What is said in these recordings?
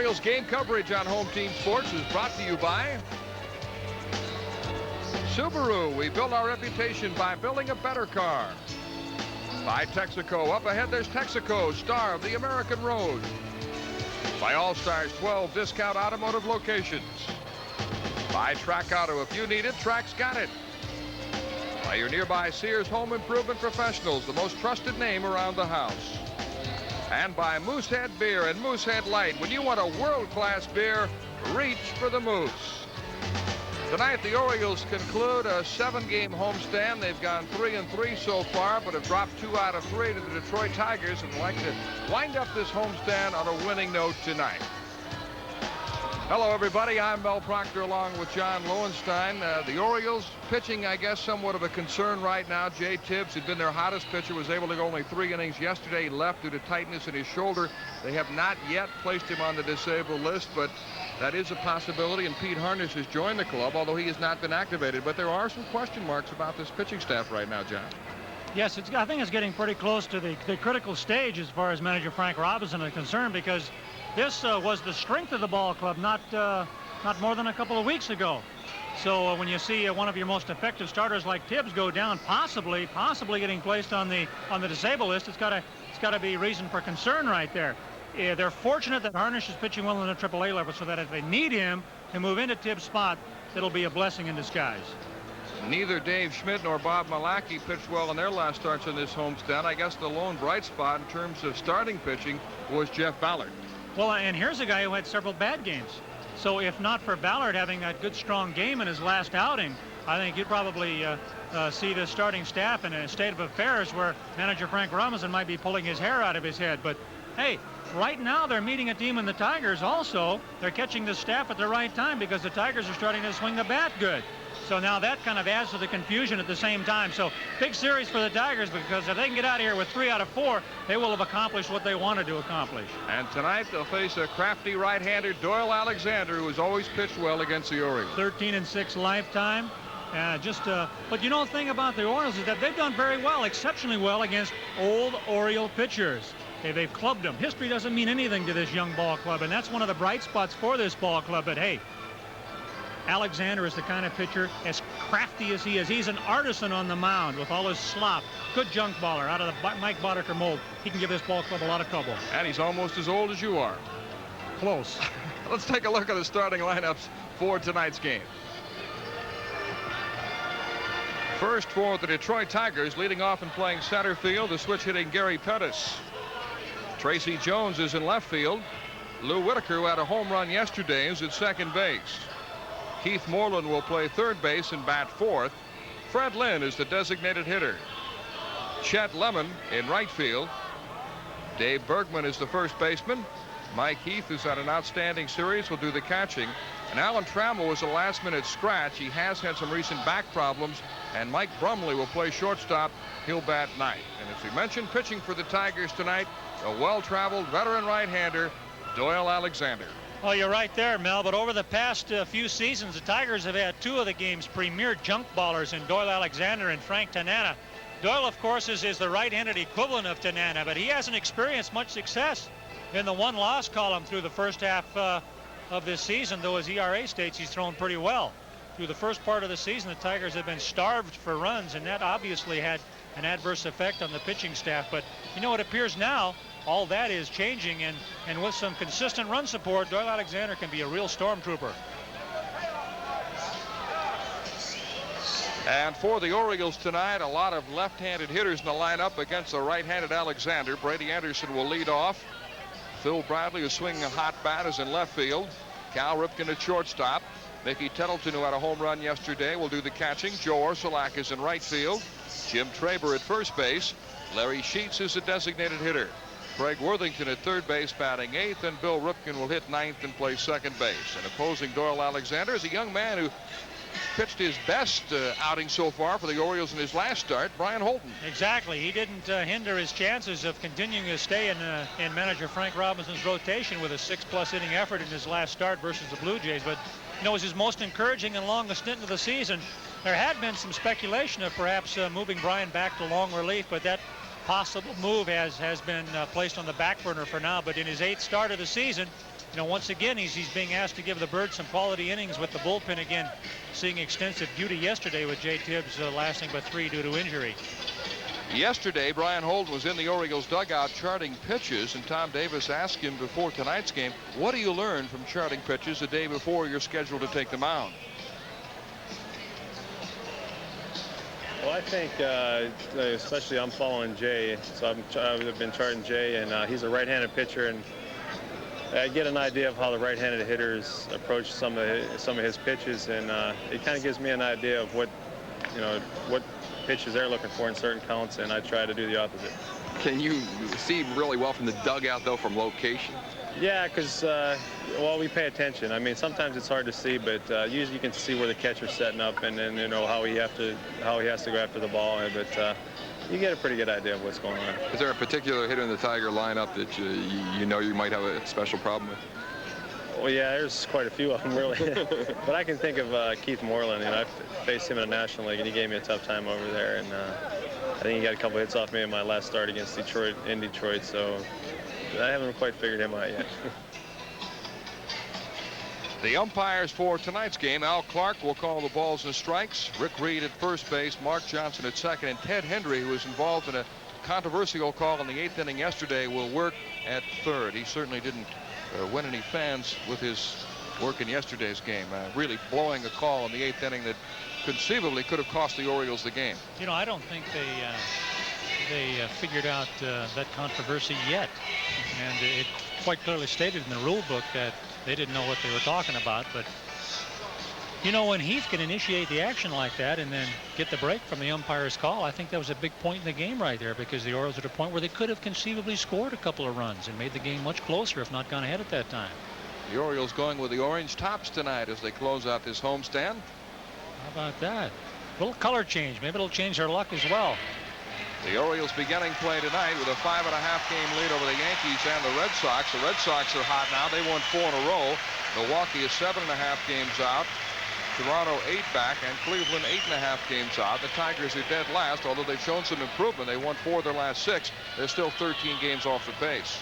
Orioles game coverage on Home Team Sports is brought to you by Subaru. We build our reputation by building a better car. By Texaco. Up ahead, there's Texaco, star of the American road. By All-Stars 12 discount automotive locations. By Track Auto. If you need it, Track's got it. By your nearby Sears Home Improvement Professionals, the most trusted name around the house. And by Moosehead Beer and Moosehead Light. When you want a world-class beer, reach for the Moose. Tonight, the Orioles conclude a 7-game homestand. They've gone 3-3 so far, but have dropped 2 out of 3 to the Detroit Tigers and would like to wind up this homestand on a winning note tonight. Hello, everybody. I'm Mel Proctor along with John Lowenstein. The Orioles pitching, I guess, somewhat of a concern right now. Jay Tibbs had been their hottest pitcher, was able to go only 3 innings yesterday. He left due to tightness in his shoulder. They have not yet placed him on the disabled list, but that is a possibility, and Pete Harnisch has joined the club, although he has not been activated. But there are some question marks about this pitching staff right now, John. Yes, I think it's getting pretty close to the critical stage as far as manager Frank Robinson is concerned, because this was the strength of the ball club not more than a couple of weeks ago. So when you see one of your most effective starters like Tibbs go down, possibly getting placed on the disabled list, it's got to be reason for concern right there. They're fortunate that Harnisch is pitching well in the AAA level, so that if they need him to move into Tibbs' spot, it'll be a blessing in disguise. Neither Dave Schmidt nor Bob Malachy pitched well in their last starts in this homestand. I guess the lone bright spot in terms of starting pitching was Jeff Ballard. Well, and here's a guy who had several bad games. So if not for Ballard having a good, strong game in his last outing, I think you'd probably see the starting staff in a state of affairs where manager Frank Robinson might be pulling his hair out of his head. But, hey, right now they're meeting a team in the Tigers also. They're catching the staff at the right time because the Tigers are starting to swing the bat good. So now that kind of adds to the confusion at the same time. So big series for the Tigers, because if they can get out of here with 3 out of 4, they will have accomplished what they wanted to accomplish. And tonight they'll face a crafty right-hander, Doyle Alexander, who has always pitched well against the Orioles. 13-6 lifetime. But you know, the thing about the Orioles is that they've done very well, exceptionally well against old Oriole pitchers. They've clubbed them. History doesn't mean anything to this young ball club, and that's one of the bright spots for this ball club. But hey, Alexander is the kind of pitcher, as crafty as he is. He's an artisan on the mound with all his slop. Good junk baller out of the Mike Boddicker mold. He can give this ball club a lot of trouble. And he's almost as old as you are. Close. Let's take a look at the starting lineups for tonight's game. First for the Detroit Tigers, leading off and playing center field, the switch-hitting Gary Pettis. Tracy Jones is in left field. Lou Whitaker, who had a home run yesterday, is at second base. Keith Moreland will play third base and bat fourth. Fred Lynn is the designated hitter. Chet Lemon in right field. Dave Bergman is the first baseman. Mike Heath, who's had an outstanding series, will do the catching. And Alan Trammell was a last-minute scratch. He has had some recent back problems. And Mike Brumley will play shortstop. He'll bat ninth. And as we mentioned, pitching for the Tigers tonight, a well-traveled veteran right-hander, Doyle Alexander. Oh, you're right there, Mel, but over the past few seasons, the Tigers have had 2 of the game's premier junk ballers in Doyle Alexander and Frank Tanana. Doyle, of course, is the right-handed equivalent of Tanana, but he hasn't experienced much success in the one-loss column through the first half of this season, though his ERA states he's thrown pretty well. Through the first part of the season, the Tigers have been starved for runs, and that obviously had an adverse effect on the pitching staff. But, you know, it appears now all that is changing, and with some consistent run support, Doyle Alexander can be a real stormtrooper. And for the Orioles tonight, a lot of left-handed hitters in the lineup against the right-handed Alexander. Brady Anderson will lead off. Phil Bradley, who's swinging a hot bat, is in left field. Cal Ripken at shortstop. Mickey Tattleton, who had a home run yesterday, will do the catching. Joe Orsulak is in right field. Jim Traber at first base. Larry Sheets is a designated hitter. Craig Worthington at third base batting 8th, and Bill Ripken will hit 9th and play second base. And opposing Doyle Alexander is a young man who pitched his best outing so far for the Orioles in his last start, Brian Holton. Exactly. He didn't hinder his chances of continuing to stay in manager Frank Robinson's rotation with a 6+ inning effort in his last start versus the Blue Jays. But, you know, it was his most encouraging and longest stint of the season. There had been some speculation of perhaps moving Brian back to long relief, but that possible move has been placed on the back burner for now. But in his 8th start of the season, you know, once again, he's being asked to give the Birds some quality innings with the bullpen again, seeing extensive duty yesterday with Jay Tibbs lasting but 3 due to injury. Yesterday, Brian Holden was in the Orioles dugout charting pitches, and Tom Davis asked him before tonight's game, what do you learn from charting pitches the day before you're scheduled to take the mound? Well, I think especially I'm following Jay, so I've been charting Jay, and he's a right-handed pitcher, and I get an idea of how the right-handed hitters approach some of his pitches, and it kind of gives me an idea of what pitches they're looking for in certain counts, and I try to do the opposite. Can you see really well from the dugout, though, from location? Yeah, because well, we pay attention. I mean, sometimes it's hard to see, but usually you can see where the catcher's setting up, and then how he has to go after the ball. But you get a pretty good idea of what's going on. Is there a particular hitter in the Tiger lineup that you know you might have a special problem with? Well, yeah, there's quite a few of them, really. But I can think of Keith Moreland, and I faced him in the National League, and he gave me a tough time over there. And I think he got a couple hits off me in my last start against Detroit, so I haven't quite figured him out yet. The umpires for tonight's game, Al Clark will call the balls and strikes. Rick Reed at first base, Mark Johnson at second, and Ted Hendry, who was involved in a controversial call in the 8th inning yesterday, will work at third. He certainly didn't win any fans with his work in yesterday's game, really blowing a call in the 8th inning that conceivably could have cost the Orioles the game. You know, I don't think they figured out that controversy yet, and it quite clearly stated in the rule book that they didn't know what they were talking about. But you know, when Heath can initiate the action like that and then get the break from the umpire's call, I think that was a big point in the game right there, because the Orioles are at a point where they could have conceivably scored a couple of runs and made the game much closer if not gone ahead at that time. The Orioles going with the orange tops tonight as they close out this homestand. How about that? A little color change. Maybe it'll change their luck as well. The Orioles beginning play tonight with a 5.5-game lead over the Yankees and the Red Sox. The Red Sox are hot now. They won 4 in a row. Milwaukee is 7.5 games out. Toronto 8 back, and Cleveland 8.5 games out. The Tigers are dead last, although they've shown some improvement. They won 4 of their last 6. They're still 13 games off the pace.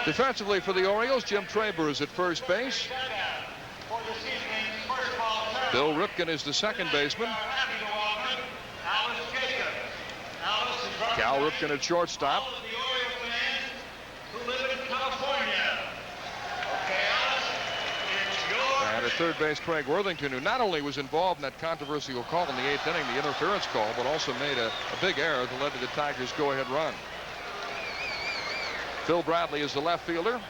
Defensively for the Orioles, Jim Traber is at first base. Bill Ripken is the second baseman. Cal Ripken at shortstop. And at third base, Craig Worthington, who not only was involved in that controversial call in the 8th inning, the interference call, but also made a big error that led to the Tigers' go-ahead run. Phil Bradley is the left fielder.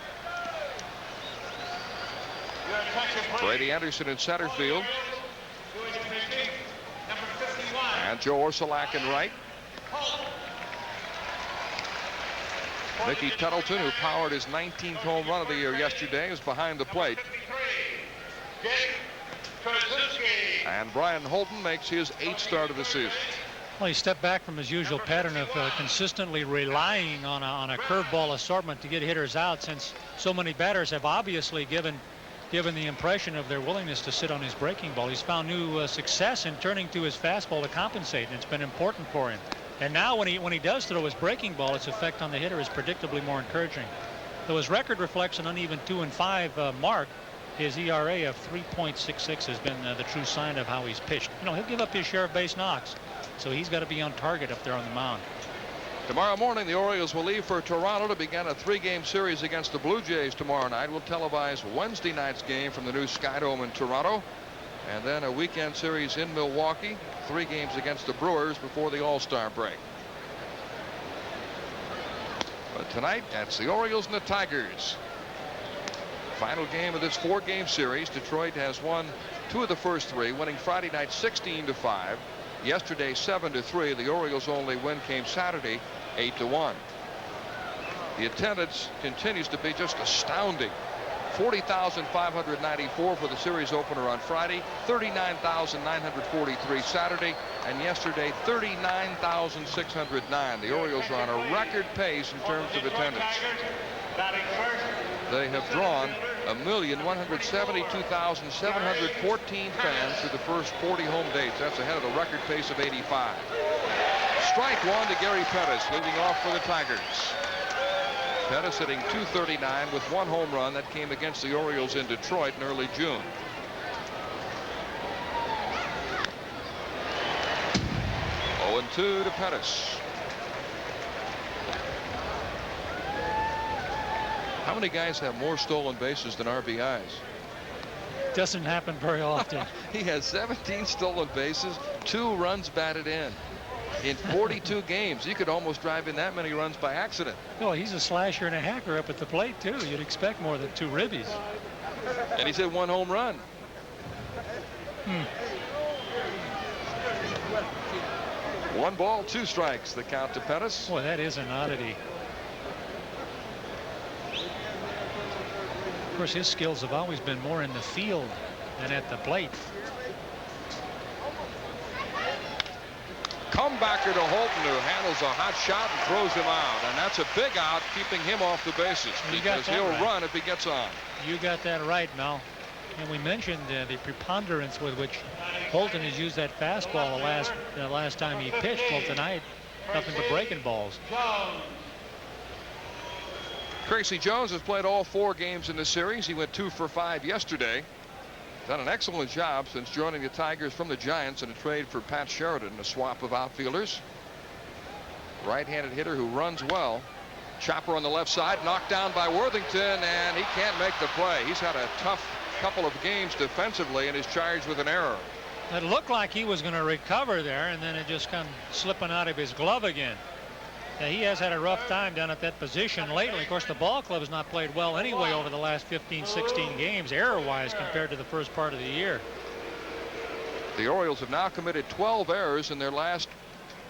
Brady Anderson in center field. And Joe Orsulak in right. Mickey Tattleton, who powered his 19th home run of the year yesterday, is behind the plate. And Brian Holden makes his 8th start of the season. Well, he stepped back from his usual pattern of consistently relying on a curveball assortment to get hitters out, since so many batters have obviously given the impression of their willingness to sit on his breaking ball. He's found new success in turning to his fastball to compensate, and it's been important for him. And now when he does throw his breaking ball, its effect on the hitter is predictably more encouraging. Though his record reflects an uneven 2-5 mark, his ERA of 3.66 has been the true sign of how he's pitched. You know, he'll give up his share of base knocks, so he's got to be on target up there on the mound. Tomorrow morning, the Orioles will leave for Toronto to begin a 3-game series against the Blue Jays tomorrow night. We'll televise Wednesday night's game from the new Skydome in Toronto, and then a weekend series in Milwaukee, 3 games against the Brewers before the All-Star break. But tonight, that's the Orioles and the Tigers. Final game of this 4-game series. Detroit has won 2 of the first 3, winning Friday night 16-5. Yesterday 7-3. The Orioles' only win came Saturday 8-1. The attendance continues to be just astounding. 40,594 for the series opener on Friday, 39,943 Saturday, and yesterday 39,609. The Orioles are on a record pace in terms of attendance. They have drawn 1,172,714 fans through the first 40 home dates. That's ahead of the record pace of 85. Strike 1 to Gary Pettis, leading off for the Tigers. Pettis hitting .239 with 1 home run. That came against the Orioles in Detroit in early June. Oh, 0-2 to Pettis. How many guys have more stolen bases than RBIs? Doesn't happen very often. He has 17 stolen bases, 2 runs batted in 42 games. You could almost drive in that many runs by accident. Well, he's a slasher and a hacker up at the plate too. You'd expect more than 2 ribbies. And he's hit 1 home run. 1 ball, 2 strikes. The count to Pettis. Boy, that is an oddity. Of course, his skills have always been more in the field than at the plate. Comebacker to Holton, who handles a hot shot and throws him out. And that's a big out, keeping him off the bases, because he'll run if he gets on. You got that right, Mel. And we mentioned the preponderance with which Holton has used that fastball the last time he pitched. Well, tonight, nothing but breaking balls. Tracy Jones has played all 4 games in the series. He went 2 for 5 yesterday. Done an excellent job since joining the Tigers from the Giants in a trade for Pat Sheridan, a swap of outfielders. Right-handed hitter who runs well. Chopper on the left side, knocked down by Worthington, and he can't make the play. He's had a tough couple of games defensively and is charged with an error. It looked like he was going to recover there, and then it just come slipping out of his glove again. He has had a rough time down at that position lately. Of course, the ball club has not played well anyway over the last 15, 16 games, error-wise, compared to the first part of the year. The Orioles have now committed 12 errors in their last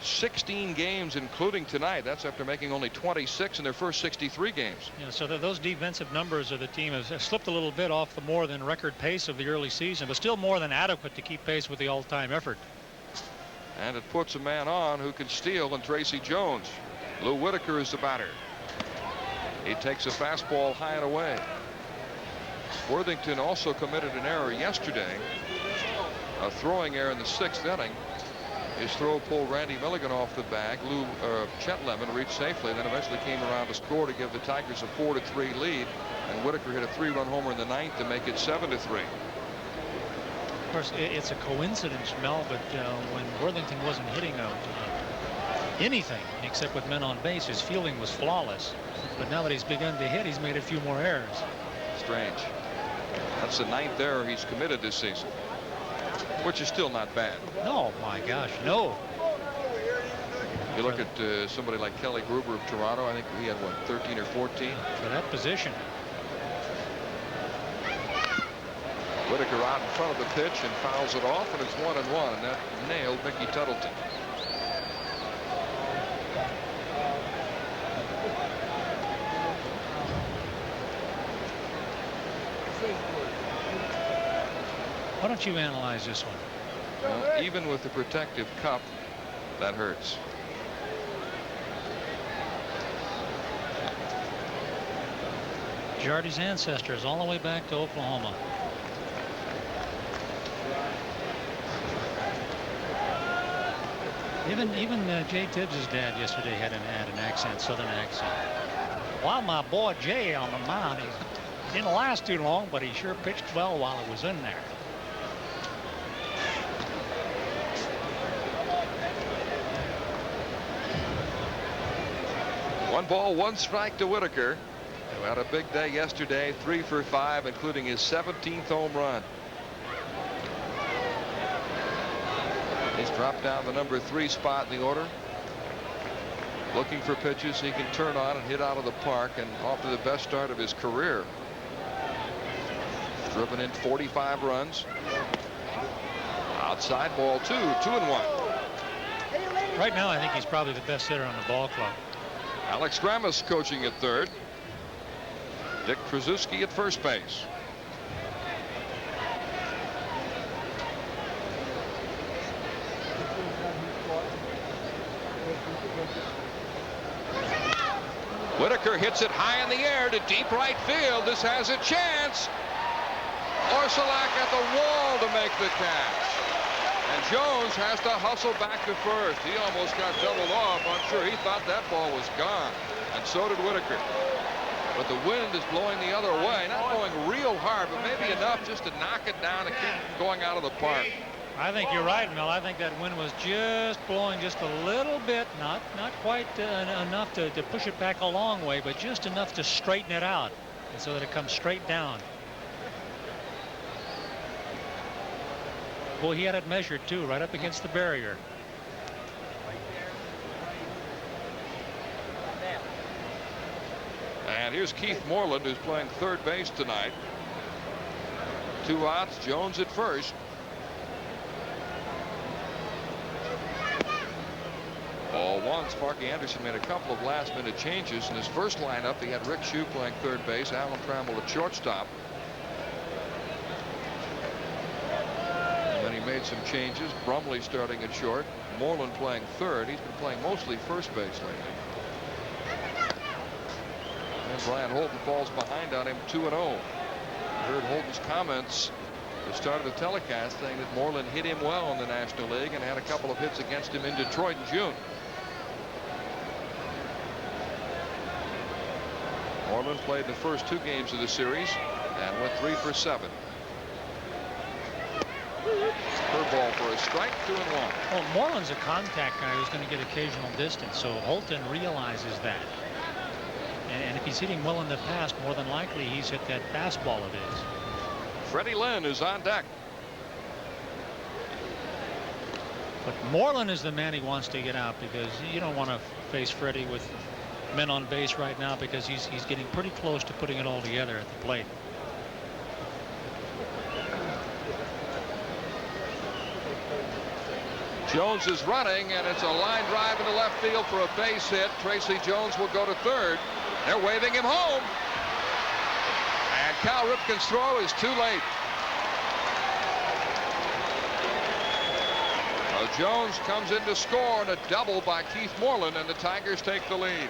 16 games, including tonight. That's after making only 26 in their first 63 games. Yeah, so those defensive numbers of the team have slipped a little bit off the more than record pace of the early season, but still more than adequate to keep pace with the all-time effort. And it puts a man on who can steal in Tracy Jones. Lou Whitaker is the batter. He takes a fastball high and away. Worthington also committed an error yesterday, a throwing error in the 6th inning. His throw pulled Randy Milligan off the bag. Chet Lemon reached safely, then eventually came around to score to give the Tigers a 4-3 lead. And Whitaker hit a 3-run homer in the 9th to make it 7-3. Of course, it's a coincidence, Mel, but when Worthington wasn't hitting anything except with men on base, his fielding was flawless. But now that he's begun to hit, he's made a few more errors. Strange. That's the 9th error he's committed this season, which is still not bad. No, my gosh, no. You look at somebody like Kelly Gruber of Toronto. I think he had, what, 13 or 14? For that position. Whitaker out in front of the pitch and fouls it off, and it's 1-1, and that nailed Mickey Tattleton. Why don't you analyze this one? Well, even with the protective cup, that hurts. Jardy's ancestors all the way back to Oklahoma. Even Jay Tibbs' dad yesterday had an accent, southern accent. While my boy Jay on the mound, he didn't last too long, but he sure pitched well while he was in there. 1 ball, 1 strike to Whitaker, who had a big day yesterday, 3 for 5, including his 17th home run. He's dropped down the number 3 spot in the order, looking for pitches he can turn on and hit out of the park, and off to the best start of his career. Driven in 45 runs. Outside ball 2, 2-1. Right now, I think he's probably the best hitter on the ball club. Alex Grammas coaching at third. Dick Trzaskowski at first base. Whitaker hits it high in the air to deep right field. This has a chance. Orsulak at the wall to make the catch. And Jones has to hustle back to first. He almost got doubled off. I'm sure he thought that ball was gone. And so did Whitaker. but the wind is blowing the other way. Not blowing real hard, but maybe enough just to knock it down and keep it going out of the park. I think you're right, Mel. I think that wind was just blowing just a little bit, not quite enough to push it back a long way, but just enough to straighten it out, and so that it comes straight down. Boy, he had it measured too, right up against the barrier. And here's Keith Moreland, who's playing third base tonight. 2 outs, Jones at first. Ball one. Sparky Anderson made a couple of last-minute changes. In his first lineup, he had Rick Shue playing third base, Alan Trammell at shortstop. And then he made some changes. Brumley starting at short. Moreland playing third. He's been playing mostly first base lately. And Brian Holton falls behind on him 2-0. I heard Holton's comments at the start of the telecast saying that Moreland hit him well in the National League and had a couple of hits against him in Detroit in June. Moreland played the first 2 games of the series and went 3 for 7. Curveball for a strike, 2-1. Well, Moreland's a contact guy who's going to get occasional distance, so Holton realizes that. And if he's hitting well in the past, more than likely he's hit that fastball of his. Freddie Lynn is on deck. But Moreland is the man he wants to get out, because you don't want to face Freddie with men on base right now, because he's getting pretty close to putting it all together at the plate. Jones is running, and it's a line drive into left field for a base hit. Tracy Jones will go to third. They're waving him home. And Cal Ripken's throw is too late. Jones comes in to score, and a double by Keith Moreland, and the Tigers take the lead.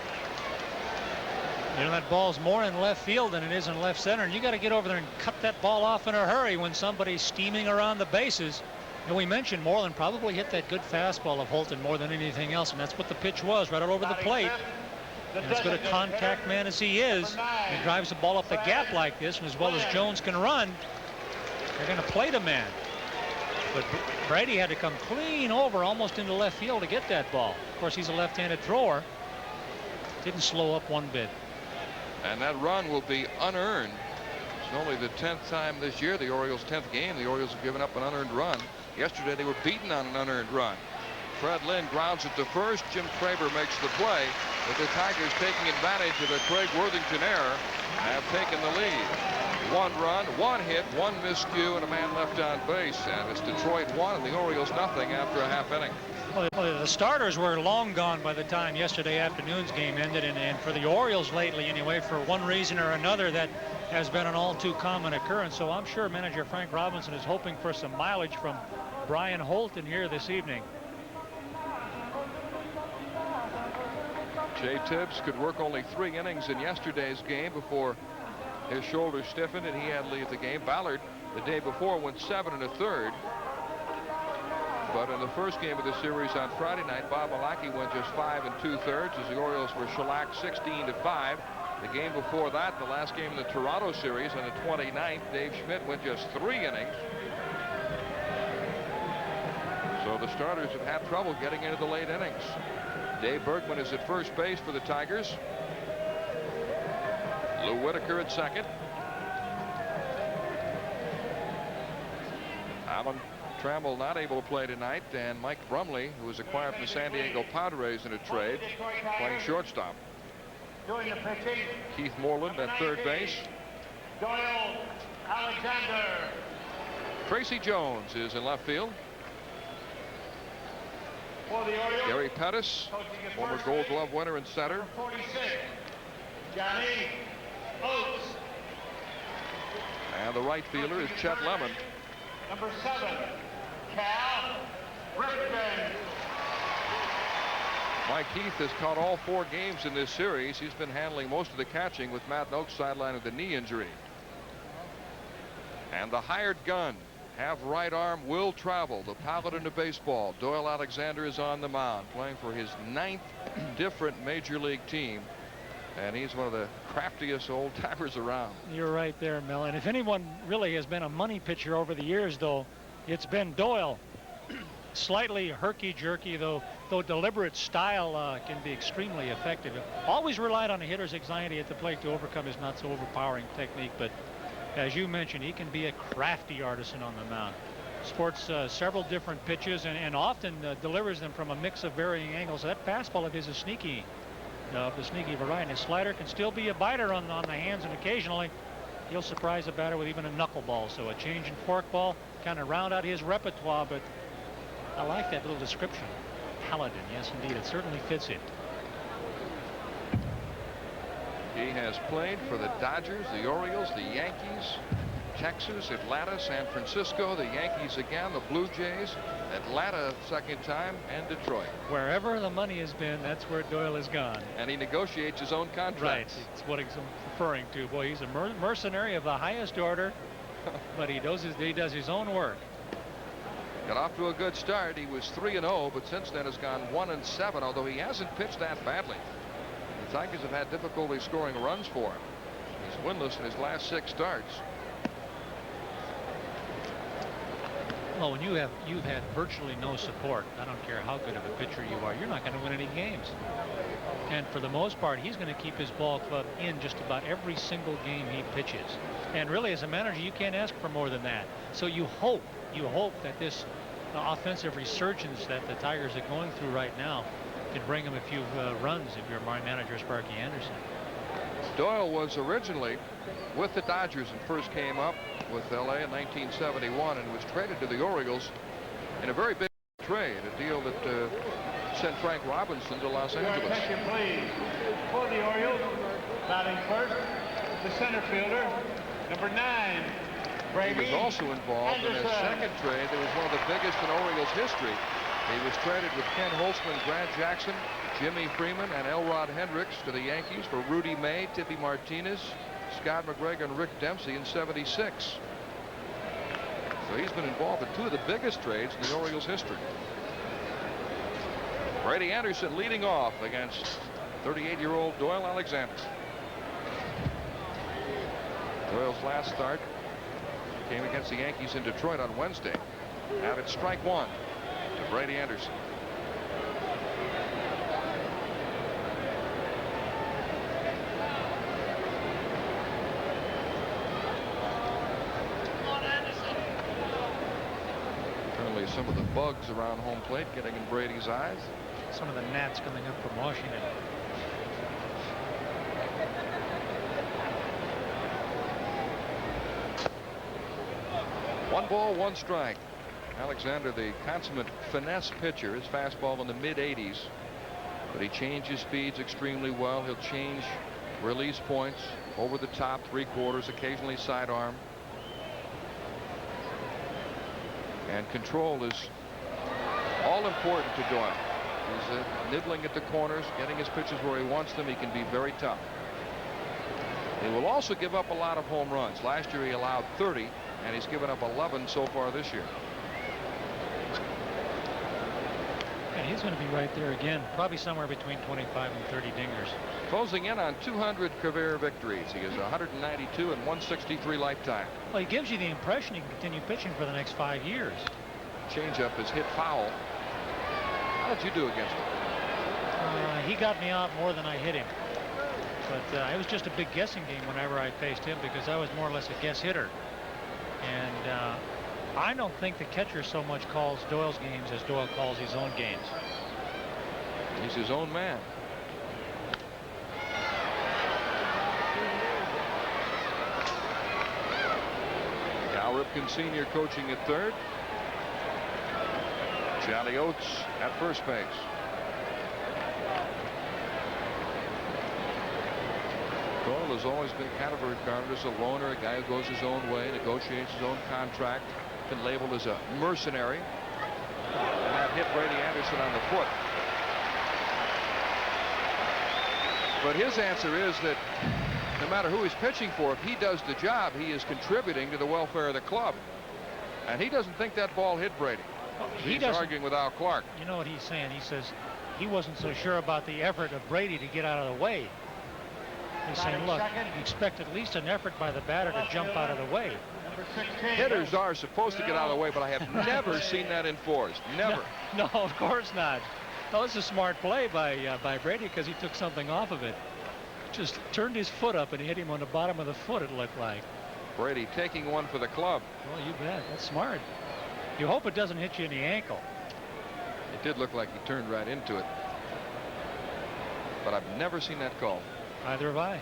You know, that ball's more in left field than it is in left center, and you got to get over there and cut that ball off in a hurry when somebody's steaming around the bases. And we mentioned Moreland probably hit that good fastball of Holton more than anything else, and that's what the pitch was, right all over the plate. And as good a contact man as he is, he drives the ball up the gap like this, and as well as Jones can run, they're going to play the man. But Brady had to come clean over almost into left field to get that ball. Of course, he's a left-handed thrower. Didn't slow up one bit. And that run will be unearned. It's only the 10th time this year, the Orioles' 10th game, the Orioles have given up an unearned run. Yesterday they were beaten on an unearned run. Fred Lynn grounds it to first. Jim Craver makes the play, but the Tigers, taking advantage of a Craig Worthington error, have taken the lead. 1 run, 1 hit, 1 miscue, and a man left on base. And it's Detroit 1 and the Orioles nothing after a half inning. Well, the starters were long gone by the time yesterday afternoon's game ended, and for the Orioles lately anyway, for one reason or another, that has been an all too common occurrence. So I'm sure manager Frank Robinson is hoping for some mileage from Brian Holton here this evening. Jay Tibbs could work only 3 innings in yesterday's game before his shoulder stiffened and he had to leave the game. Ballard the day before went 7 1/3. But in the first game of the series on Friday night, Bob Malachy went just 5 2/3 as the Orioles were shellacked 16-5. The game before that, the last game in the Toronto series on the 29th, Dave Schmidt went just 3 innings. So the starters have had trouble getting into the late innings. Dave Bergman is at first base for the Tigers. Lou Whitaker at second. Alan Trammell not able to play tonight, and Mike Brumley, who was acquired from the San Diego Padres in a trade, playing shortstop. Keith Moreland at third base. Doyle Alexander. Tracy Jones is in left field. For the Orioles, Gary Pettis, former Gold Glove winner in center. 46, Johnny Oates. And the right fielder is Chet Lemon. Number 7, Cal Ripken. Mike Heath has caught all 4 games in this series. He's been handling most of the catching with Matt Noakes sidelined with a knee injury. And the hired gun, have right arm, will travel. The paladin of baseball, Doyle Alexander, is on the mound, playing for his 9th different major league team And he's one of the craftiest old timers around. You're right there, Mel. And if anyone really has been a money pitcher over the years, though, it's been Doyle. Slightly herky-jerky, though deliberate style can be extremely effective. Always relied on a hitter's anxiety at the plate to overcome his not so overpowering technique. But as you mentioned, he can be a crafty artisan on the mound. Sports several different pitches and often delivers them from a mix of varying angles. That fastball of his is sneaky, the sneaky variety. His slider can still be a biter on the hands, and occasionally he'll surprise a batter with even a knuckleball. So a change in forkball kind of round out his repertoire. But I like that little description. Paladin, yes indeed, it certainly fits him. He has played for the Dodgers, the Orioles, the Yankees, Texas, Atlanta, San Francisco, the Yankees again, the Blue Jays, Atlanta second time, and Detroit. Wherever the money has been, that's where Doyle has gone. And he negotiates his own contracts. Right, it's what he's referring to. Boy, he's a mercenary of the highest order, but he does his own work. Got off to a good start. He was 3-0, but since then has gone 1-7, although he hasn't pitched that badly. The Tigers have had difficulty scoring runs for him. He's winless in his last 6 starts. Well, when you've had virtually no support, I don't care how good of a pitcher you are, you're not going to win any games. And for the most part, he's going to keep his ball club in just about every single game he pitches. And really, as a manager, you can't ask for more than that. So you hope that this offensive resurgence that the Tigers are going through right now can bring him a few runs if you're my manager, Sparky Anderson. Doyle was originally with the Dodgers and first came up with LA in 1971 and was traded to the Orioles in a very big trade, a deal that sent Frank Robinson to Los Angeles. Your attention, please. For the Orioles, batting first, the center fielder, number 9. He was also involved in a second trade that was one of the biggest in Orioles history. He was traded with Ken Holtzman, Grant Jackson, Jimmy Freeman, and Elrod Hendricks to the Yankees for Rudy May, Tippy Martinez, Scott McGregor, and Rick Dempsey in '76. So he's been involved in 2 of the biggest trades in the Orioles history. Brady Anderson leading off against 38-year-old Doyle Alexander. Doyle's last start came against the Yankees in Detroit on Wednesday. Now it's strike 1 to Brady Anderson. Apparently some of the bugs around home plate getting in Brady's eyes. Some of the gnats coming up from Washington. One ball, 1 strike. Alexander, the consummate finesse pitcher, his fastball in the mid-80s, but he changes speeds extremely well. He'll change release points over the top, 3/4, occasionally sidearm. And control is all important to Doyle. He's nibbling at the corners, getting his pitches where he wants them. He can be very tough. He will also give up a lot of home runs. Last year he allowed 30, and he's given up 11 so far this year. And he's going to be right there again, probably somewhere between 25 and 30 dingers. Closing in on 200 career victories. He is 192 and 163 lifetime. Well, he gives you the impression he can continue pitching for the next 5 years. Changeup is hit foul. How did you do against him? He got me out more than I hit him. But it was just a big guessing game whenever I faced him because I was more or less a guess hitter. And I don't think the catcher so much calls Doyle's games as Doyle calls his own games. He's his own man. Cal Ripken Sr. coaching at third. Johnny Oates at first base. Doyle has always been kind of regarded as a loner, a guy who goes his own way, negotiates his own contract, been labeled as a mercenary. And that hit Brady Anderson on the foot. But his answer is that no matter who he's pitching for, if he does the job, he is contributing to the welfare of the club. And he doesn't think that ball hit Brady. He's arguing with Al Clark. You know what he's saying? He says he wasn't so sure about the effort of Brady to get out of the way. He's saying, look, you expect at least an effort by the batter to jump out of the way. Hitters are supposed to get out of the way, but I have never seen that enforced. Never. No, of course not. No, it's a smart play by Brady because he took something off of it. Just turned his foot up and hit him on the bottom of the foot, it looked like. Brady taking one for the club. Well, you bet. That's smart. You hope it doesn't hit you in the ankle. It did look like he turned right into it. But I've never seen that call. Neither have I.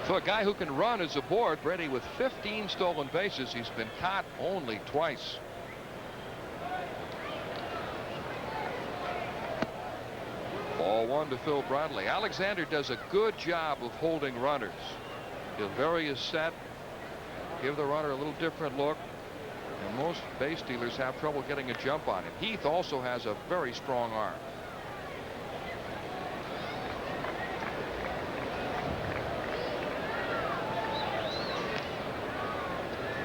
So a guy who can run is aboard. Brady with 15 stolen bases. He's been caught only twice. Ball one to Phil Bradley. Alexander does a good job of holding runners. He'll vary his set, give the runner a little different look, and most base stealers have trouble getting a jump on him. Heath also has a very strong arm.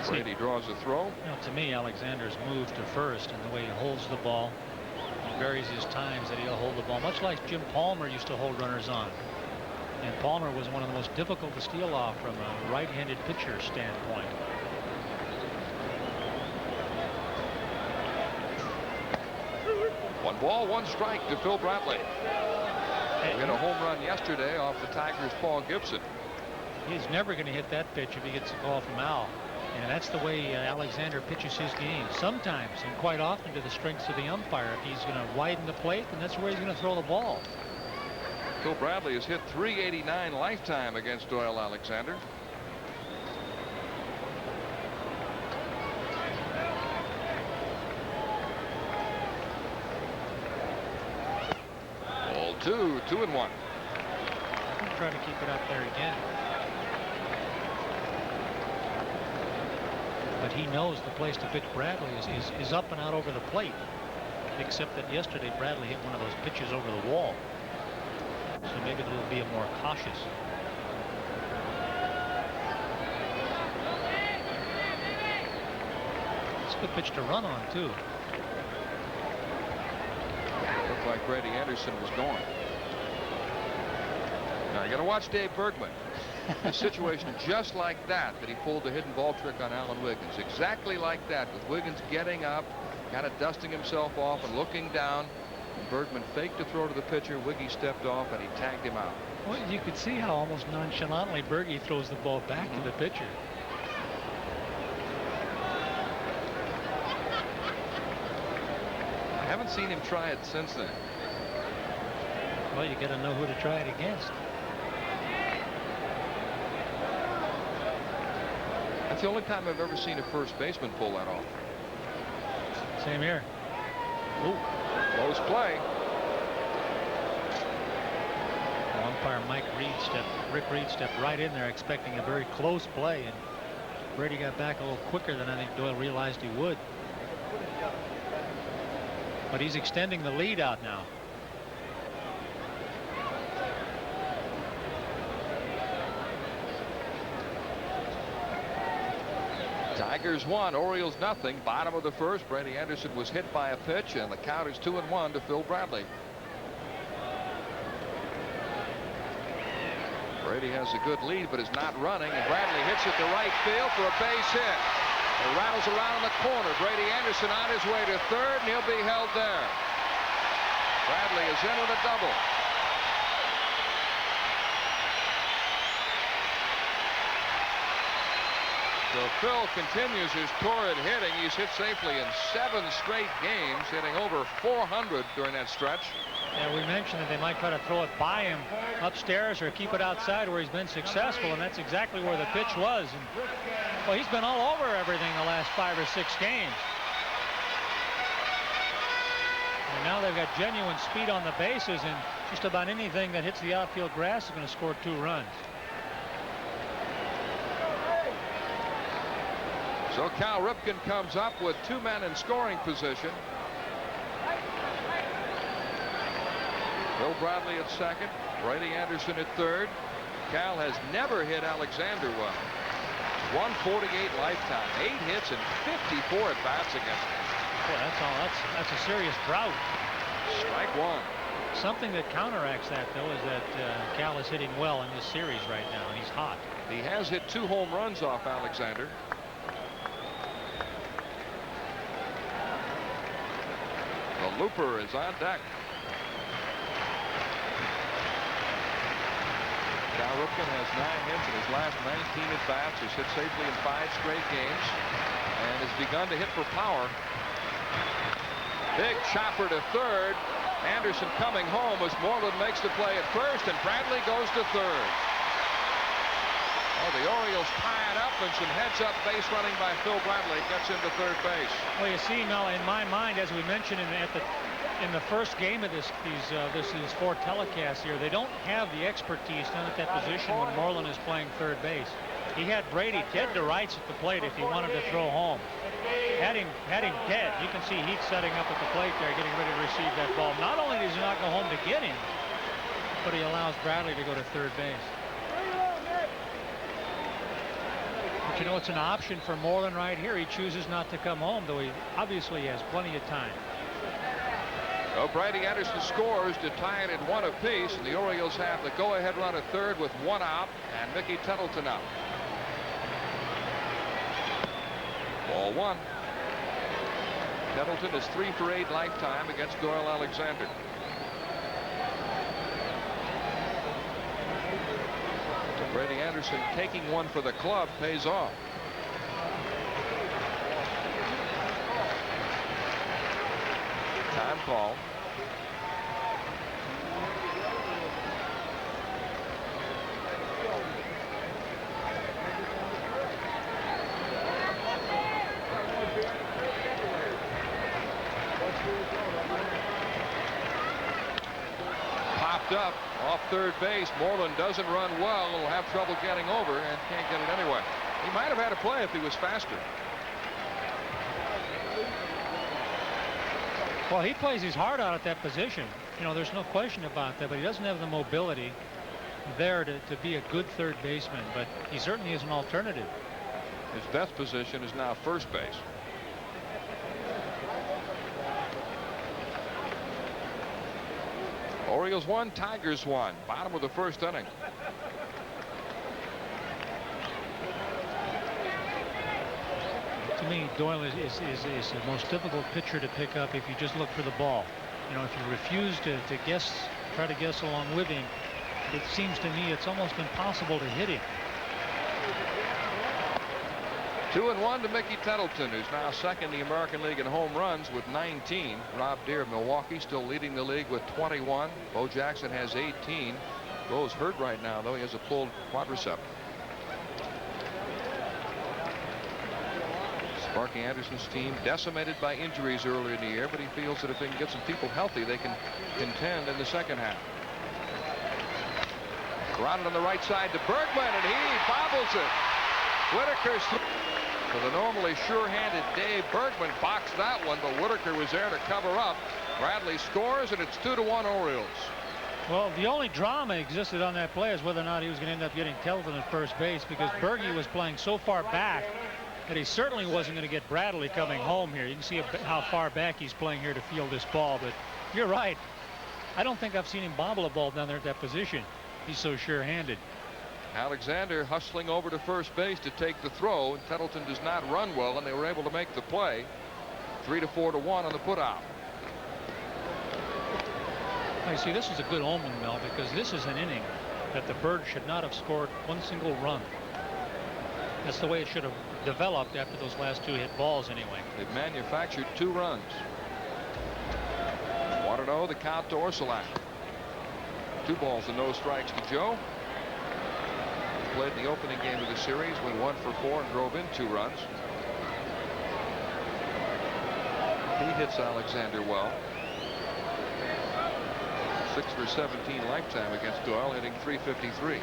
Brady draws a throw. You know, to me, Alexander's move to first and the way he holds the ball, he varies his times that he'll hold the ball, much like Jim Palmer used to hold runners on. And Palmer was one of the most difficult to steal off from a right-handed pitcher standpoint. One ball, one strike to Phil Bradley. He hit a home run yesterday off the Tigers' Paul Gibson. He's never going to hit that pitch if he gets a call from Al. And that's the way Alexander pitches his game. Sometimes and quite often to the strengths of the umpire. If he's going to widen the plate, then that's where he's going to throw the ball. Phil Bradley has hit .389 lifetime against Doyle Alexander. Ball two, 2-1. Try to keep it up there again. But he knows the place to pitch Bradley is up and out over the plate. Except that yesterday Bradley hit one of those pitches over the wall. So maybe they'll be more cautious. It's a good pitch to run on, too. Looked like Brady Anderson was gone. Now you got to watch Dave Bergman. A situation just like that he pulled the hidden ball trick on Alan Wiggins. Exactly like that, with Wiggins getting up, kind of dusting himself off and looking down. And Bergman faked a throw to the pitcher. Wiggy stepped off and he tagged him out. Well, you could see how almost nonchalantly Bergie throws the ball back to the pitcher. I haven't seen him try it since then. Well, you got to know who to try it against. That's the only time I've ever seen a first baseman pull that off. Same here. Ooh. Close play. Umpire Rick Reed stepped right in there expecting a very close play, and Brady got back a little quicker than I think Doyle realized he would. But he's extending the lead out now. Tigers 1, Orioles nothing. Bottom of the first. Brady Anderson was hit by a pitch, and the count is 2-1 to Phil Bradley. Brady has a good lead, but is not running, and Bradley hits it to right field for a base hit. It rattles around in the corner. Brady Anderson on his way to third, and he'll be held there. Bradley is in with a double. So Phil continues his torrid hitting. He's hit safely in 7 straight games, hitting over 400 during that stretch. Yeah, we mentioned that they might try to throw it by him upstairs or keep it outside where he's been successful, and that's exactly where the pitch was. And, well, he's been all over everything the last 5 or 6 games. And now they've got genuine speed on the bases, and just about anything that hits the outfield grass is going to score 2 runs. So Cal Ripken comes up with 2 men in scoring position. Phil Bradley at second, Brady Anderson at third. Cal has never hit Alexander well. 148 lifetime, 8 hits and 54 at bats against him. Boy, that's a serious drought. Strike one. Something that counteracts that, though, is that Cal is hitting well in this series right now, and he's hot. He has hit 2 home runs off Alexander. The looper is on deck. Cal Ripken has 9 hits in his last 19 at-bats. He's hit safely in 5 straight games and has begun to hit for power. Big chopper to third. Anderson coming home as Moreland makes the play at first, and Bradley goes to third. Oh, the Orioles tie it up, and some heads-up base running by Phil Bradley gets into third base. Well, you see, Mel, in my mind, as we mentioned in the first game of these 4 telecasts here, they don't have the expertise down at that position when Moreland is playing third base. He had Brady dead to rights at the plate if he wanted to throw home. Had him dead. You can see Heath setting up at the plate there, getting ready to receive that ball. Not only does he not go home to get him, but he allows Bradley to go to third base. But you know, it's an option for Moreland right here. He chooses not to come home, though he obviously has plenty of time. So Brady Anderson scores to tie it at 1 apiece, and the Orioles have the go-ahead run at third with 1 out and Mickey Tattleton out. Ball 1. Tattleton is 3 for 8 lifetime against Doyle Alexander. So Brady Anderson taking one for the club pays off. Time call. Popped up off third base. Moreland doesn't run well. Will have trouble getting over and can't get it anyway. He might have had a play if he was faster. Well, he plays his heart out at that position. You know, there's no question about that, but he doesn't have the mobility there to be a good third baseman, but he certainly is an alternative. His best position is now first base. Orioles 1, Tigers 1. Bottom of the first inning. To me, Doyle is the most difficult pitcher to pick up if you just look for the ball. You know, if you refuse to try to guess along with him, it seems to me it's almost impossible to hit him. 2-1 to Mickey Tattleton, who's now second in the American League in home runs with 19. Rob Deere of Milwaukee still leading the league with 21. Bo Jackson has 18. Bo's hurt right now, though. He has a pulled quadricep. Sparky Anderson's team decimated by injuries earlier in the year, but he feels that if they can get some people healthy, they can contend in the second half. Grounded on the right side to Bergman, and he bobbles it. Whitaker's for the normally sure-handed Dave Bergman boxed that one, but Whitaker was there to cover up. Bradley scores, and it's 2-1 Orioles. Well, the only drama existed on that play is whether or not he was going to end up getting Tattleton at first base, because Bergie was playing so far back that he certainly wasn't going to get Bradley coming home here. You can see how far back he's playing here to field this ball, but you're right. I don't think I've seen him bobble a ball down there at that position. He's so sure-handed. Alexander hustling over to first base to take the throw, and Tattleton does not run well, and they were able to make the play. 3-4 to 1 on the putout. I see this is a good omen, Mel, because this is an inning that the Birds should not have scored one single run. That's the way it should have developed after those last 2 hit balls anyway. They've manufactured 2 runs. 1-0 the count to Orsolak. 2 balls and no strikes to Joe. Played the opening game of the series, went 1 for 4 and drove in 2 runs. He hits Alexander well. 6 for 17 lifetime against Doyle, hitting .353.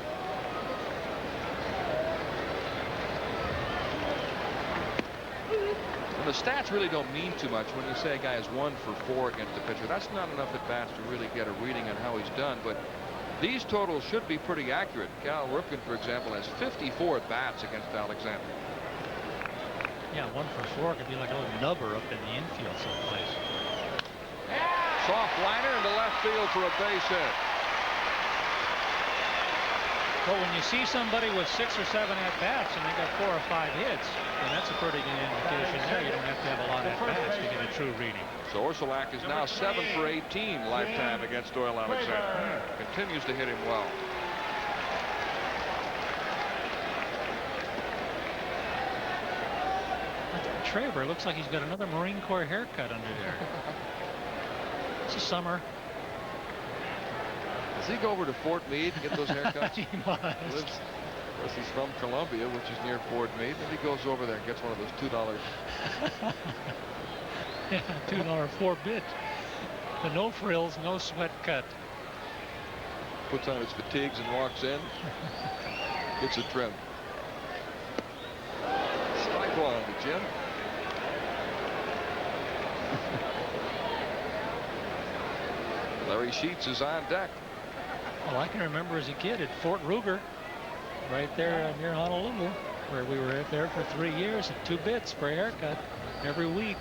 And the stats really don't mean too much when you say a guy is 1 for 4 against the pitcher. That's not enough at bats to really get a reading on how he's done, but these totals should be pretty accurate. Cal Ripken, for example, has 54 at bats against Alexander. Yeah, 1 for 4 could be like a little nubber up in the infield someplace. Soft liner into left field for a base hit. But when you see somebody with 6 or 7 at-bats and they got 4 or 5 hits, then that's a pretty good indication there. You don't have to have a lot of at-bats to get a true reading. So Orsulak is now 7 for 18 lifetime against Doyle Alexander. Continues to hit him well. Traber looks like he's got another Marine Corps haircut under there. It's a summer. Does he go over to Fort Meade and get those haircuts? He must. Of course, he's from Columbia, which is near Fort Meade. Then he goes over there and gets one of those $2. Yeah, $2 4-bit. The no frills, no sweat cut. Puts on his fatigues and walks in. Gets a trim. Strike one to Jim. Larry Sheets is on deck. Well, I can remember as a kid at Fort Ruger, right there near Honolulu, where we were there for 3 years at 2 bits for a haircut every week.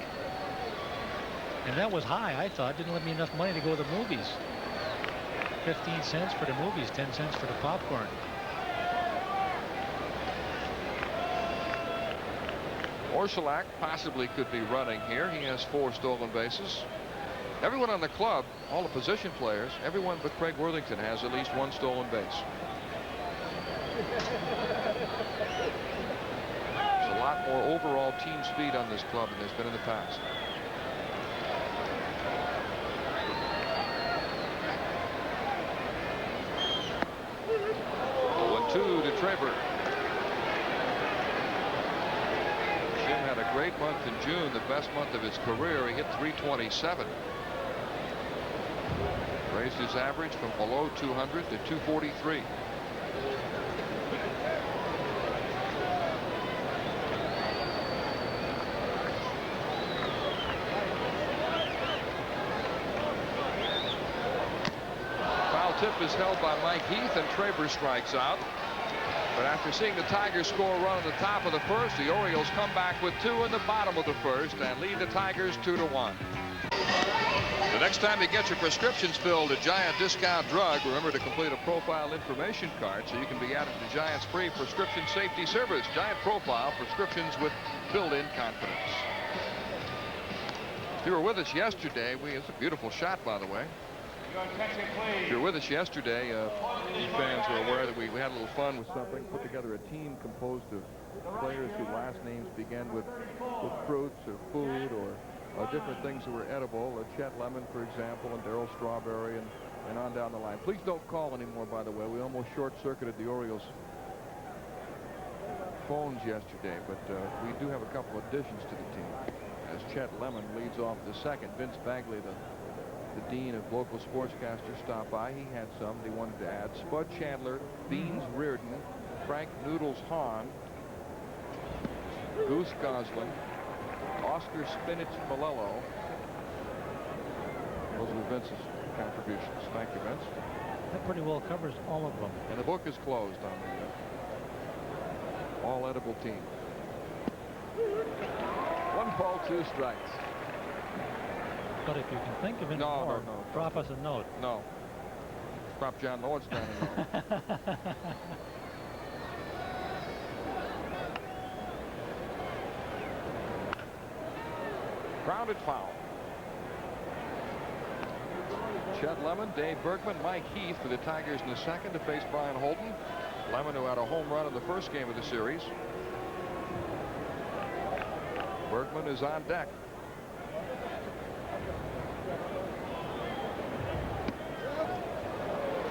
And that was high, I thought. Didn't let me enough money to go to the movies. 15 cents for the movies, 10 cents for the popcorn. Orsulak possibly could be running here. He has 4 stolen bases. Everyone on the club, all the position players, everyone but Craig Worthington has at least 1 stolen base. There's a lot more overall team speed on this club than there's been in the past. To Traber. Jim had a great month in June, the best month of his career. He hit 327. Raised his average from below 200 to 243. Foul tip is held by Mike Heath, and Traber strikes out. But after seeing the Tigers score a run at the top of the first, the Orioles come back with 2 in the bottom of the first and lead the Tigers 2-1. The next time you get your prescriptions filled at Giant Discount Drug, remember to complete a profile information card so you can be added to Giant's free prescription safety service. Giant Profile, prescriptions with built-in confidence. If you were with us yesterday, it's a beautiful shot, by the way. If you were with us yesterday, you fans are aware that we had a little fun with something. Put together a team composed of players whose last names began with fruits or food or different things that were edible. Chet Lemon, for example, and Darryl Strawberry, and on down the line. Please don't call anymore, by the way. We almost short-circuited the Orioles' phones yesterday, but we do have a couple additions to the team. As Chet Lemon leads off the second, Vince Bagley, the dean of local sportscasters, stopped by. He had some that he wanted to add. Spud Chandler, Beans Reardon, Frank Noodles Hahn, Goose Goslin, Oscar Spinach Malello. Those are Vince's contributions. Thank you, Vince. That pretty well covers all of them. And the book is closed on the all edible team. 1 ball, 2 strikes. But if you can think of any more, drop us a note. No. Drop John Lowenstein a note. Grounded foul. Chet Lemon, Dave Bergman, Mike Heath for the Tigers in the second to face Brian Holton. Lemon, who had a home run in the first game of the series. Bergman is on deck.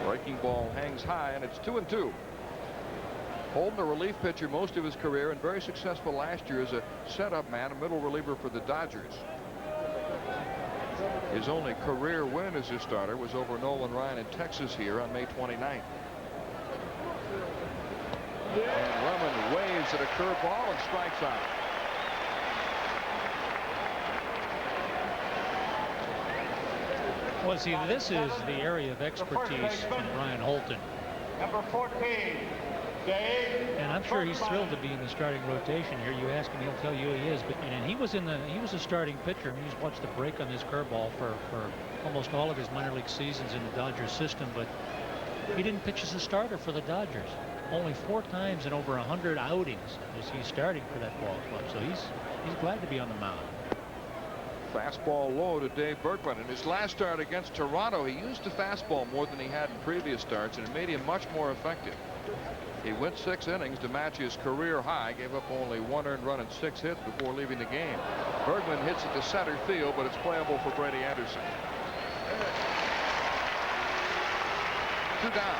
Breaking ball hangs high, and it's 2-2. Holden, a relief pitcher most of his career and very successful last year as a setup man, a middle reliever for the Dodgers. His only career win as a starter was over Nolan Ryan in Texas here on May 29th. And Lemon waves at a curveball and strikes out. Well, see, this is the area of expertise from Brian Holton. Number 14. Dave. And I'm sure he's thrilled to be in the starting rotation here. You ask him, he'll tell you he is. But and he was a starting pitcher. He's watched the break on this curveball for almost all of his minor league seasons in the Dodgers system. But he didn't pitch as a starter for the Dodgers. Only 4 times in over 100 outings was he starting for that ball club. So he's glad to be on the mound. Fastball low to Dave Bergman. In his last start against Toronto, he used the fastball more than he had in previous starts, and it made him much more effective. He went 6 innings to match his career high, gave up only 1 earned run and 6 hits before leaving the game. Bergman hits it to center field, but it's playable for Brady Anderson. 2 down.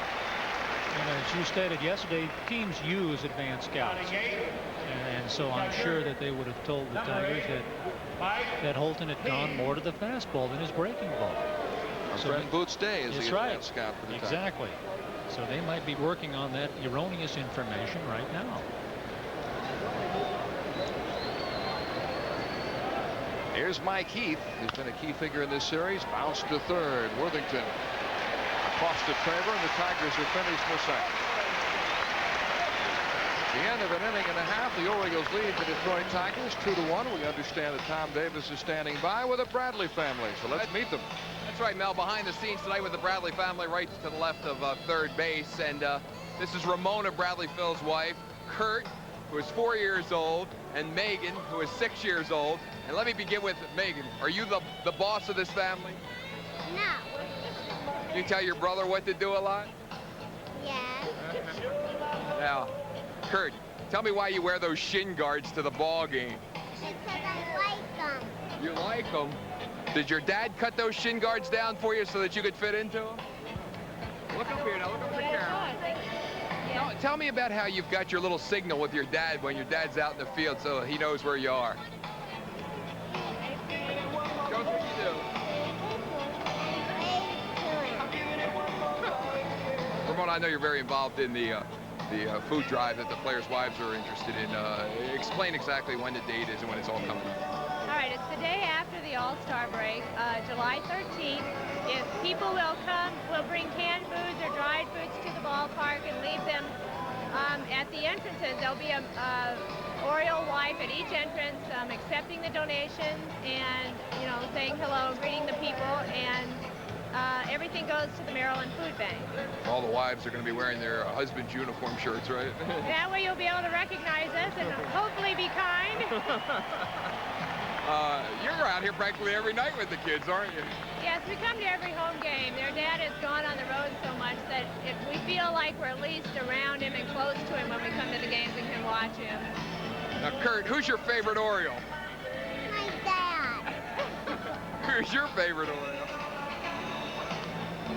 And as you stated yesterday, teams use advanced scouts. And so I'm sure that they would have told the Tigers that Holton had gone more to the fastball than his breaking ball. So Brent Boots Day is the advanced scout for the Tigers. Exactly. So they might be working on that erroneous information right now. Here's Mike Heath, who's been a key figure in this series. Bounced to third. Worthington across to Traver, and the Tigers are finished in the second. The end of an inning and a half. The Orioles lead the Detroit Tigers 2-1. We understand that Tom Davis is standing by with the Bradley family, so let's meet them. That's right, Mel. Behind the scenes tonight with the Bradley family, right to the left of third base. And this is Ramona Bradley, Phil's wife, Kurt, who is 4 years old, and Megan, who is 6 years old. And let me begin with Megan. Are you the boss of this family? No. You tell your brother what to do a lot? Yes. Now, Kurt, tell me why you wear those shin guards to the ball game. Because I like them. You like them? Did your dad cut those shin guards down for you so that you could fit into them? Look up here now. Look up at the camera. Tell me about how you've got your little signal with your dad when your dad's out in the field so he knows where you are. Show us what you do. Ramona, I know you're very involved in the food drive that the players' wives are interested in. Explain exactly when the date is and when it's all coming up. All right, it's the day after the All-Star break, July 13th. If people will come, we'll bring canned foods or dried foods to the ballpark and leave them at the entrances. There'll be a Oriole wife at each entrance accepting the donations and, you know, saying hello, greeting the people, and everything goes to the Maryland Food Bank. All the wives are going to be wearing their husband's uniform shirts, right? That way you'll be able to recognize us and hopefully be kind. You're out here practically every night with the kids, aren't you? Yes, we come to every home game. Their dad has gone on the road so much that if we feel like we're at least around him and close to him when we come to the games and can watch him. Now, Kurt, who's your favorite Oriole? My dad. Who's your favorite Oriole?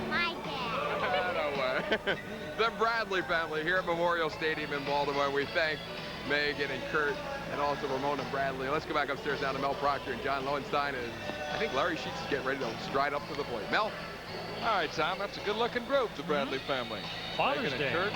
My dad. No way. The Bradley family here at Memorial Stadium in Baltimore. We thank Megan and Kurt and also Ramona Bradley. Let's go back upstairs now to Mel Proctor and John Lowenstein. And I think Larry Sheets is getting ready to stride up to the plate. Mel? All right, Tom, that's a good-looking group, the Bradley family. Father's Megan Day. and Kurt.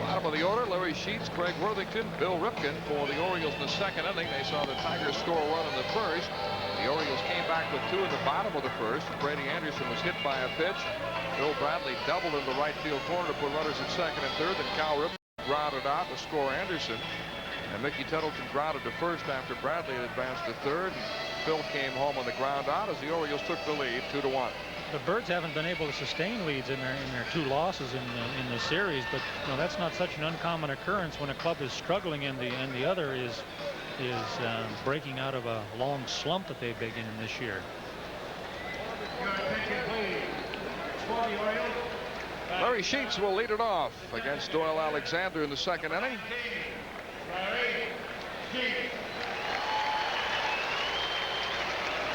Bottom of the order, Larry Sheets, Craig Worthington, Bill Ripken for the Orioles in the second inning. They saw the Tigers score a run in the first. The Orioles came back with 2 in the bottom of the first. Brady Anderson was hit by a pitch. Bill Bradley doubled in the right field corner to put runners at second and third. Then Cal Ripken grounded out to score Anderson. And Mickey Tattleton grounded to first after Bradley had advanced to third. And Phil came home on the ground out as the Orioles took the lead 2-1. The Birds haven't been able to sustain leads in their 2 losses in the series, but you know, that's not such an uncommon occurrence when a club is struggling and the other is breaking out of a long slump that they've been in this year. Larry Sheets will lead it off against Doyle Alexander in the second inning.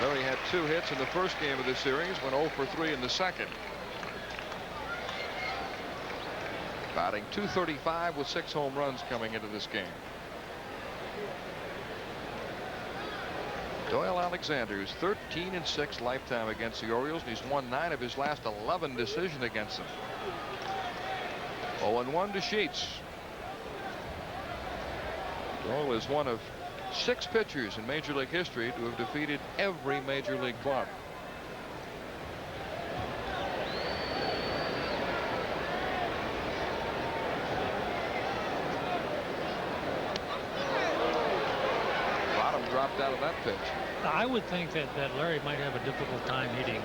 Larry had 2 hits in the first game of the series, went 0 for 3 in the second. Batting .235 with 6 home runs coming into this game. Doyle Alexander is 13-6 lifetime against the Orioles, and he's won 9 of his last 11 decisions against them. 0-1 to Sheets. Doyle is one of 6 pitchers in Major League history to have defeated every Major League club. dropped out of that pitch. I would think that Larry might have a difficult time hitting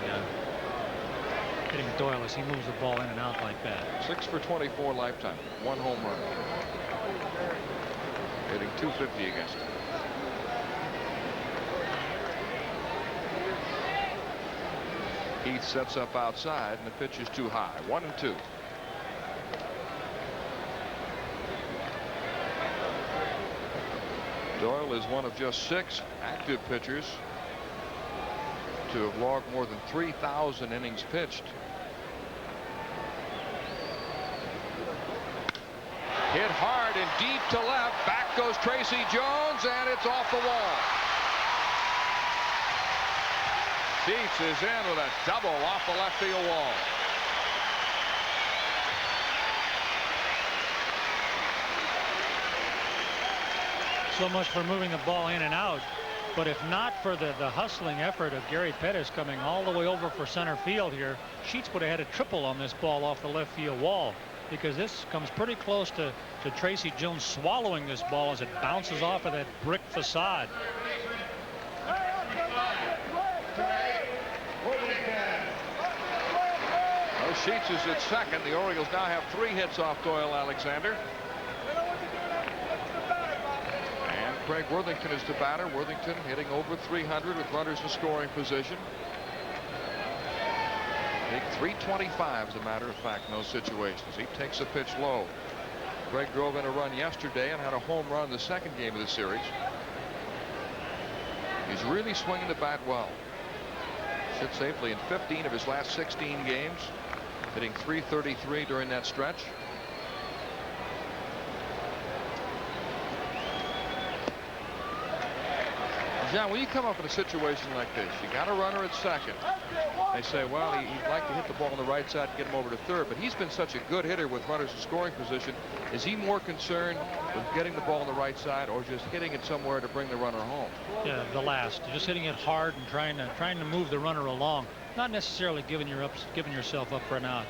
Doyle as he moves the ball in and out like that. 6 for 24 lifetime. 1 home run. Hitting .250 against him. Heath sets up outside, and the pitch is too high. 1-2. Doyle is one of just 6 active pitchers to have logged more than 3,000 innings pitched. Hit hard and deep to left. Back goes Tracy Jones, and it's off the wall. Sheets is in with a double off the left field wall. So much for moving the ball in and out. But if not for the hustling effort of Gary Pettis coming all the way over for center field here, Sheets would have had a triple on this ball off the left field wall, because this comes pretty close to Tracy Jones swallowing this ball as it bounces off of that brick facade. Well, Sheets is at second. The Orioles now have 3 hits off Doyle Alexander. Craig Worthington is the batter. Worthington hitting over 300 with runners in scoring position. Big 325 as a matter of fact in those situations. He takes a pitch low. Craig drove in a run yesterday and had a home run in the second game of the series. He's really swinging the bat well. Sits safely in 15 of his last 16 games, hitting .333 during that stretch. John, when you come up in a situation like this, you got a runner at second. They say, well, he'd like to hit the ball on the right side and get him over to third, but he's been such a good hitter with runners in scoring position. Is he more concerned with getting the ball on the right side or just hitting it somewhere to bring the runner home? Yeah, the last. Just hitting it hard and trying to move the runner along, not necessarily giving yourself up for an out.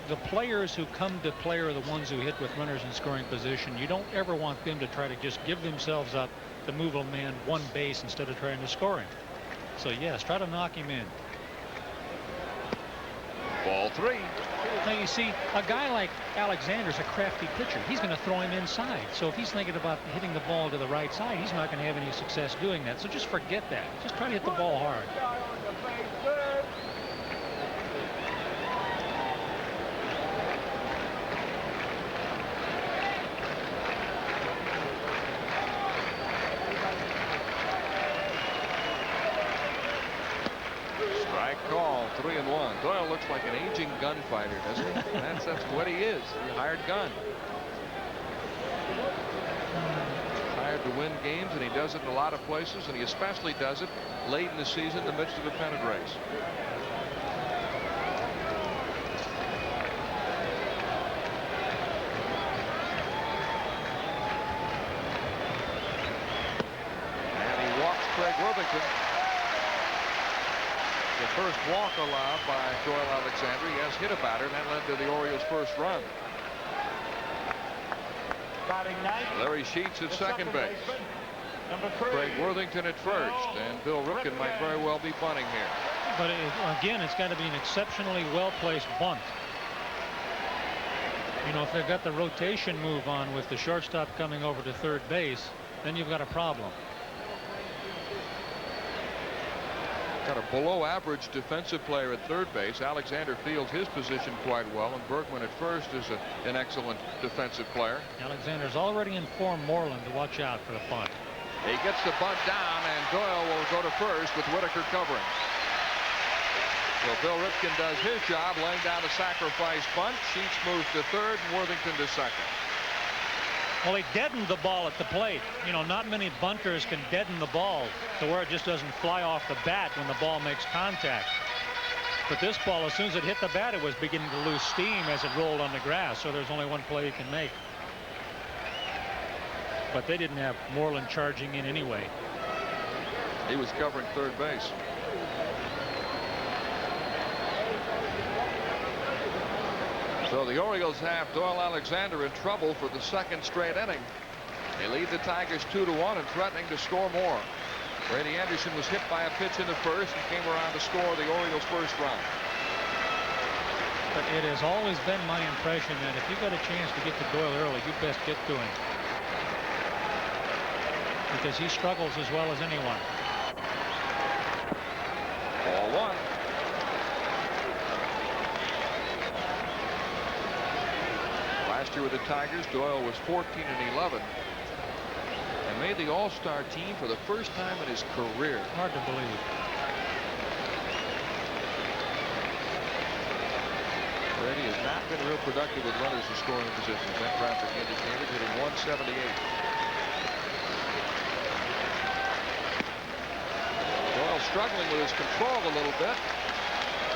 The players who come to play are the ones who hit with runners in scoring position. You don't ever want them to try to just give themselves up to move a man 1 base instead of trying to score him. So yes, try to knock him in. Ball 3. Now you see, a guy like Alexander's a crafty pitcher. He's going to throw him inside. So if he's thinking about hitting the ball to the right side, he's not going to have any success doing that. So just forget that. Just try to hit the ball hard. Call 3-1. Doyle looks like an aging gunfighter, doesn't he? That's what he is. He's a hired gun. Hired to win games, and he does it in a lot of places, and he especially does it late in the season in the midst of a pennant race. And he walks Craig Worthington. The first walk allowed by Doyle Alexander. He has hit a batter, and that led to the Orioles' first run. Larry Sheets at second base. Craig Worthington at first, and Bill Ripken might very well be bunting here. But again, it's got to be an exceptionally well-placed bunt. You know, if they've got the rotation move on with the shortstop coming over to third base, then you've got a problem. Got a below-average defensive player at third base. Alexander fields his position quite well, and Bergman at first is an excellent defensive player. Alexander's already informed Moreland to watch out for the bunt. He gets the bunt down, and Doyle will go to first with Whitaker covering. So Bill Ripken does his job, laying down a sacrifice bunt. Sheets moves to third, and Worthington to second. Well, he deadened the ball at the plate. You know, not many bunters can deaden the ball to where it just doesn't fly off the bat when the ball makes contact. But this ball, as soon as it hit the bat, it was beginning to lose steam as it rolled on the grass. So there's only one play he can make. But they didn't have Moreland charging in anyway. He was covering third base. So the Orioles have Doyle Alexander in trouble for the second straight inning. They lead the Tigers 2-1 and threatening to score more. Brady Anderson was hit by a pitch in the first and came around to score the Orioles' first run. But it has always been my impression that if you got a chance to get to Doyle early, you best get to him, because he struggles as well as anyone. Ball one. Last year with the Tigers, Doyle was 14-11 and made the All-Star team for the first time in his career. Hard to believe. Brady has not been real productive with runners in scoring position. Ben Bradford indicated, hitting 178. Doyle struggling with his control a little bit.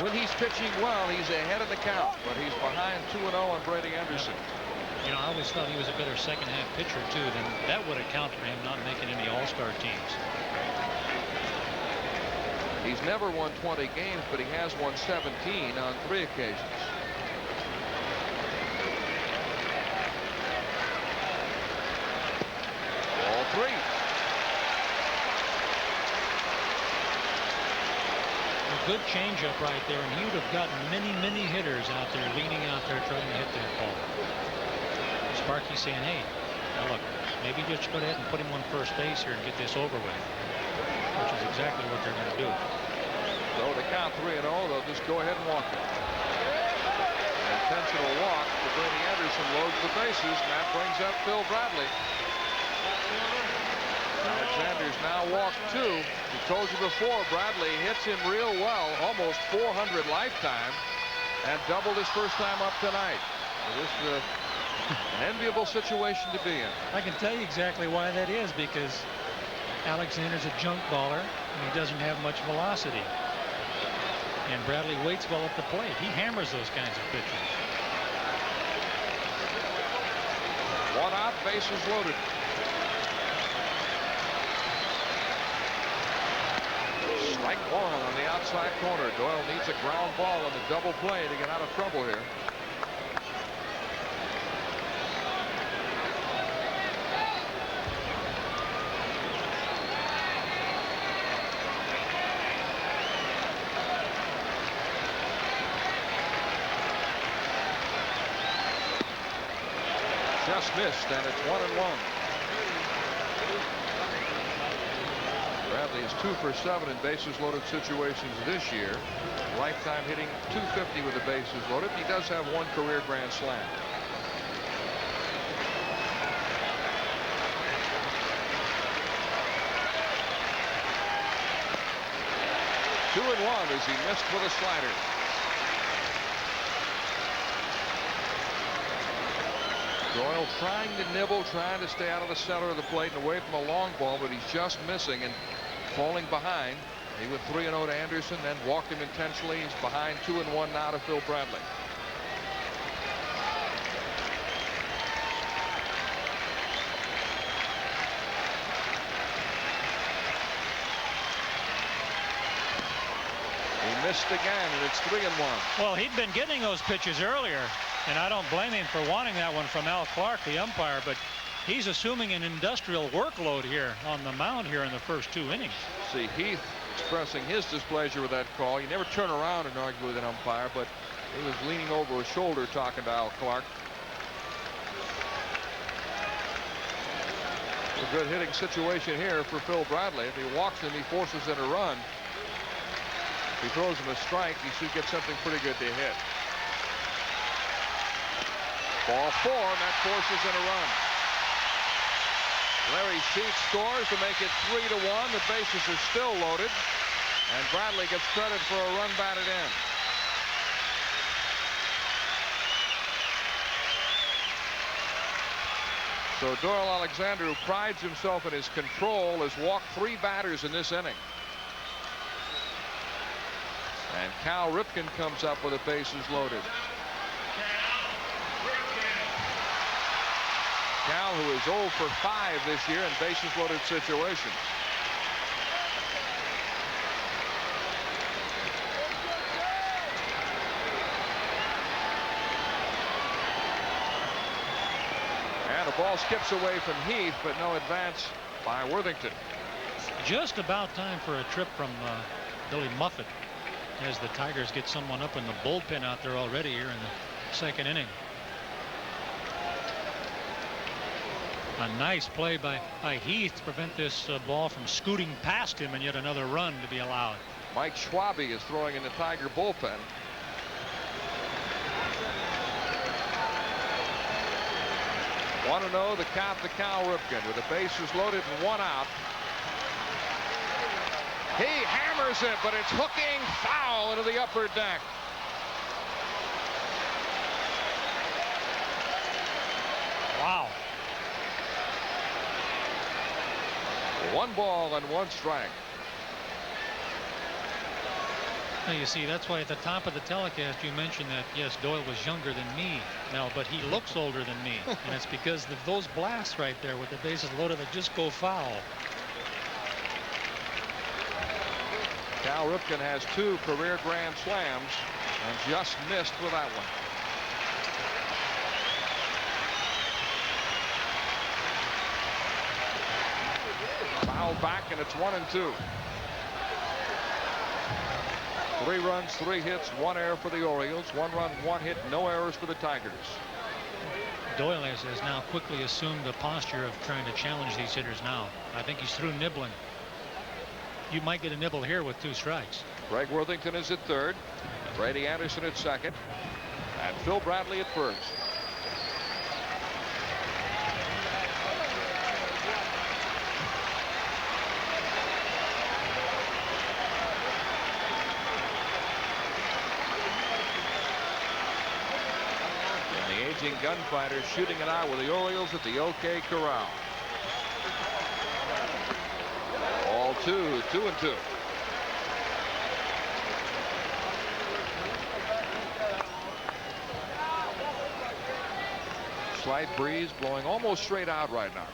When he's pitching well, he's ahead of the count, but he's behind 2-0 on Brady Anderson. You know, I always thought he was a better second-half pitcher too. Then that would account for him not making any All-Star teams. He's never won 20 games, but he has won 17 on 3 occasions. Ball 3. A good changeup right there, and he would have gotten many hitters out there leaning out there trying to hit that ball. Sparky saying, hey, now look, maybe just go ahead and put him on first base here and get this over with, which is exactly what they're going to do. So to count 3-0, they'll just go ahead and walk it. An intentional walk to Brady Anderson loads the bases, and that brings up Phil Bradley. Alexander's now walked 2. We told you before, Bradley hits him real well, almost 400 lifetime, and doubled his first time up tonight. So this is an enviable situation to be in. I can tell you exactly why that is, because Alexander's a junk baller and he doesn't have much velocity. And Bradley waits well at the plate. He hammers those kinds of pitches. 1 out, bases loaded. Strike 1 on the outside corner. Doyle needs a ground ball on the double play to get out of trouble here. Just missed, and it's 1-1. Bradley is 2 for 7 in bases loaded situations this year. Lifetime hitting .250 with the bases loaded. He does have 1 career grand slam. Two and 1 as he missed with a slider. Doyle trying to nibble, trying to stay out of the center of the plate and away from a long ball, but he's just missing and falling behind. He went 3-0 to Anderson, then walked him intentionally. He's behind 2-1 now to Phil Bradley. He missed again, and it's 3-1. Well, he'd been getting those pitches earlier, and I don't blame him for wanting that one from Al Clark, the umpire, but he's assuming an industrial workload here on the mound here in the first 2 innings. See Heath expressing his displeasure with that call. You never turn around and argue with an umpire, but he was leaning over his shoulder talking to Al Clark. A good hitting situation here for Phil Bradley. If he walks him, he forces in a run. If he throws him a strike, he should get something pretty good to hit. Ball 4, and that forces in a run. Larry Sheets scores to make it 3-1. The bases are still loaded, and Bradley gets credit for a run batted in. So Doyle Alexander, who prides himself in his control, has walked 3 batters in this inning. And Cal Ripken comes up with the bases loaded. Cal, who is 0 for 5 this year in bases loaded situations. And the ball skips away from Heath, but no advance by Worthington. Just about time for a trip from Billy Muffet as the Tigers get someone up in the bullpen out there already here in the second inning. A nice play by Heath to prevent this ball from scooting past him, and yet another run to be allowed. Mike Schwabe is throwing in the Tiger bullpen. Want to know the count to Cal Ripken with the bases loaded and one out. He hammers it, but it's hooking foul into the upper deck. Wow. 1 ball and 1 strike. Now you see, that's why at the top of the telecast you mentioned that yes, Doyle was younger than me. No, but he looks older than me, and it's because of those blasts right there with the bases loaded that just go foul. Cal Ripken has 2 career grand slams and just missed with that one. Foul back, and it's 1-2. 3 runs, 3 hits, 1 error for the Orioles. 1 run, 1 hit, no errors for the Tigers. Doyle has now quickly assumed the posture of trying to challenge these hitters now. I think he's through nibbling. You might get a nibble here with 2 strikes. Greg Worthington is at third. Brady Anderson at second. And Phil Bradley at first. And the aging gunfighter shooting it out with the Orioles at the OK Corral. All 2-2. Slight breeze blowing almost straight out right now.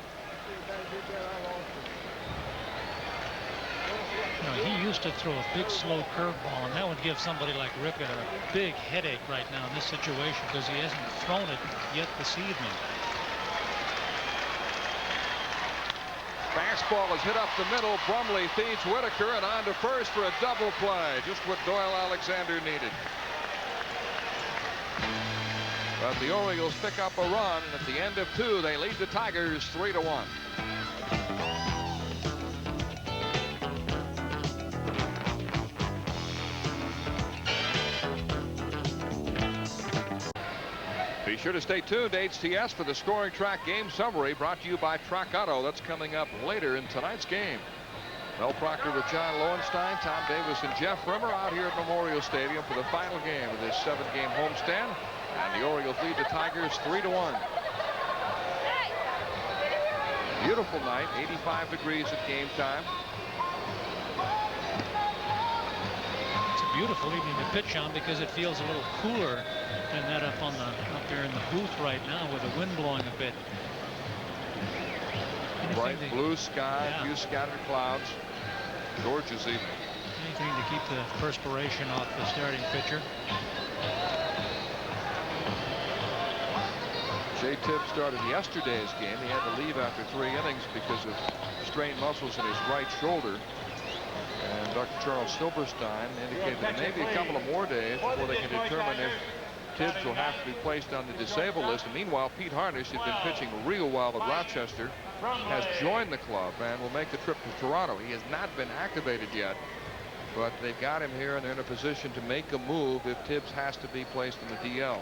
You know, he used to throw a big slow curveball, and that would give somebody like Ripken a big headache right now in this situation because he hasn't thrown it yet this evening. Fastball is hit up the middle. Brumley feeds Whitaker and on to first for a double play. Just what Doyle Alexander needed. But the Orioles pick up a run, and at the end of 2, they lead the Tigers 3-1. Be sure to stay tuned to HTS for the Scoring Track game summary brought to you by Track Auto. That's coming up later in tonight's game. Mel Proctor with John Lowenstein, Tom Davis, and Jeff Rimmer out here at Memorial Stadium for the final game of this 7-game homestand. And the Orioles lead the Tigers 3-1. Beautiful night, 85 degrees at game time. It's a beautiful evening to pitch on because it feels a little cooler than that up there in the booth right now with the wind blowing a bit. Bright blue sky, a few scattered clouds. Gorgeous evening. Anything to keep the perspiration off the starting pitcher. Jay Tibbs started yesterday's game. He had to leave after 3 innings because of strained muscles in his right shoulder. And Dr. Charles Silverstein indicated that maybe a couple of more days before they can determine if Tibbs will have to be placed on the disabled list. And meanwhile, Pete Harnisch had been pitching real well at Rochester, has joined the club and will make the trip to Toronto. He has not been activated yet, but they've got him here and they're in a position to make a move if Tibbs has to be placed in the DL.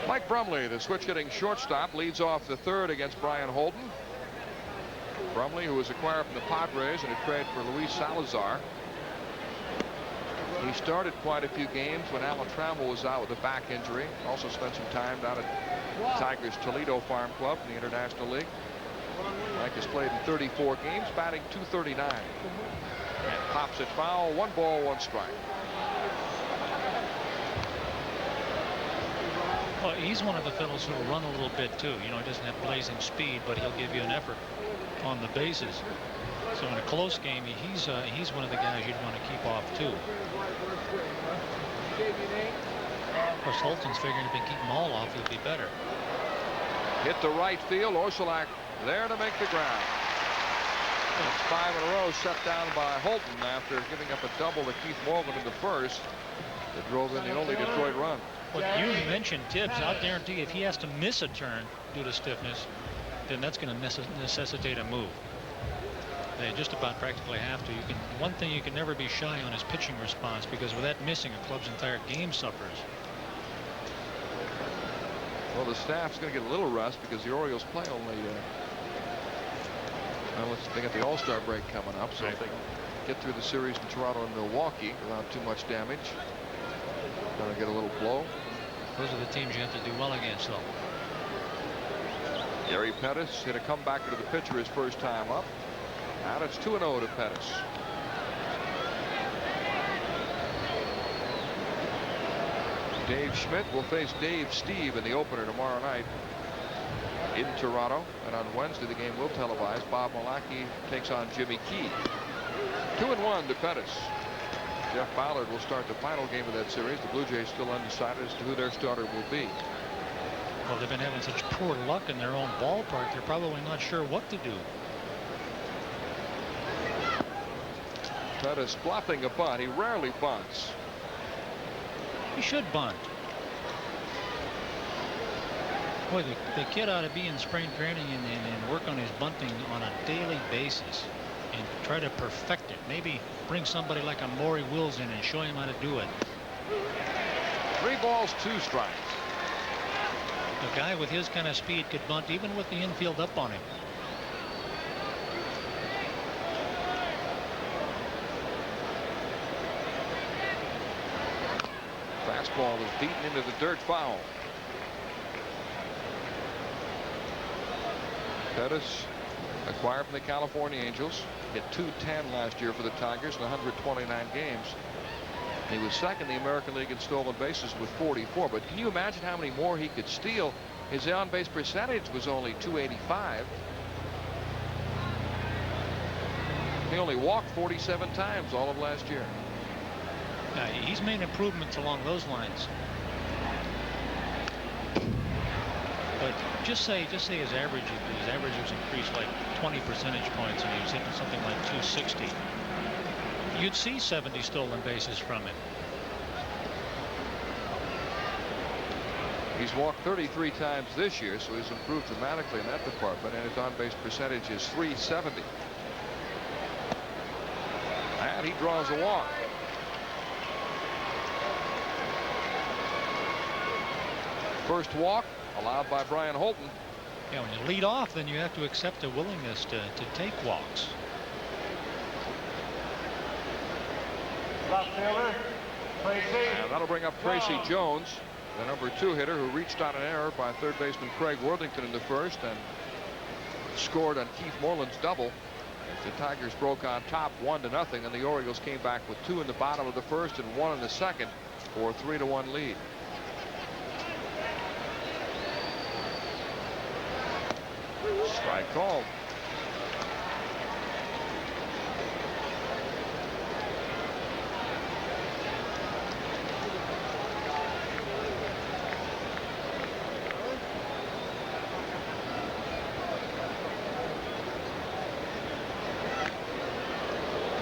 Mike Brumley, the switch-hitting shortstop, leads off the 3rd against Brian Holden. Brumley, who was acquired from the Padres in a trade for Luis Salazar. He started quite a few games when Alan Trammell was out with a back injury. Also spent some time down at Tigers Toledo Farm Club in the International League. Mike has played in 34 games, batting .239. And pops it foul. 1 ball, 1 strike. Well, he's one of the fellows who will run a little bit too. You know, he doesn't have blazing speed, but he'll give you an effort on the bases. So in a close game, he's one of the guys you'd want to keep off too. Of course, Holton's figuring if he can keep them all off, he'll be better. Hit the right field. Orsulak there to make the ground. It's 5 in a row set down by Holton after giving up a double to Keith Morgan in the first that drove in the only Detroit run. Well, you mentioned Tibbs. I'll guarantee if he has to miss a turn due to stiffness, then that's going to necessitate a move. They just about practically have to. One thing you can never be shy on is pitching response, because with that missing, a club's entire game suffers. Well, the staff's going to get a little rest because the Orioles play only. They got the All-Star break coming up, so if they get through the series in Toronto and Milwaukee without too much damage, going to get a little blow. Those are the teams you have to do well against, though. Gary Pettis hit a comebacker to the pitcher his first time up. And it's 2-0 to Pettis. Dave Schmidt will face Dave Steve in the opener tomorrow night in Toronto. And on Wednesday, the game will televise. Bob Malachy takes on Jimmy Key. 2-1 to Pettis. Jeff Ballard will start the final game of that series. The Blue Jays still undecided as to who their starter will be. Well, they've been having such poor luck in their own ballpark. They're probably not sure what to do. Pettis bluffing a bunt. He rarely bunts. He should bunt. Boy, the kid ought to be in spring training and work on his bunting on a daily basis and try to perfect it. Maybe bring somebody like a Maury Wills in and show him how to do it. 3 balls, 2 strikes. A guy with his kind of speed could bunt even with the infield up on him. Fastball is beaten into the dirt, foul. Pettis, acquired from the California Angels, hit .210 last year for the Tigers in 129 games. He was second in the American League in stolen bases with 44. But can you imagine how many more he could steal? His on-base percentage was only .285. He only walked 47 times all of last year. Yeah, he's made improvements along those lines. But just say his average was increased like 20 percentage points, and he was hitting something like .260. You'd see 70 stolen bases from him. He's walked 33 times this year, so he's improved dramatically in that department, and his on-base percentage is .370. And he draws a walk. First walk allowed by Brian Holton. Yeah, when you lead off, then you have to accept a willingness to take walks. Left fielder, Tracy. And that'll bring up Tracy Jones, the number 2 hitter, who reached on an error by third baseman Craig Worthington in the first and scored on Keith Moreland's double. The Tigers broke on top 1-0, and the Orioles came back with 2 in the bottom of the first and 1 in the second for a 3-1 lead. Strike called.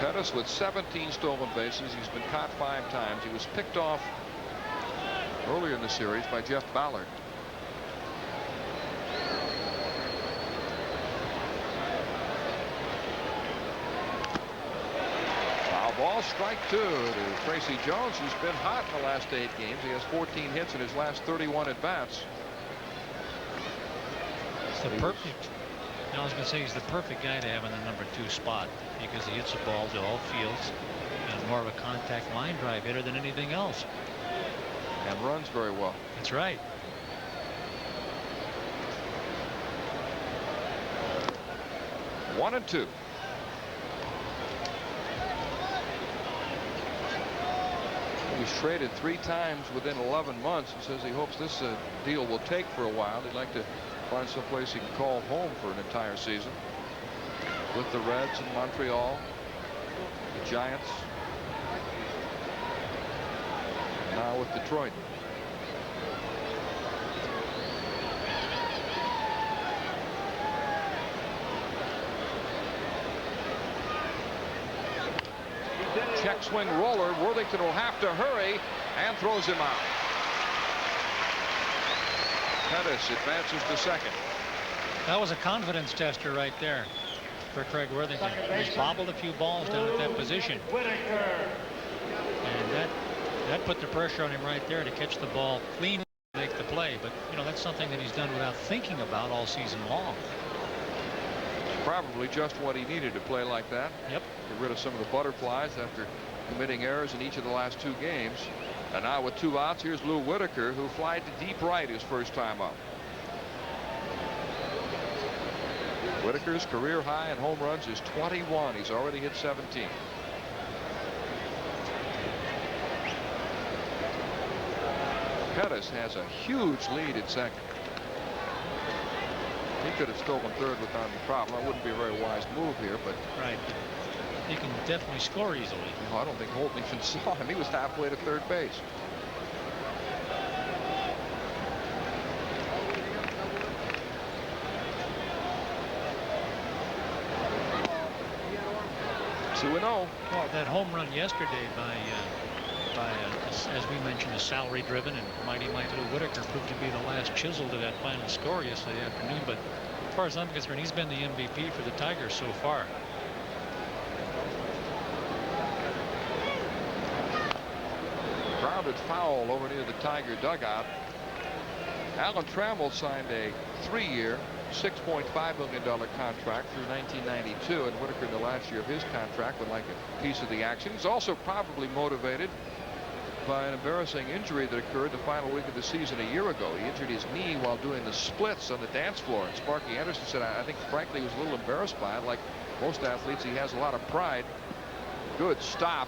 Pettis with 17 stolen bases. He's been caught 5 times. He was picked off earlier in the series by Jeff Ballard. Ball, strike 2 to Tracy Jones, who's been hot in the last 8 games. He has 14 hits in his last 31 at bats. It's the perfect. I was going to say he's the perfect guy to have in the number 2 spot, because he hits the ball to all fields and more of a contact line drive hitter than anything else. And runs very well. That's right. One and 2. He was traded 3 times within 11 months. He says he hopes this deal will take for a while. He'd like to find some place he can call home for an entire season. With the Reds in Montreal, the Giants, and now with Detroit. Check swing roller. Worthington will have to hurry and throws him out. Pettis advances to second. That was a confidence tester right there for Craig Worthington. He's bobbled a few balls down at that position. And that put the pressure on him right there to catch the ball clean, make the play. But, you know, that's something that he's done without thinking about all season long. Probably just what he needed to play like that. Yep. Get rid of some of the butterflies after committing errors in each of the last 2 games. And now with 2 outs, here's Lou Whitaker, who flied to deep right his first time up. Whitaker's career high in home runs is 21. He's already hit 17. Pettis has a huge lead at second. He could have stolen third without any problem. That wouldn't be a very wise move here, but right. He can definitely score easily. No, I don't think Holton even saw him. He was halfway to third base. So we know. Well, that home run yesterday by as we mentioned, a salary-driven and mighty Lou Whitaker proved to be the last chisel to that final score yesterday afternoon. But as far as I'm concerned, he's been the MVP for the Tigers so far. Grounded foul over near the Tiger dugout. Alan Trammell signed a 3-year, $6.5 million contract through 1992, and Whitaker in the last year of his contract would like a piece of the action. He's also probably motivated by an embarrassing injury that occurred the final week of the season a year ago. He injured his knee while doing the splits on the dance floor, and Sparky Anderson said, I think frankly he was a little embarrassed by it. Like most athletes, he has a lot of pride. Good stop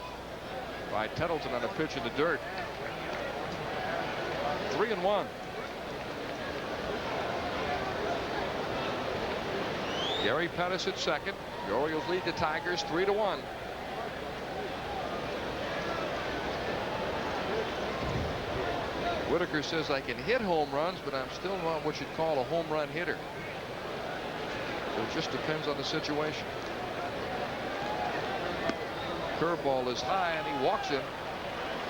by Tattleton on a pitch in the dirt. 3-1. Gary Pettis at second. The Orioles lead the Tigers 3-1. Whitaker says, I can hit home runs, but I'm still not what you'd call a home run hitter. So it just depends on the situation. Curveball is high and he walks him.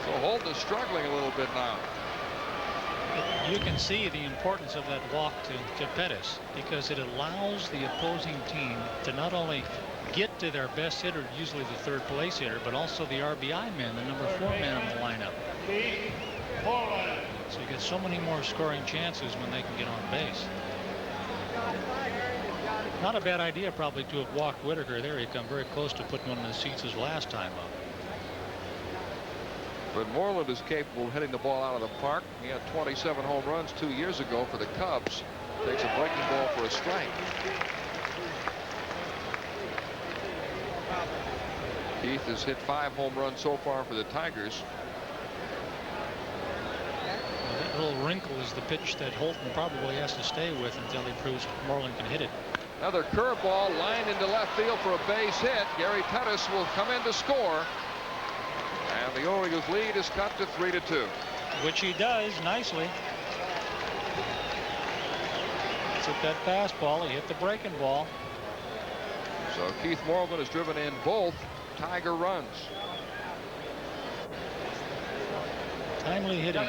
So Holton is struggling a little bit now. You can see the importance of that walk to Pettis, because it allows the opposing team to not only get to their best hitter, usually the third place hitter, but also the RBI man, the number 4 man in the lineup. So you get so many more scoring chances when they can get on base. Not a bad idea probably to have walked Whitaker there. He come very close to putting one in the seats his last time up. But Moreland is capable of hitting the ball out of the park. He had 27 home runs 2 years ago for the Cubs. Takes a breaking ball for a strike. Keith has hit 5 home runs so far for the Tigers. Well, that little wrinkle is the pitch that Holton probably has to stay with until he proves Moreland can hit it. Another curveball lined into left field for a base hit. Gary Pettis will come in to score. And the Orioles lead is cut to 3-2. Which he does nicely. Took that fastball. He hit the breaking ball. So Keith Moreland has driven in both Tiger runs. Timely hitting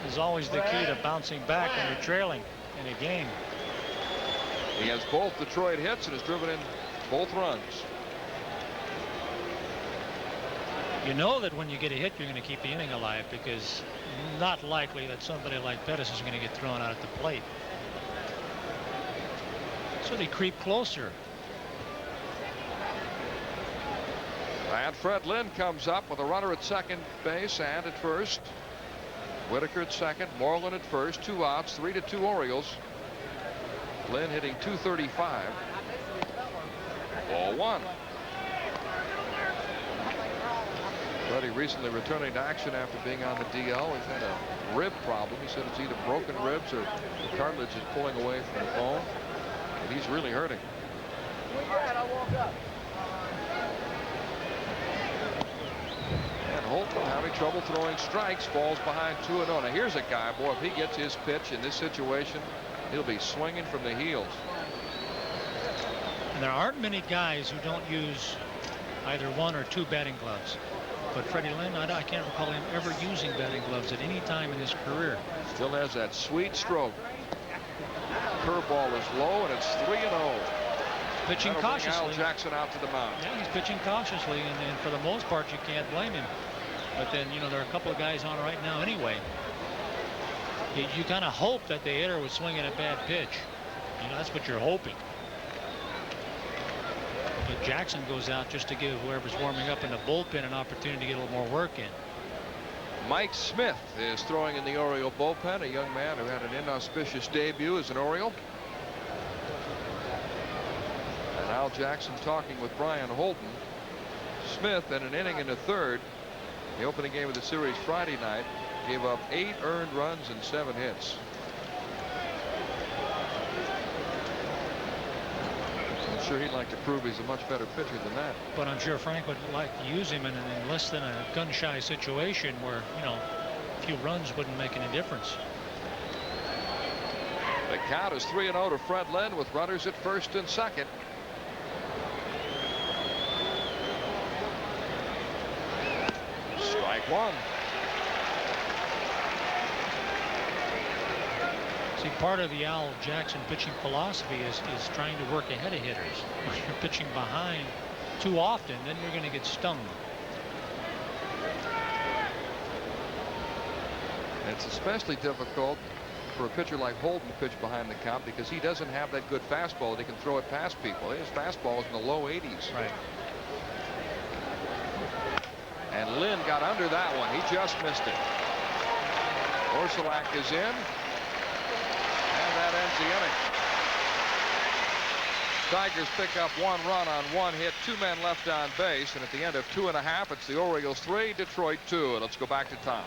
is always the key to bouncing back when you're trailing in a game. He has both Detroit hits and has driven in both runs. You know that when you get a hit, you're going to keep the inning alive, because not likely that somebody like Pettis is going to get thrown out at the plate. So they creep closer. And Fred Lynn comes up with a runner at second base and at first. Whitaker at second, Moreland at first, 2 outs, 3-2 Orioles. Lynn hitting .235. Ball 1. Freddie recently returning to action after being on the DL. He's had a rib problem. He said it's either broken ribs or the cartilage is pulling away from the bone. But he's really hurting. And Holton having trouble throwing strikes, falls behind 2-0. Now here's a guy, boy, if he gets his pitch in this situation, he'll be swinging from the heels. And there aren't many guys who don't use either 1 or 2 batting gloves. But Freddie Lynn, I can't recall him ever using batting gloves at any time in his career. Still has that sweet stroke. Curveball is low, and it's 3-0. Pitching That'll bring cautiously. Al Jackson out to the mound. Yeah, he's pitching cautiously, and for the most part, you can't blame him. But then, you know, there are a couple of guys on right now anyway. You kind of hope that the hitter was swinging a bad pitch. You know, that's what you're hoping. But Jackson goes out just to give whoever's warming up in the bullpen an opportunity to get a little more work in. Mike Smith is throwing in the Oriole bullpen, a young man who had an inauspicious debut as an Oriole. And Al Jackson talking with Brian Holton. Smith, in an inning in the third, the opening game of the series Friday night, gave up 8 earned runs and 7 hits. I'm sure he'd like to prove he's a much better pitcher than that. But I'm sure Frank would like to use him in less than a gun-shy situation where, you know, a few runs wouldn't make any difference. The count is 3-0 to Fred Lynn with runners at first and second. Strike 1. See, part of the Al Jackson pitching philosophy is trying to work ahead of hitters. When you're pitching behind too often, then you're going to get stung. It's especially difficult for a pitcher like Holden to pitch behind the count because he doesn't have that good fastball that he can throw it past people. His fastball is in the low 80s. Right. And Lynn got under that one. He just missed it. Orsulak is in. And that ends the inning. Tigers pick up 1 run on 1 hit, 2 men left on base, and at the end of 2.5, it's the Orioles 3, Detroit 2. And let's go back to Tom.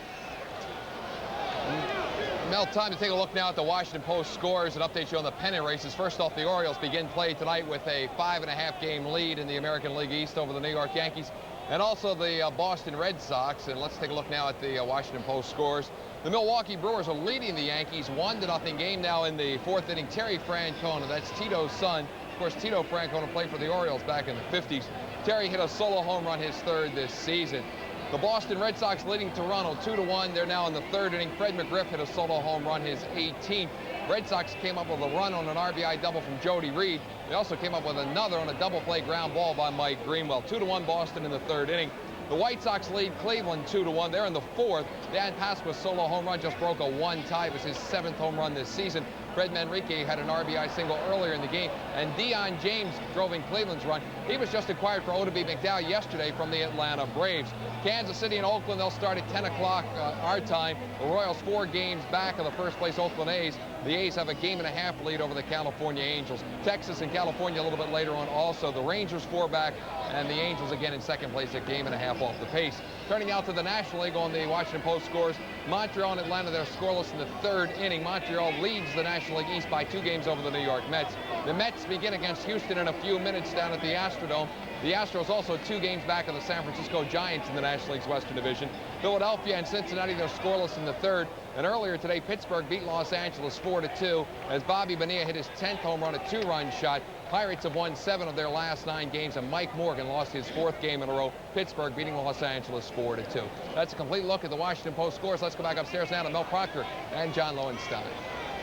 Mel, time to take a look now at the Washington Post scores and update you on the pennant races. First off, the Orioles begin play tonight with a 5.5 game lead in the American League East over the New York Yankees and also the Boston Red Sox. And let's take a look now at the Washington Post scores. The Milwaukee Brewers are leading the Yankees 1-0 game now in the 4th inning. Terry Francona, that's Tito's son. Of course, Tito Francona played for the Orioles back in the 50s. Terry hit a solo home run, his 3rd this season. The Boston Red Sox leading Toronto 2-1. They're now in the 3rd inning. Fred McGriff hit a solo home run, his 18th. Red Sox came up with a run on an RBI double from Jody Reed. They also came up with another on a double play ground ball by Mike Greenwell. 2-1 Boston in the 3rd inning. The White Sox lead Cleveland 2-1. They're in the 4th. Dan Pasqua's solo home run just broke a 1 tie. It was his 7th home run this season. Fred Manrique had an RBI single earlier in the game, and Deion James drove in Cleveland's run. He was just acquired for Oddibe McDowell yesterday from the Atlanta Braves. Kansas City and Oakland, they'll start at 10 o'clock our time. The Royals 4 games back of the first place Oakland A's. The A's have a 1.5 game lead over the California Angels. Texas and California a little bit later on also. The Rangers 4 back, and the Angels again in 2nd place, a 1.5 game off the pace. Turning out to the National League on the Washington Post scores. Montreal and Atlanta, they're scoreless in the 3rd inning. Montreal leads the National League East by 2 games over the New York Mets. The Mets begin against Houston in a few minutes down at the Astrodome. The Astros also 2 games back of the San Francisco Giants in the National League's Western Division. Philadelphia and Cincinnati, they're scoreless in the 3rd. And earlier today, Pittsburgh beat Los Angeles 4-2 as Bobby Bonilla hit his 10th home run, a 2-run shot. Pirates have won 7 of their last 9 games, and Mike Morgan lost his 4th game in a row. Pittsburgh beating Los Angeles 4-2. That's a complete look at the Washington Post scores. Let's go back upstairs now to Mel Proctor and John Lowenstein.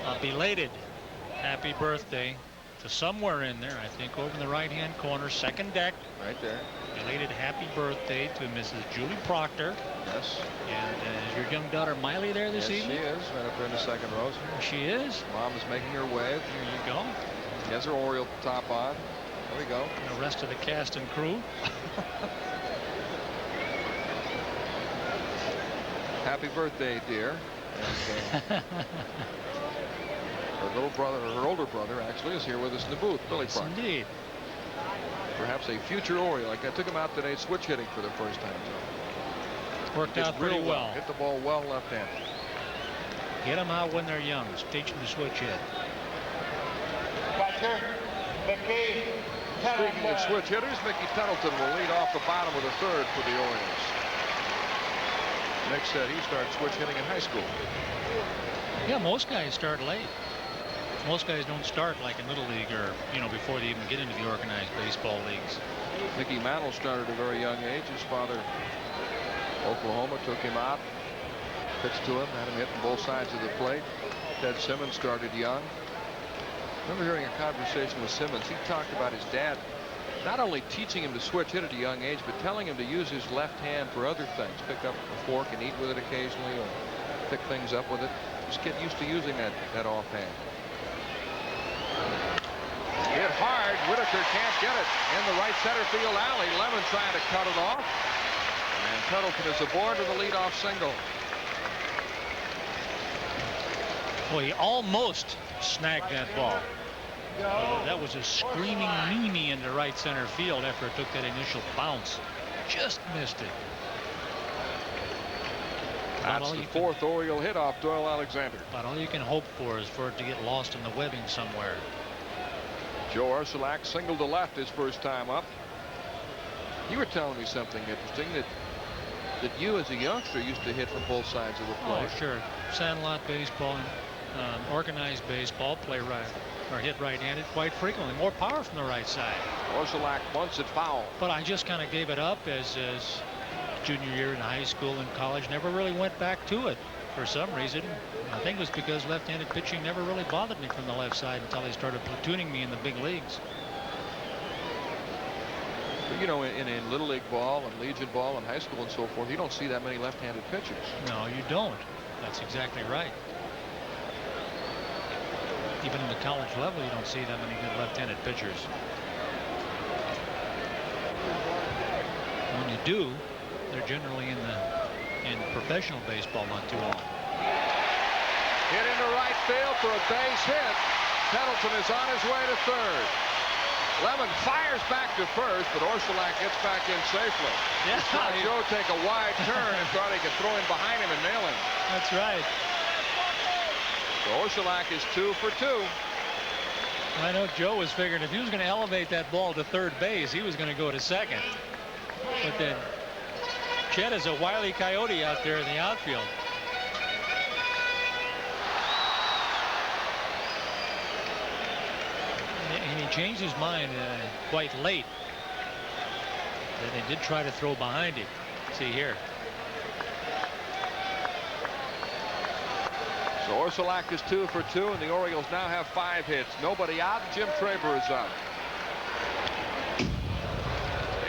A belated happy birthday to somewhere in there, I think, over in the right-hand corner, 2nd deck. Right there. Belated happy birthday to Mrs. Julie Proctor. Yes. And is your young daughter Miley there this evening? Yes, she is. Right up there in the 2nd row. She is. Mom is making her wave. There you go. She has her Oriole top on. There we go. And the rest of the cast and crew. Happy birthday, dear. And, her little brother, or her older brother, actually, is here with us in the booth. Billy Yes, Proctor. indeed. Perhaps a future Oriole. Like I took him out today, switch hitting for the first time. Worked out pretty well. Hit the ball well left-handed. Get them out when they're young. Teach them to switch hit. Catcher, Mickey Speaking of switch hitters, Mickey Tattleton will lead off the bottom of the 3rd for the Orioles. Nick said he started switch hitting in high school. Yeah, most guys start late. Most guys don't start like in Little League or, before they even get into the organized baseball leagues. Mickey Mantle started at a very young age. His father, Oklahoma, took him out, pitched to him, had him hitting both sides of the plate. Ted Simmons started young. I remember hearing a conversation with Simmons. He talked about his dad not only teaching him to switch hit at a young age, but telling him to use his left hand for other things. Pick up a fork and eat with it occasionally, or pick things up with it. Just get used to using that offhand. Hit hard. Whitaker can't get it in the right center field alley. Lemon trying to cut it off. And Tattleton is aboard with a leadoff single. Well, he almost snagged that ball. That was a screaming Mimi into right center field after it took that initial bounce. Just missed it. That's the fourth Oriole hit off Doyle Alexander. About all you can hope for is for it to get lost in the webbing somewhere. Joe Ursulak singled to left his first time up. You were telling me something interesting, that you as a youngster used to hit from both sides of the plate. Oh, sure. Sandlot baseball and organized baseball, play right or hit right-handed quite frequently. More power from the right side. Ursulak bunts it foul. But I just kind of gave it up as junior year in high school and college. Never really went back to it for some reason. I think it was because left-handed pitching never really bothered me from the left side until they started platooning me in the big leagues. But, you know, in Little League ball and Legion ball and high school and so forth, you don't see that many left-handed pitchers. No, you don't. That's exactly right. Even in the college level, you don't see that many good left-handed pitchers. When you do, they're generally in professional baseball not too long. Hit into right field for a base hit. Tattleton is on his way to third. Lemon fires back to first, but Ursulak gets back in safely. Yeah, saw Joe take a wide turn and thought he could throw him behind him and nail him. That's right. So Ursulak is 2 for 2. I know Joe was figuring if he was going to elevate that ball to third base, he was going to go to second. But then Chet is a wily coyote out there in the outfield. And he changed his mind quite late. They did try to throw behind him. See here. So Ursulak is 2 for 2, and the Orioles now have 5 hits. Nobody out. Jim Traber is up.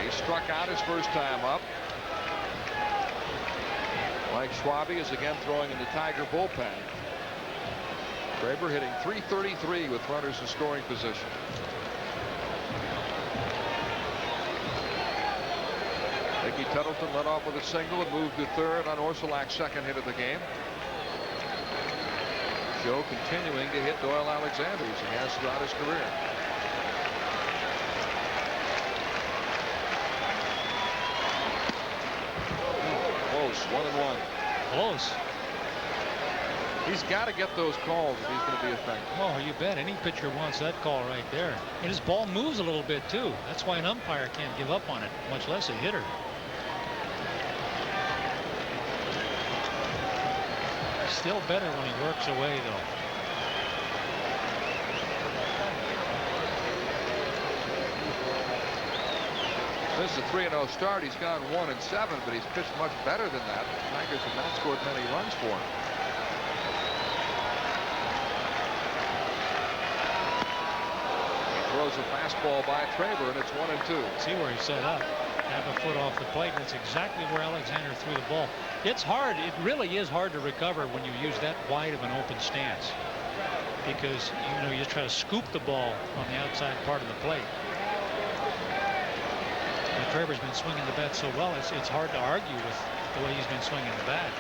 He struck out his first time up. Mike Schwabe is again throwing in the Tiger bullpen. Traber hitting .333 with runners in scoring position. Mickey Tattleton led off with a single and moved to third on Ursulak's second hit of the game. Joe continuing to hit Doyle Alexander as he has throughout his career. Close, 1-1. Close. He's got to get those calls if he's going to be effective. Oh, you bet. Any pitcher wants that call right there. And his ball moves a little bit too. That's why an umpire can't give up on it, much less a hitter. Still better when he works away, though. This is a 3-0 start. He's gone 1-7, but he's pitched much better than that. The Tigers have not scored many runs for him. He throws a fastball by Traber, and it's 1-2. See where he set up. Half a foot off the plate. That's exactly where Alexander threw the ball. It's hard. It really is hard to recover when you use that wide of an open stance, because you try to scoop the ball on the outside part of the plate. And Traber's been swinging the bat so well, it's hard to argue with the way he's been swinging the bat.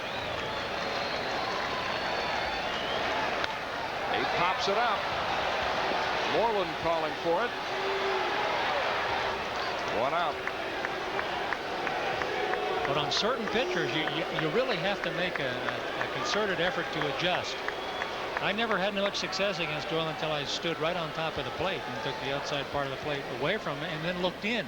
He pops it up. Moreland calling for it. 1 out. But on certain pitchers, you really have to make a concerted effort to adjust. I never had much success against Doyle until I stood right on top of the plate and took the outside part of the plate away from him and then looked in.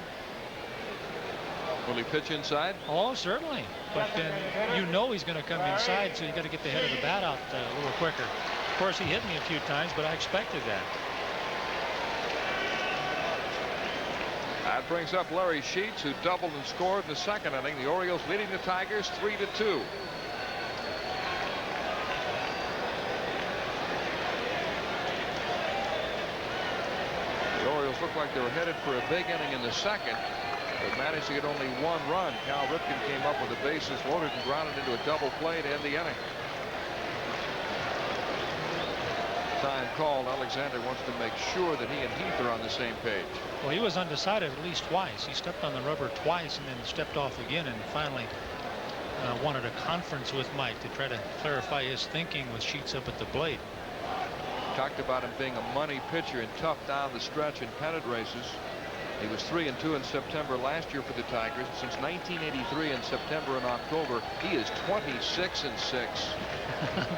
Will he pitch inside? Oh, certainly. But then he's going to come inside, so you got to get the head of the bat out a little quicker. Of course, he hit me a few times, but I expected that. That brings up Larry Sheets, who doubled and scored in the second inning. The Orioles leading the Tigers 3-2. The Orioles looked like they were headed for a big inning in the second, but managed to get only one run. Cal Ripken came up with the bases loaded and grounded into a double play to end the inning. Time called. Alexander wants to make sure that he and Heath are on the same page. Well, he was undecided at least twice. He stepped on the rubber twice and then stepped off again, and finally wanted a conference with Mike to try to clarify his thinking with Sheets up at the plate. Talked about him being a money pitcher and tough down the stretch in pennant races. He was 3-2 in September last year for the Tigers. Since 1983 in September and October, he is 26-6.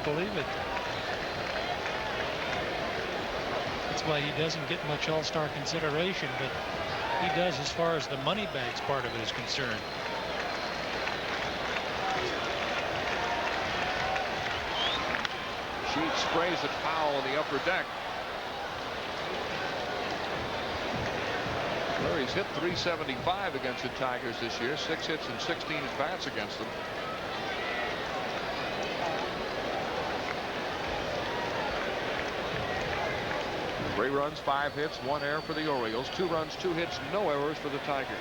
Believe it. That's why he doesn't get much all-star consideration, but he does as far as the money bags part of it is concerned. Sheets sprays it foul on the upper deck. Larry's hit .375 against the Tigers this year. 6 hits and 16 at-bats against them. Three runs, 5 hits, 1 error for the Orioles. 2 runs, 2 hits, no errors for the Tigers.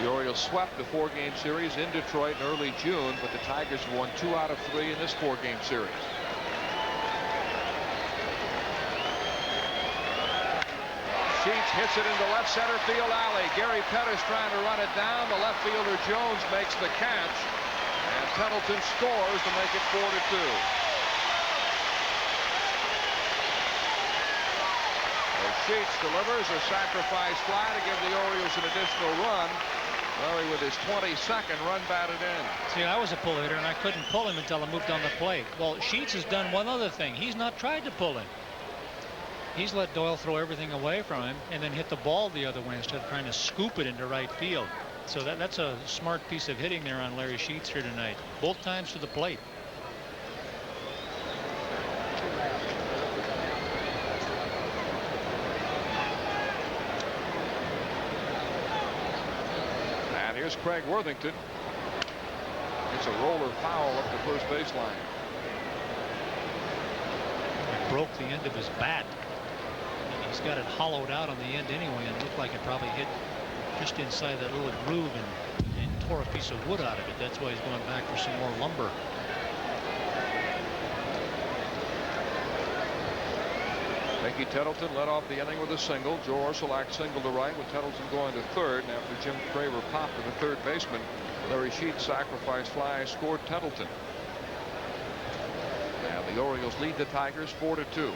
The Orioles swept the 4-game series in Detroit in early June, but the Tigers have won 2 out of 3 in this 4-game series. Sheets hits it into left center field alley. Gary Pettis trying to run it down. The left fielder Jones makes the catch, and Tattleton scores to make it 4-2. Sheets delivers a sacrifice fly to give the Orioles an additional run. Larry with his 22nd run batted in. See, I was a pull hitter, and I couldn't pull him until I moved on the plate. Well, Sheets has done one other thing. He's not tried to pull him. He's let Doyle throw everything away from him and then hit the ball the other way instead of trying to scoop it into right field. So that's a smart piece of hitting there on Larry Sheets here tonight. Both times to the plate. Here's Craig Worthington. It's a roller foul up the first baseline. It broke the end of his bat. He's got it hollowed out on the end anyway, and looked like it probably hit just inside that little groove and tore a piece of wood out of it. That's why he's going back for some more lumber. Mickey Tattleton led off the inning with a single. Joe Orsulak singled to right with Tattleton going to third. And after Jim Craver popped to the third baseman, Larry Sheets sacrifice fly scored Tattleton. And the Orioles lead the Tigers 4-2.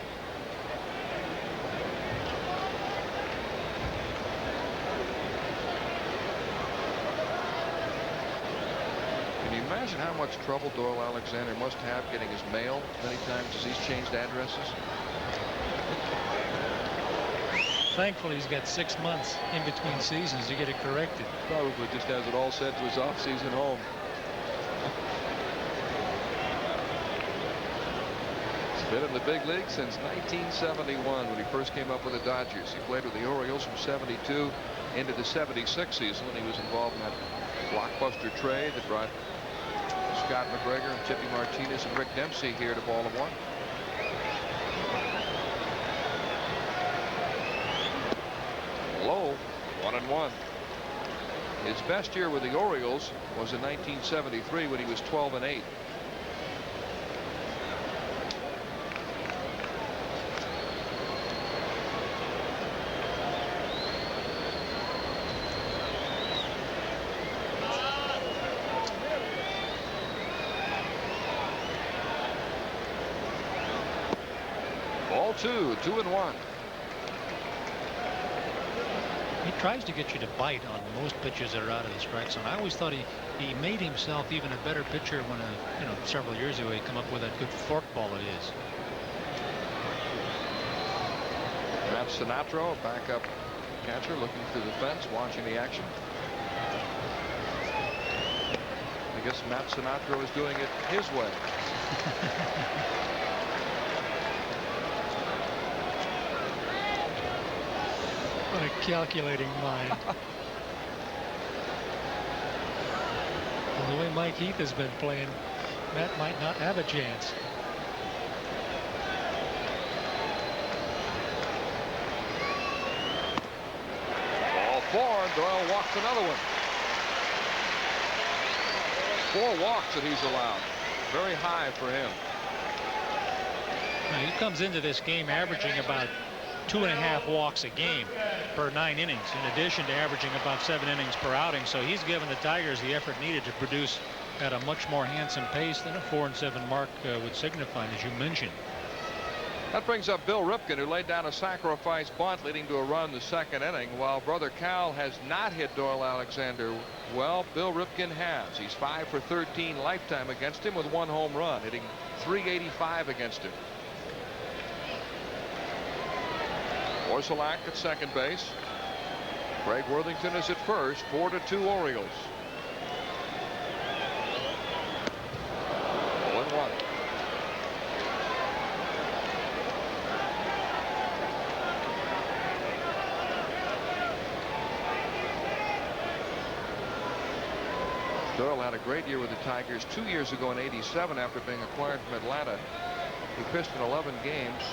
Can you imagine how much trouble Doyle Alexander must have getting his mail many times as he's changed addresses? Thankfully, he's got 6 months in between seasons to get it corrected. Probably just has it all set to his off-season home. He's been in the big league since 1971 when he first came up with the Dodgers. He played with the Orioles from '72 into the '76 season when he was involved in that blockbuster trade that brought Scott McGregor and Chippy Martinez and Rick Dempsey here to Baltimore. Low, 1-1. His best year with the Orioles was in 1973 when he was 12-8. Ball 2, 2-1. He tries to get you to bite on most pitches that are out of the strike zone. I always thought he made himself even a better pitcher when several years ago he come up with that good forkball it is. Matt Sinatra, backup catcher, looking through the fence, watching the action. I guess Matt Sinatra is doing it his way. What a calculating mind. And the way Mike Heath has been playing, Matt might not have a chance. Ball 4, and Doyle walks another one. 4 walks that he's allowed. Very high for him. Now, he comes into this game averaging about 2.5 walks a game per 9 innings, in addition to averaging about 7 innings per outing. So he's given the Tigers the effort needed to produce at a much more handsome pace than a 4-7 mark would signify, as you mentioned. That brings up Bill Ripken, who laid down a sacrifice bunt leading to a run in the 2nd inning. While brother Cal has not hit Doyle Alexander well, Bill Ripken has. He's 5 for 13 lifetime against him with 1 home run, hitting .385 against him. Orsulak at second base. Craig Worthington is at first. 4-2 Orioles. 1-1. Doyle had a great year with the Tigers 2 years ago in '87 after being acquired from Atlanta. He pitched in 11 games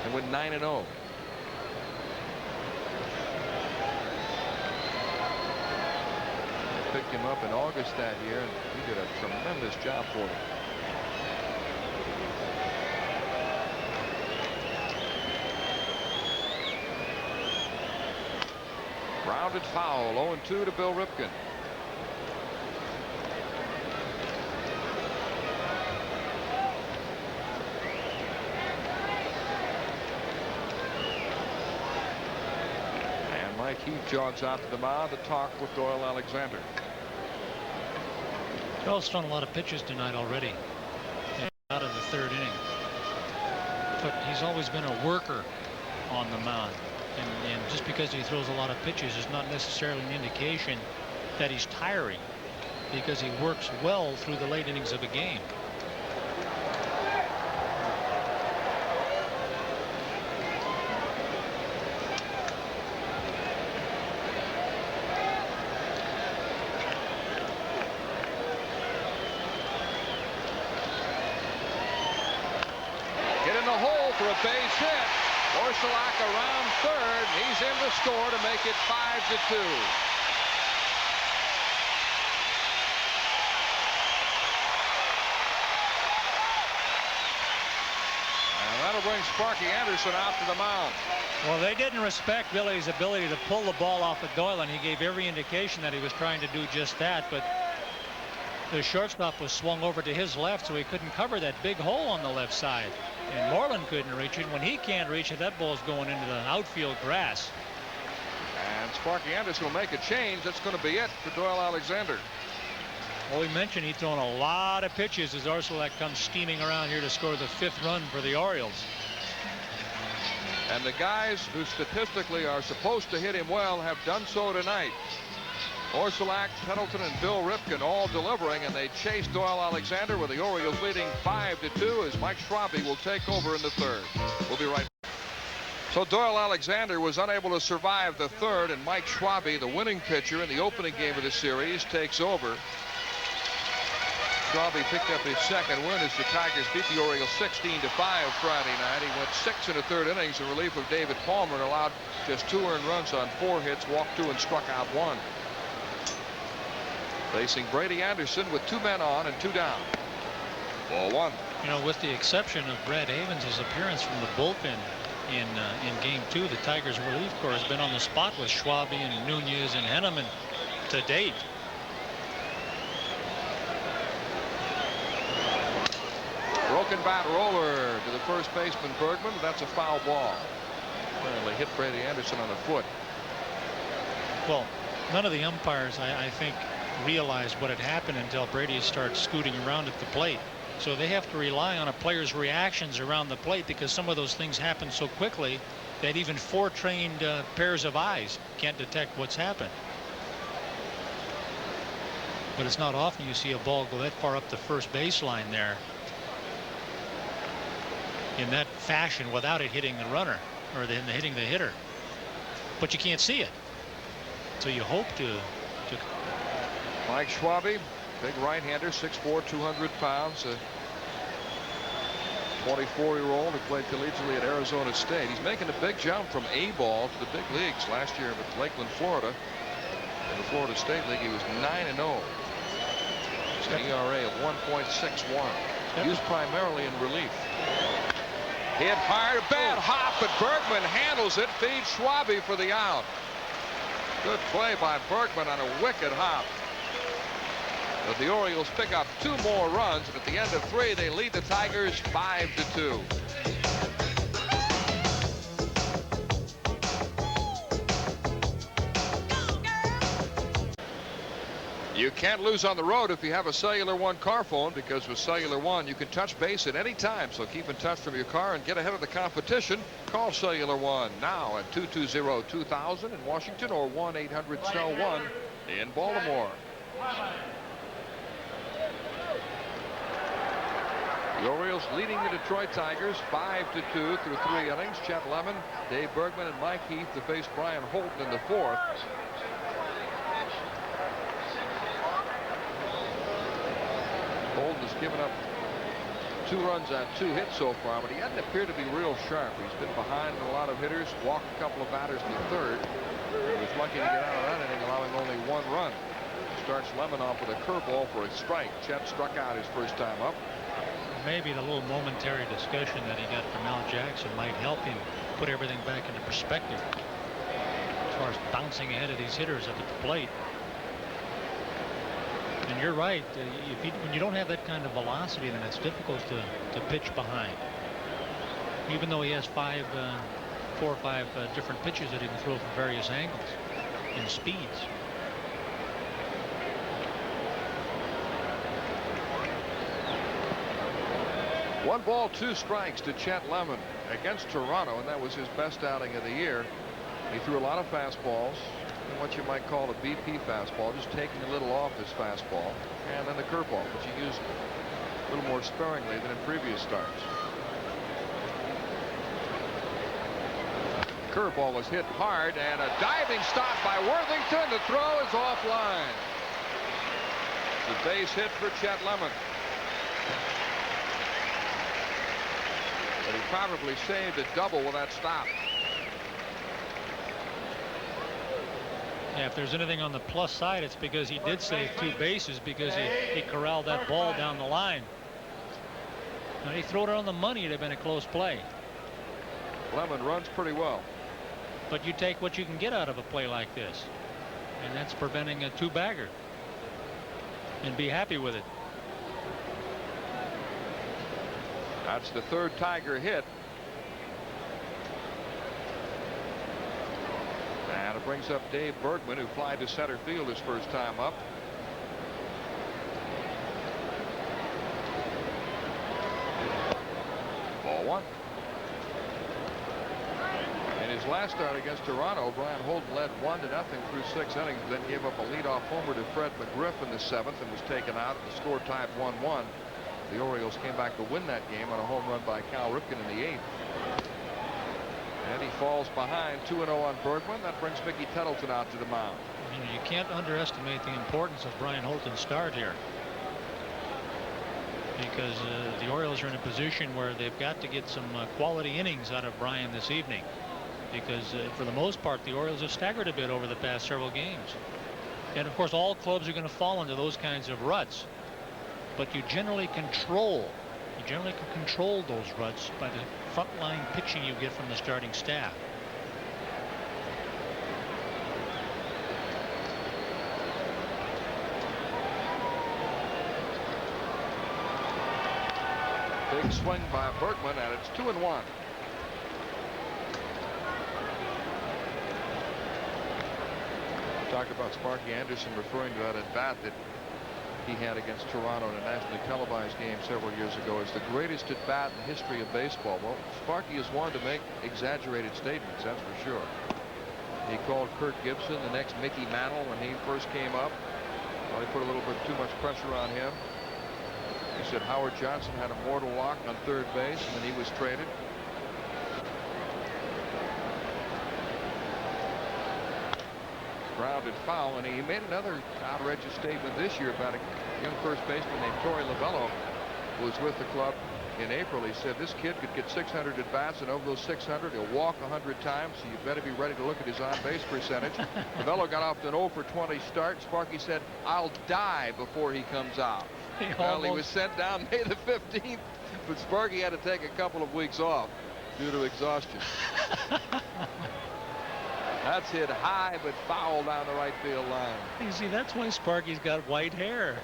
and went 9-0. Picked him up in August that year, and he did a tremendous job for him. Grounded foul. 0-2 to Bill Ripken. And Mike Heath jogs out to the mound to talk with Doyle Alexander. Doyle's thrown a lot of pitches tonight already, out in the 3rd inning. But he's always been a worker on the mound. And just because he throws a lot of pitches is not necessarily an indication that he's tiring, because he works well through the late innings of a game. Get in the hole for a base hit. Orsulak around third. He's in to score to make it 5-2. And that'll bring Sparky Anderson out to the mound. Well, they didn't respect Billy's ability to pull the ball off of Doyle, and he gave every indication that he was trying to do just that. But the shortstop was swung over to his left, so he couldn't cover that big hole on the left side. And Moreland couldn't reach it. When he can't reach it, that ball's going into the outfield grass. And Sparky Anderson will make a change. That's going to be it for Doyle Alexander. Well, we mentioned he's thrown a lot of pitches as Orsulak comes steaming around here to score the 5th run for the Orioles. And the guys who statistically are supposed to hit him well have done so tonight. Orsulak, Tattleton, and Bill Ripken all delivering, and they chase Doyle Alexander with the Orioles leading 5-2 as Mike Schwabe will take over in the 3rd. We'll be right back. So Doyle Alexander was unable to survive the 3rd, and Mike Schwabe, the winning pitcher in the opening game of the series, takes over. Schwabe picked up his 2nd win as the Tigers beat the Orioles 16-5 Friday night. He went 6 1/3 innings in relief of David Palmer and allowed just 2 earned runs on 4 hits, walked 2, and struck out 1. Facing Brady Anderson with 2 men on and 2 down. Ball 1. You know, with the exception of Brad Havens' appearance from the bullpen in Game 2, the Tigers' relief corps has been on the spot with Schwabe and Nunez and Henneman to date. Broken bat roller to the first baseman Bergman. That's a foul ball. Apparently hit Brady Anderson on the foot. Well, none of the umpires, I think, realized what had happened until Brady starts scooting around at the plate. So they have to rely on a player's reactions around the plate, because some of those things happen so quickly that even 4 trained pairs of eyes can't detect what's happened. But it's not often you see a ball go that far up the first baseline there. in that fashion without it hitting the runner or hitting the hitter. But you can't see it. So you hope to. Mike Schwabe, big right-hander, 6'4", 200 pounds. 24-year-old who played collegiately at Arizona State. He's making a big jump from A-ball to the big leagues. Last year with Lakeland, Florida. In the Florida State League, he was 9-0. His ERA of 1.61. Used primarily in relief. Hit hard, a bad hop, but Bergman handles it, feeds Schwabe for the out. Good play by Bergman on a wicked hop. But the Orioles pick up 2 more runs, and at the end of 3, they lead the Tigers 5-2. You can't lose on the road if you have a Cellular One car phone, because with Cellular One you can touch base at any time. So keep in touch from your car and get ahead of the competition. Call Cellular One now at 220-2000 in Washington or 1-800-CELL-1 in Baltimore. The Orioles leading the Detroit Tigers 5-2 through 3 innings. Chet Lemon, Dave Bergman, and Mike Heath to face Brian Holton in the 4th. Holton has given up 2 runs on 2 hits so far, but he doesn't appear to be real sharp. He's been behind a lot of hitters, walked a couple of batters in the 3rd. He was lucky to get out of that inning, allowing only 1 run. Starts Lemon off with a curveball for a strike. Chet struck out his first time up. Maybe the little momentary discussion that he got from Al Jackson might help him put everything back into perspective as far as bouncing ahead of these hitters up at the plate. And you're right. When you don't have that kind of velocity, then it's difficult to pitch behind. Even though he has 4 or 5 different pitches that he can throw from various angles and speeds. One ball, 2 strikes to Chet Lemon against Toronto, and that was his best outing of the year. He threw a lot of fastballs, what you might call a BP fastball, just taking a little off his fastball, and then the curveball, which he used a little more sparingly than in previous starts. Curveball was hit hard, and a diving stop by Worthington. The throw is offline. The base hit for Chet Lemon. But he probably saved a double with that stop. Yeah, if there's anything on the plus side, it's because he did save 2 bases because he corralled that ball down the line. Now, he threw it on the money, it'd have been a close play. Lemon runs pretty well. But you take what you can get out of a play like this, and that's preventing a 2-bagger, and be happy with it. That's the 3rd Tiger hit. And it brings up Dave Bergman, who flied to center field his first time up. Ball 1. In his last start against Toronto, Brian Holton led 1-0 through 6 innings, then gave up a leadoff homer to Fred McGriff in the 7th and was taken out. The score tied 1-1. The Orioles came back to win that game on a home run by Cal Ripken in the 8th. And he falls behind 2-0 on Bergman. That brings Mickey Tattleton out to the mound. You can't underestimate the importance of Brian Holton's start here, because the Orioles are in a position where they've got to get some quality innings out of Brian this evening, because for the most part the Orioles have staggered a bit over the past several games. And of course all clubs are going to fall into those kinds of ruts. But you generally can control those ruts by the frontline pitching you get from the starting staff. Big swing by Bergman, and it's 2-1. Talked about Sparky Anderson referring to that at bat that he had against Toronto in a nationally televised game several years ago as the greatest at bat in the history of baseball. Well, Sparky is one to make exaggerated statements, that's for sure. He called Kirk Gibson the next Mickey Mantle when he first came up. Well, he put a little bit too much pressure on him. He said Howard Johnson had a mortal walk on third base, and then he was traded. Grounded foul, and he made another outrageous statement this year about a young first baseman named Torey Lovello, who was with the club in April. He said this kid could get 600 at bats, and over those 600 he'll walk 100 times, so you better be ready to look at his on-base percentage. Lovello got off to an 0 for 20 start. Sparky said, "I'll die before he comes out." Well, he was sent down May the 15th, but Sparky had to take a couple of weeks off due to exhaustion. That's hit high but foul down the right field line. You see, that's why Sparky's got white hair.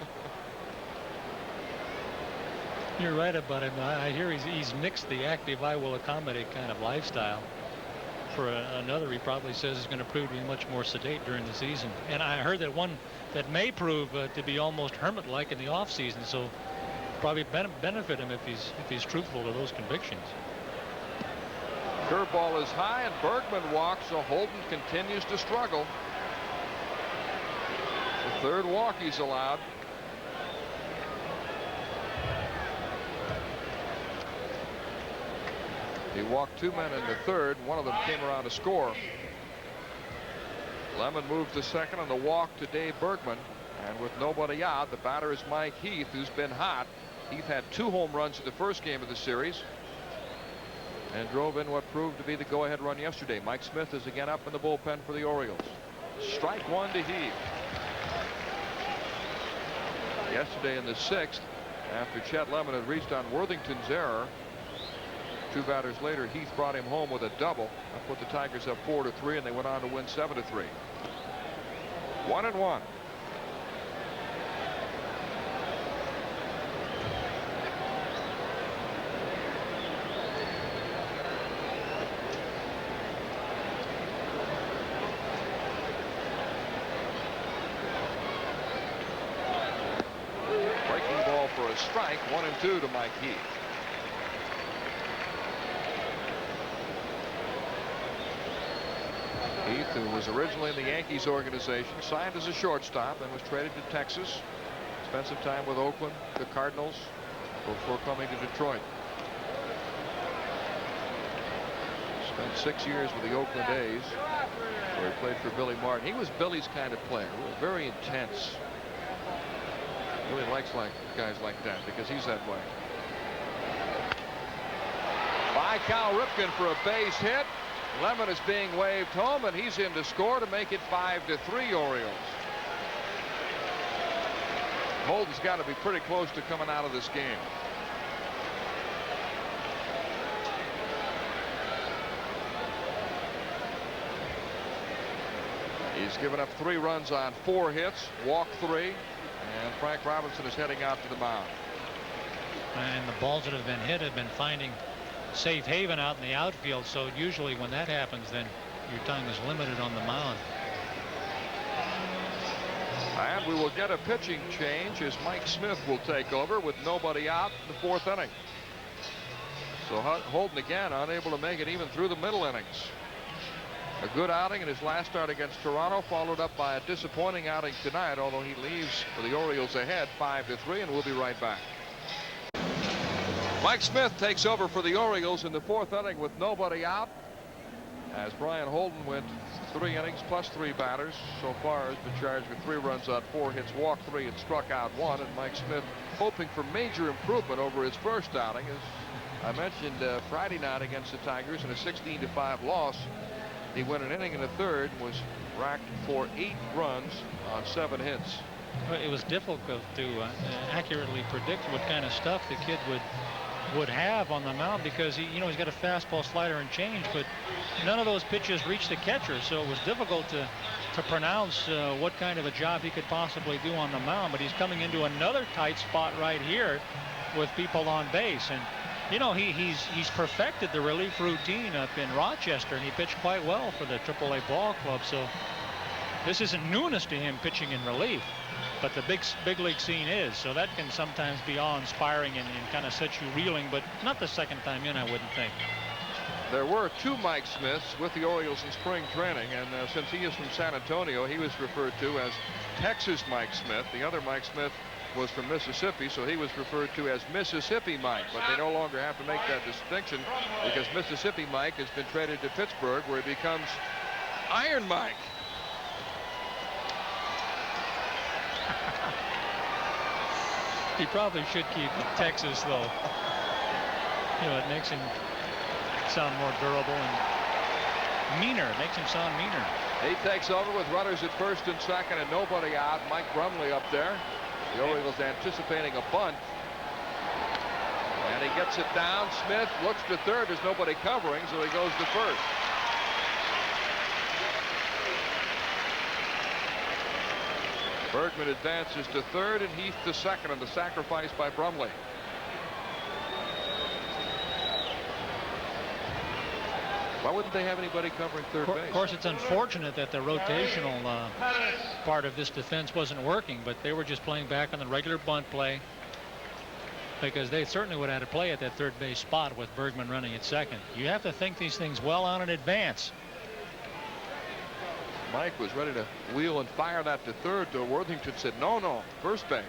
You're right about him. I hear he's nixed the active I will accommodate kind of lifestyle. For another, he probably says is going to prove to be much more sedate during the season. And I heard that one that may prove to be almost hermit-like in the off season. So probably benefit him if he's truthful to those convictions. Curveball is high, and Bergman walks, so Holden continues to struggle. The third walk he's allowed. He walked 2 men in the third. One of them came around to score. Lemon moves to second on the walk to Dave Bergman. And with nobody out, the batter is Mike Heath, who's been hot. Heath had 2 home runs in the first game of the series and drove in what proved to be the go-ahead run yesterday. Mike Smith is again up in the bullpen for the Orioles. Strike one to Heath. Yesterday in the 6th, after Chet Lemon had reached on Worthington's error, 2 batters later, Heath brought him home with a double. That put the Tigers up 4-3, and they went on to win 7-3. 1-1. Breaking ball for a strike. 1-2 to Mike Heath. Heath, who was originally in the Yankees organization, signed as a shortstop and was traded to Texas. Spent some time with Oakland, the Cardinals, before coming to Detroit. Spent 6 years with the Oakland A's, where he played for Billy Martin. He was Billy's kind of player, very intense. Really likes guys like that because he's that way. By Cal Ripken for a base hit. Lemon is being waved home, and he's in to score to make it 5-3 Orioles. Holden's got to be pretty close to coming out of this game. He's given up 3 runs on 4 hits, walked 3, and Frank Robinson is heading out to the mound. And the balls that have been hit have been finding safe haven out in the outfield, so usually when that happens, then your time is limited on the mound. And we will get a pitching change as Mike Smith will take over with nobody out in the 4th inning. So Holden again unable to make it even through the middle innings. A good outing in his last start against Toronto, followed up by a disappointing outing tonight, although he leaves for the Orioles ahead 5-3, and we'll be right back. Mike Smith takes over for the Orioles in the 4th inning with nobody out, as Brian Holden went 3 innings plus 3 batters. So far has been charged with 3 runs on 4 hits, walked 3, and struck out 1. And Mike Smith hoping for major improvement over his first outing. As I mentioned Friday night against the Tigers in a 16-5 loss, he went an inning in the 3rd and was racked for 8 runs on 7 hits. It was difficult to accurately predict what kind of stuff the kid would have on the mound, because he's got a fastball, slider, and change, but none of those pitches reached the catcher, so it was difficult to pronounce what kind of a job he could possibly do on the mound. But he's coming into another tight spot right here with people on base, and he's perfected the relief routine up in Rochester, and he pitched quite well for the AAA ball club. So this isn't newness to him pitching in relief, but the big league scene is, so that can sometimes be awe-inspiring and kind of set you reeling, but not the second time in, I wouldn't think. There were 2 Mike Smiths with the Orioles in spring training, and since he is from San Antonio, he was referred to as Texas Mike Smith. The other Mike Smith was from Mississippi, so he was referred to as Mississippi Mike. But they no longer have to make that distinction because Mississippi Mike has been traded to Pittsburgh, where he becomes Iron Mike. He probably should keep Texas, though. You know, it makes him sound more durable and meaner. It makes him sound meaner. He takes over with runners at first and second and nobody out. Mike Brumley up there. The Orioles anticipating a bunt. And he gets it down. Smith looks to third. There's nobody covering, so he goes to first. Bergman advances to third and Heath to second on the sacrifice by Brumley. Why wouldn't they have anybody covering third base? Of course, it's unfortunate that the rotational part of this defense wasn't working, but they were just playing back on the regular bunt play, because they certainly would have had to play at that third base spot with Bergman running at second. You have to think these things well on in advance. Mike was ready to wheel and fire that to third, though Worthington said no, first base.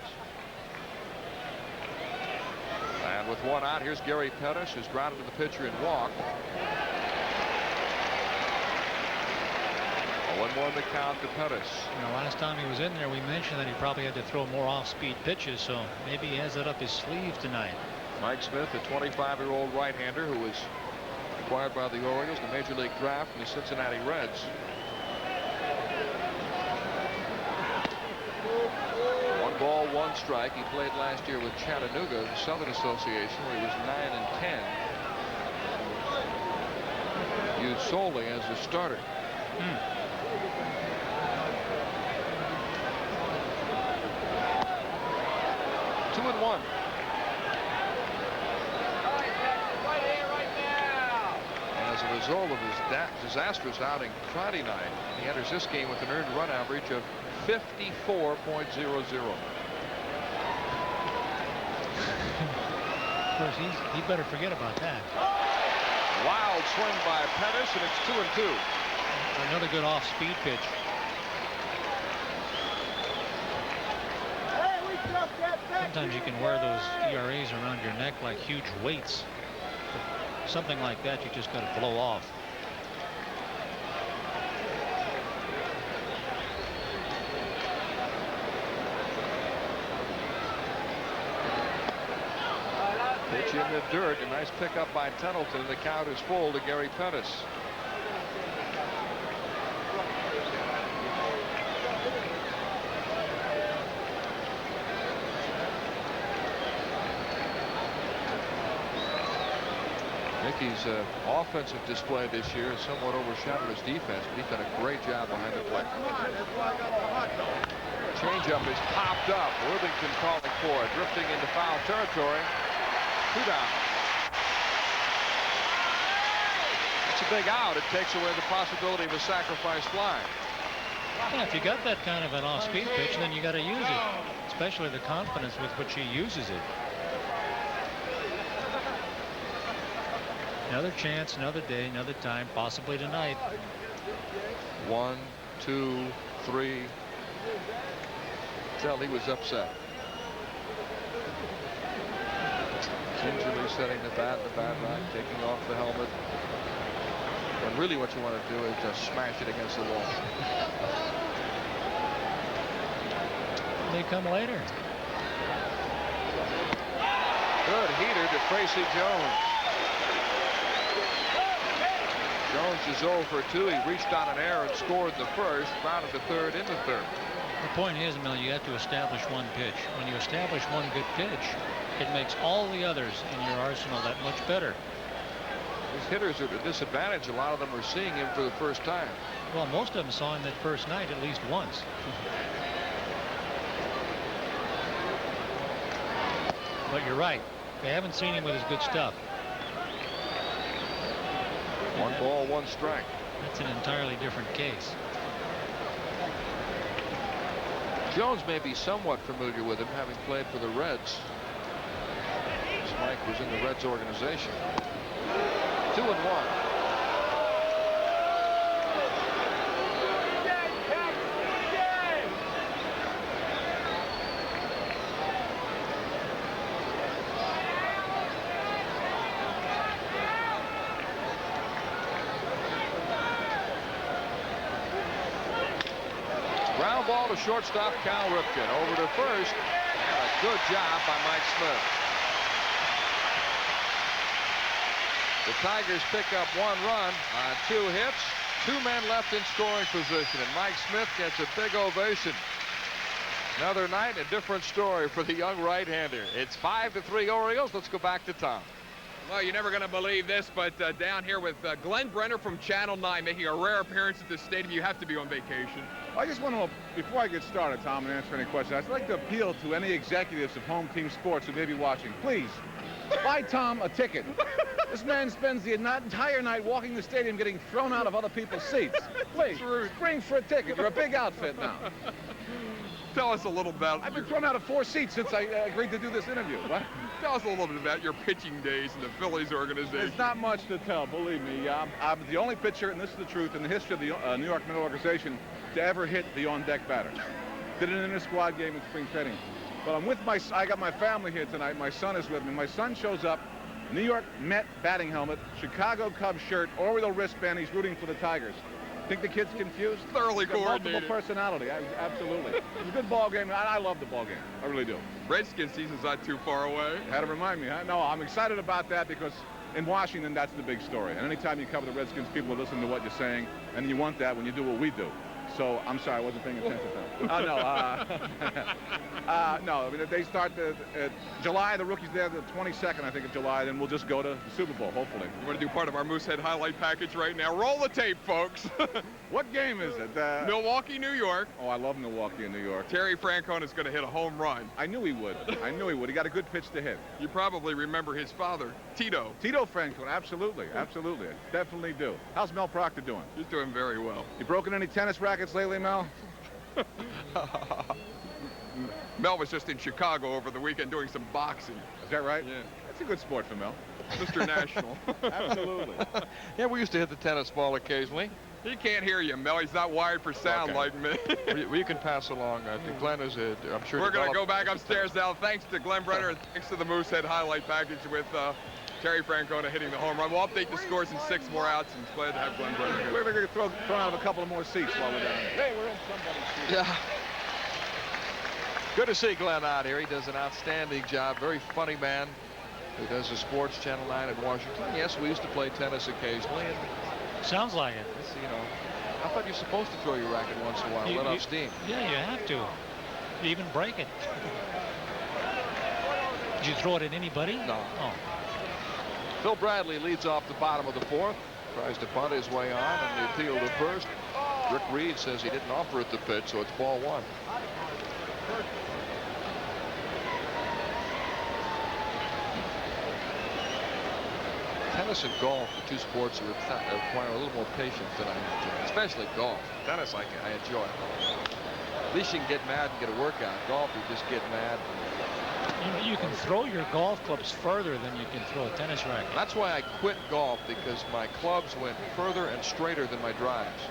And with one out, here's Gary Pettis, who's grounded to the pitcher and walked. One more in the count to Pettis. You know, last time he was in there, we mentioned that he probably had to throw more off-speed pitches, so maybe he has that up his sleeve tonight. Mike Smith, a 25-year-old right-hander who was acquired by the Orioles in the Major League Draft from the Cincinnati Reds. One ball, one strike. He played last year with Chattanooga, the Southern Association, where he was 9 and 10. Used solely as a starter. 2-1. As a result of his disastrous outing Friday night, he enters this game with an earned run average of 54.00. Of course, he better forget about that. Wild swing by Pettis, and it's 2-2. Another good off-speed pitch. Sometimes you can wear those ERAs around your neck like huge weights. But something like that, you just got to blow off. Pitch in the dirt. A nice pickup by Tattleton. The count is full to Gary Pettis. Mickey's offensive display this year has somewhat overshadowed his defense, but he's done a great job behind the plate. Changeup is popped up. Worthington calling for it, drifting into foul territory. 2 down. That's a big out. It takes away the possibility of a sacrifice fly. Yeah, if you got that kind of an off-speed pitch, then you got to use it, especially the confidence with which he uses it. Another chance, another day, another time, possibly tonight. 1, 2, 3. Tell he was upset. Gingerly setting the bat rack, taking off the helmet. And really what you want to do is just smash it against the wall. They come later. Good heater to Tracy Jones. Jones is 0 for 2. He reached on an error and scored the first, grounded to third in the third. The point is, Mel, you have to establish one pitch. When you establish one good pitch, it makes all the others in your arsenal that much better. His hitters are at a disadvantage. A lot of them are seeing him for the first time. Well, most of them saw him that first night at least once. But you're right. They haven't seen him with his good stuff. 1 ball, 1 strike. That's an entirely different case. Jones may be somewhat familiar with him, having played for the Reds. Mike was in the Reds organization. 2-1. Ground ball to shortstop Cal Ripken. Over to first. And a good job by Mike Smith. The Tigers pick up 1 run on 2 hits. 2 men left in scoring position, and Mike Smith gets a big ovation. Another night, a different story for the young right-hander. It's 5-3 Orioles. Let's go back to Tom. Well, you're never going to believe this, but down here with Glenn Brenner from Channel 9 making a rare appearance at this stadium. You have to be on vacation. I just want to, before I get started, Tom, and answer any questions, I'd like to appeal to any executives of home team sports who may be watching. Please, buy Tom a ticket. This man spends the entire night walking the stadium getting thrown out of other people's seats. Please, spring for a ticket. You're a big outfit now. Tell us a little about... I've been thrown out of 4 seats since I agreed to do this interview. What? Tell us a little bit about your pitching days in the Phillies organization. There's not much to tell, believe me. I'm the only pitcher, and this is the truth, in the history of the New York Met organization to ever hit the on-deck batter. Did it in a squad game in spring training. But I'm with I got my family here tonight. My son is with me. My son shows up, New York Met batting helmet, Chicago Cubs shirt, Oriole wristband. He's rooting for the Tigers. Think the kid's confused? Thoroughly Multiple coordinated. personality, absolutely. It's a good ball game. I love the ball game. I really do. Redskins season's not too far away. Had to remind me. Huh? No, I'm excited about that because in Washington, that's the big story. And anytime you cover the Redskins, people will listen to what you're saying, and you want that when you do what we do. So I'm sorry, I wasn't paying attention to that. No, I mean, they start July. The rookie's there the 22nd, I think, of July. Then we'll just go to the Super Bowl, hopefully. You want to do part of our Moosehead highlight package right now? Roll the tape, folks. What game is it? Milwaukee, New York. Oh, I love Milwaukee and New York. Terry Francona is going to hit a home run. I knew he would. I knew he would. He got a good pitch to hit. You probably remember his father, Tito. Tito Francona, absolutely. Absolutely. I definitely do. How's Mel Proctor doing? He's doing very well. You broken any tennis rackets lately, Mel? Mel was just in Chicago over the weekend doing some boxing. Is that right? Yeah. That's a good sport for Mel. Mr. National. Absolutely. Yeah, we used to hit the tennis ball occasionally. He can't hear you, Mel. He's not wired for sound like me. We can pass along. I think Glenn is, I'm sure. We're going to go back upstairs now. Thanks to Glenn Brenner and thanks to the Moosehead highlight package with Terry Francona hitting the home run. We'll update the scores in 6 more outs, and glad to have Glenn Brenner here. We're going to throw out a couple of more seats while we're down here. Hey, we're in somebody's seat. Yeah. Good to see Glenn out here. He does an outstanding job. Very funny man who does the sports Channel 9 in Washington. Yes, we used to play tennis occasionally. And Sounds like it. it's, you know, I thought you're supposed to throw your racket once in a while, let off steam. Yeah, you have to. You even break it. Did you throw it at anybody? No. Oh. Phil Bradley leads off the bottom of the 4th. Tries to bunt his way on, and the appeal to first. Rick Reed says he didn't offer it the pitch, so it's ball 1. Tennis and golf are 2 sports that require a little more patience than I enjoy, especially golf. Tennis I enjoy. At least you can get mad and get a workout. Golf, you just get mad. You know, you can throw your golf clubs further than you can throw a tennis racket. That's why I quit golf, because my clubs went further and straighter than my drives.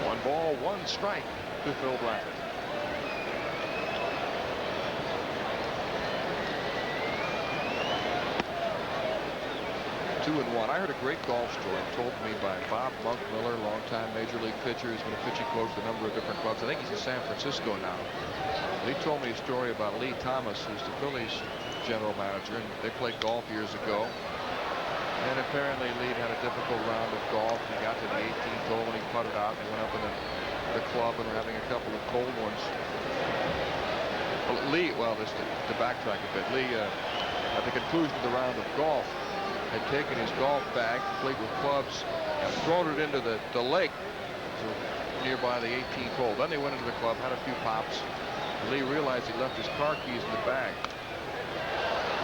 One ball, 1 strike to Phil Bradley. 2-1. I heard a great golf story told to me by Bob Monk Miller, longtime major league pitcher. He's been a pitching coach at a number of different clubs. I think he's in San Francisco now. And he told me a story about Lee Thomas, who's the Phillies general manager, and they played golf years ago. And apparently Lee had a difficult round of golf. He got to the 18th hole and he putted out. They went up in the club and were having a couple of cold ones. Well, Lee, just to backtrack a bit, Lee, at the conclusion of the round of golf, had taken his golf bag, complete with clubs, and thrown it into the lake nearby the 18th hole. Then they went into the club, had a few pops. Lee realized he left his car keys in the bag.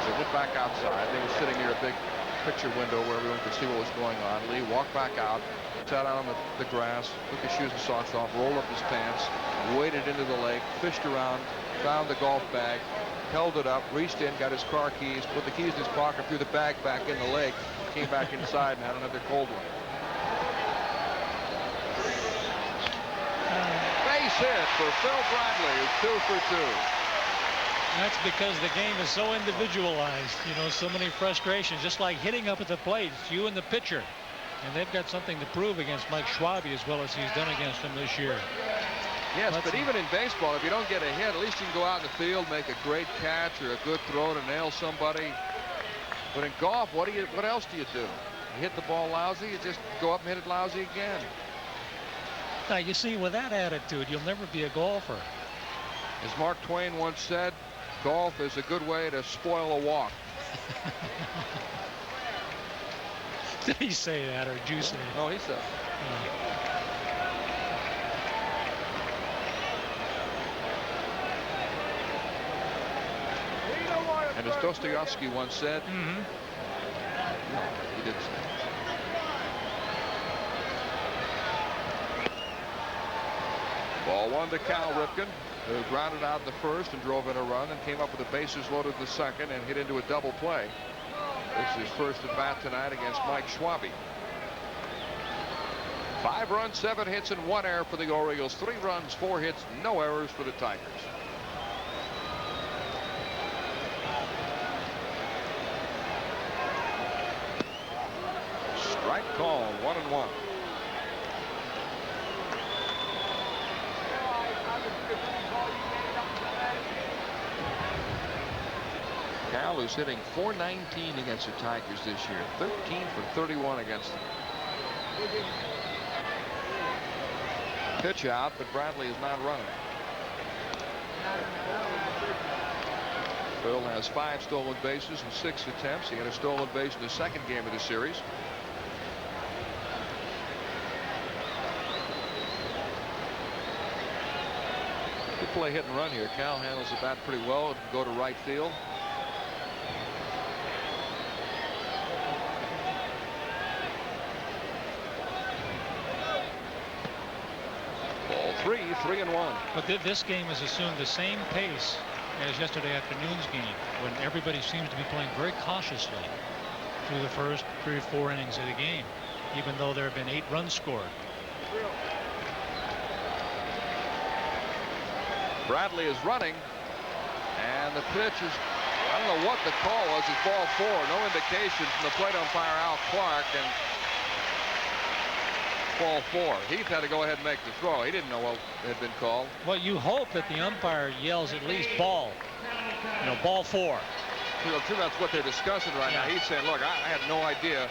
So they went back outside. They were sitting near a big picture window where everyone could see what was going on. Lee walked back out, sat out on the grass, took his shoes and socks off, rolled up his pants, waded into the lake, fished around, found the golf bag, held it up, reached in, got his car keys, put the keys in his pocket, threw the bag back in the lake, came back inside and had another cold one. Base hit for Phil Bradley, who's 2 for 2. That's because the game is so individualized. You know, so many frustrations, just like hitting up at the plate. It's you and the pitcher. And they've got something to prove against Mike Schwabe as well as he's done against him this year. Yes, but even in baseball, if you don't get a hit, at least you can go out in the field, make a great catch or a good throw to nail somebody. But in golf, what else do you do? You hit the ball lousy, you just go up and hit it lousy again. Now, you see, with that attitude, you'll never be a golfer. As Mark Twain once said, golf is a good way to spoil a walk. Did he say that, or did you say it? Oh, he said. And as Dostoevsky once said, no, he didn't say. Ball one to Cal Ripken, who grounded out the first and drove in a run and came up with the bases loaded the second and hit into a double play. This is his first at bat tonight against Mike Schwabe. 5 runs, 7 hits, and 1 error for the Orioles. 3 runs, 4 hits, no errors for the Tigers. Strike call, 1-1. Cal is hitting .419 against the Tigers this year. 13 for 31 against them. Pitch out, but Bradley is not running. Phil has 5 stolen bases in 6 attempts. He had a stolen base in the second game of the series. Good play hit and run here. Cal handles the bat pretty well. It can go to right field. Ball 3-1. But this game has assumed the same pace as yesterday afternoon's game, when everybody seems to be playing very cautiously through the first 3 or 4 innings of the game, even though there have been 8 runs scored. Bradley is running, and the pitch is, I don't know what the call was. It's ball 4. No indication from the plate umpire Al Clark, and ball 4. Heath had to go ahead and make the throw. He didn't know what had been called. Well, you hope that the umpire yells at least ball. You know, ball 4. True, that's what they're discussing right now. He's saying, look, I had no idea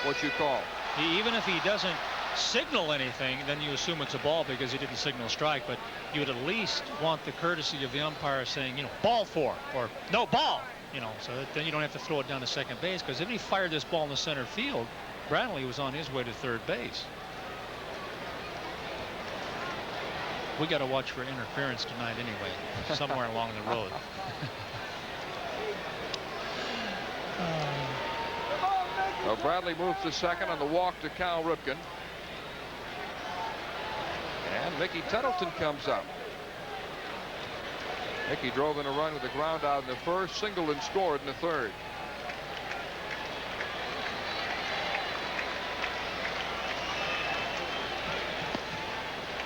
what you called. Even if he doesn't signal anything, then you assume it's a ball because he didn't signal strike, but you would at least want the courtesy of the umpire saying, you know, ball 4 or no ball, you know, so that then you don't have to throw it down to second base, because if he fired this ball in the center field, Bradley was on his way to third base. We got to watch for interference tonight anyway, somewhere along the road. Well, Bradley moves to second on the walk to Cal Ripken. And Mickey Tattleton comes up. Mickey drove in a run with a ground out in the first, singled and scored in the third.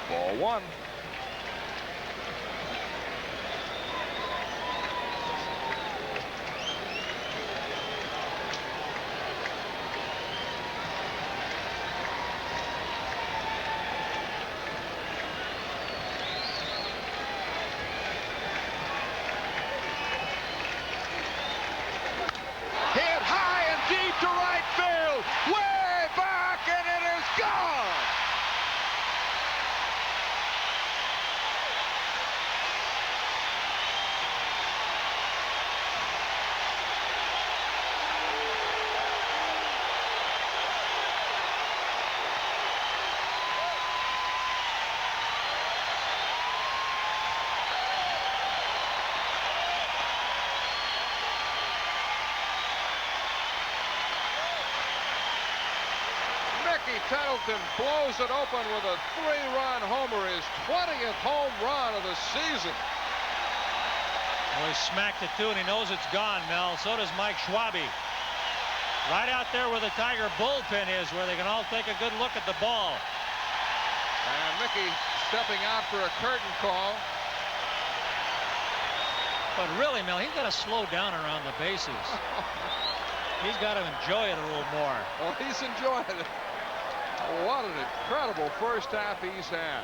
Ball 1. Tattleton blows it open with a 3-run homer, his 20th home run of the season. Well, he smacked it too, and he knows it's gone, Mel. So does Mike Schwabe. Right out there where the Tiger bullpen is, where they can all take a good look at the ball. And Mickey stepping out for a curtain call. But really, Mel, he's got to slow down around the bases. He's got to enjoy it a little more. Well, he's enjoying it. What an incredible first half he's had.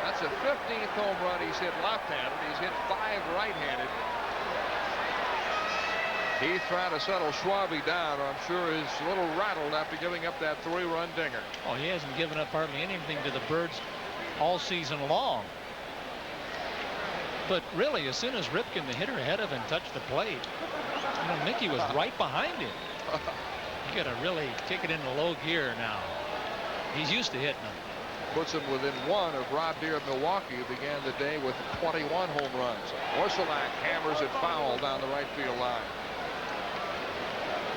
That's a 15th home run he's hit left-handed. He's hit 5 right-handed. He's trying to settle Schwabe down. I'm sure he's a little rattled after giving up that 3-run dinger. Oh, he hasn't given up hardly anything to the Birds all season long. But really, as soon as Ripken, the hitter ahead of him, touched the plate, you know, Mickey was right behind him. You got to really kick it into low gear now. He's used to hitting them. Puts him within 1 of Rob Deere of Milwaukee, who began the day with 21 home runs. Orsulak hammers it foul down the right field line.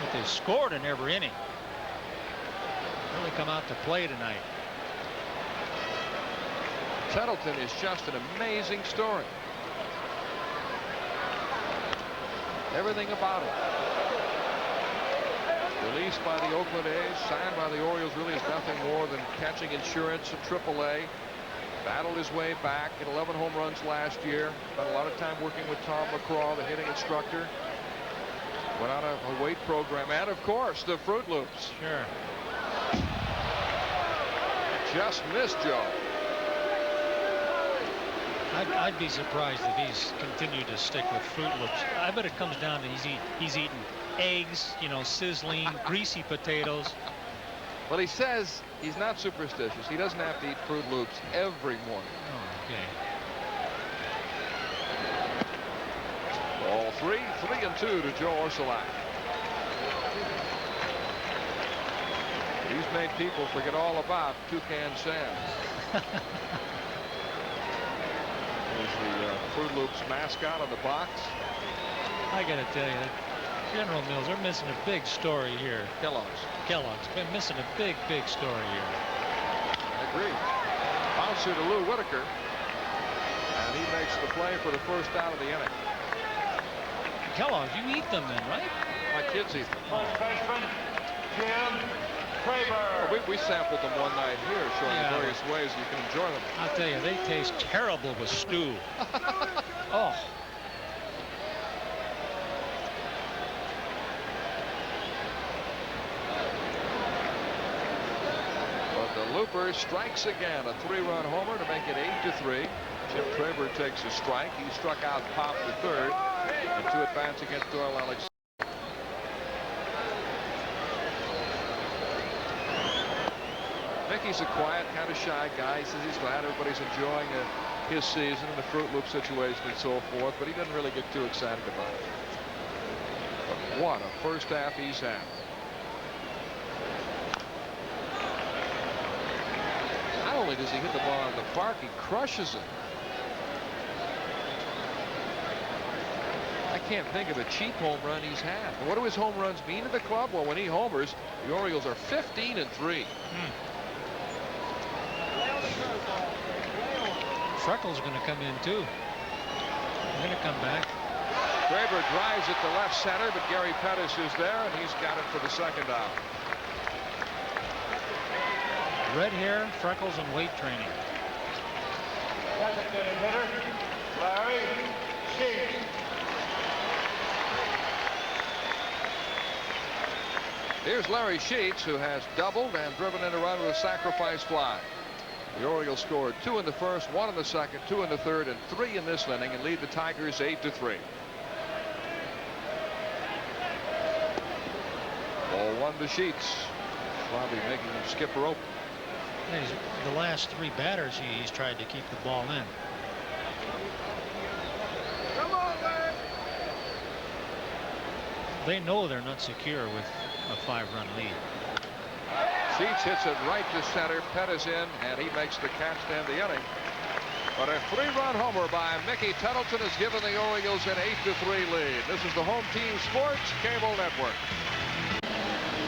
But they scored in every inning. Really come out to play tonight. Tattleton is just an amazing story. Everything about it. Released by the Oakland A's, signed by the Orioles, really is nothing more than catching insurance at AAA. Battled his way back, hit 11 home runs last year. Spent a lot of time working with Tom McCraw, the hitting instructor. Went on a weight program, and of course the Fruit Loops. Sure. Just missed Joe. I'd be surprised if he's continued to stick with Fruit Loops. I bet it comes down to he's eating eggs, you know, sizzling, greasy potatoes. Well, he says he's not superstitious. He doesn't have to eat Fruit Loops every morning. Oh, okay. Ball 3-2 to Joe Orsulak. He's made people forget all about Toucan Sam. There's the Fruit Loops mascot on the box. I gotta tell you, General Mills, they're missing a big story here. Kellogg's been missing a big story here. I agree. Bouncer to Lou Whitaker, and he makes the play for the first out of the inning. Kellogg's, you eat them then, right? My kids eat them. First baseman, Jim Craver. We sampled them one night here, showing the various ways you can enjoy them. I'll tell you, they taste terrible with stew. Oh. But the Looper strikes again, a 3-run homer to make it 8-3. Jim Craver takes a strike. He struck out Pop the third, and 2 at-bats against Doyle Alex. Mickey's a quiet, kind of shy guy. He says he's glad everybody's enjoying his season and the Fruit Loop situation and so forth, but he doesn't really get too excited about it. But what a first half he's had. Not only does he hit the ball in the park, he crushes it. I can't think of a cheap home run he's had. And what do his home runs mean to the club? Well, when he homers, the Orioles are 15-3. Freckles going to come in too. He's going to come back. Craver drives it to left center, but Gary Pettis is there, and he's got it for the second out. Red hair, freckles, and weight training. Designated hitter, Larry Sheets. Here's Larry Sheets, who has doubled and driven in a run with a sacrifice fly. The Orioles scored 2 in the first, 1 in the second, 2 in the third, and 3 in this inning, and lead the Tigers 8-3. Ball 1 to Sheets. Probably making him skip a rope. The last 3 batters, he's tried to keep the ball in. Come on, Larry. They know they're not secure with a 5-run lead. Sheets hits it right to center. Pettis in, and he makes the catch to end the inning. But a 3-run homer by Mickey Tattleton has given the Orioles an 8-3 lead. This is the Home Team Sports Cable Network.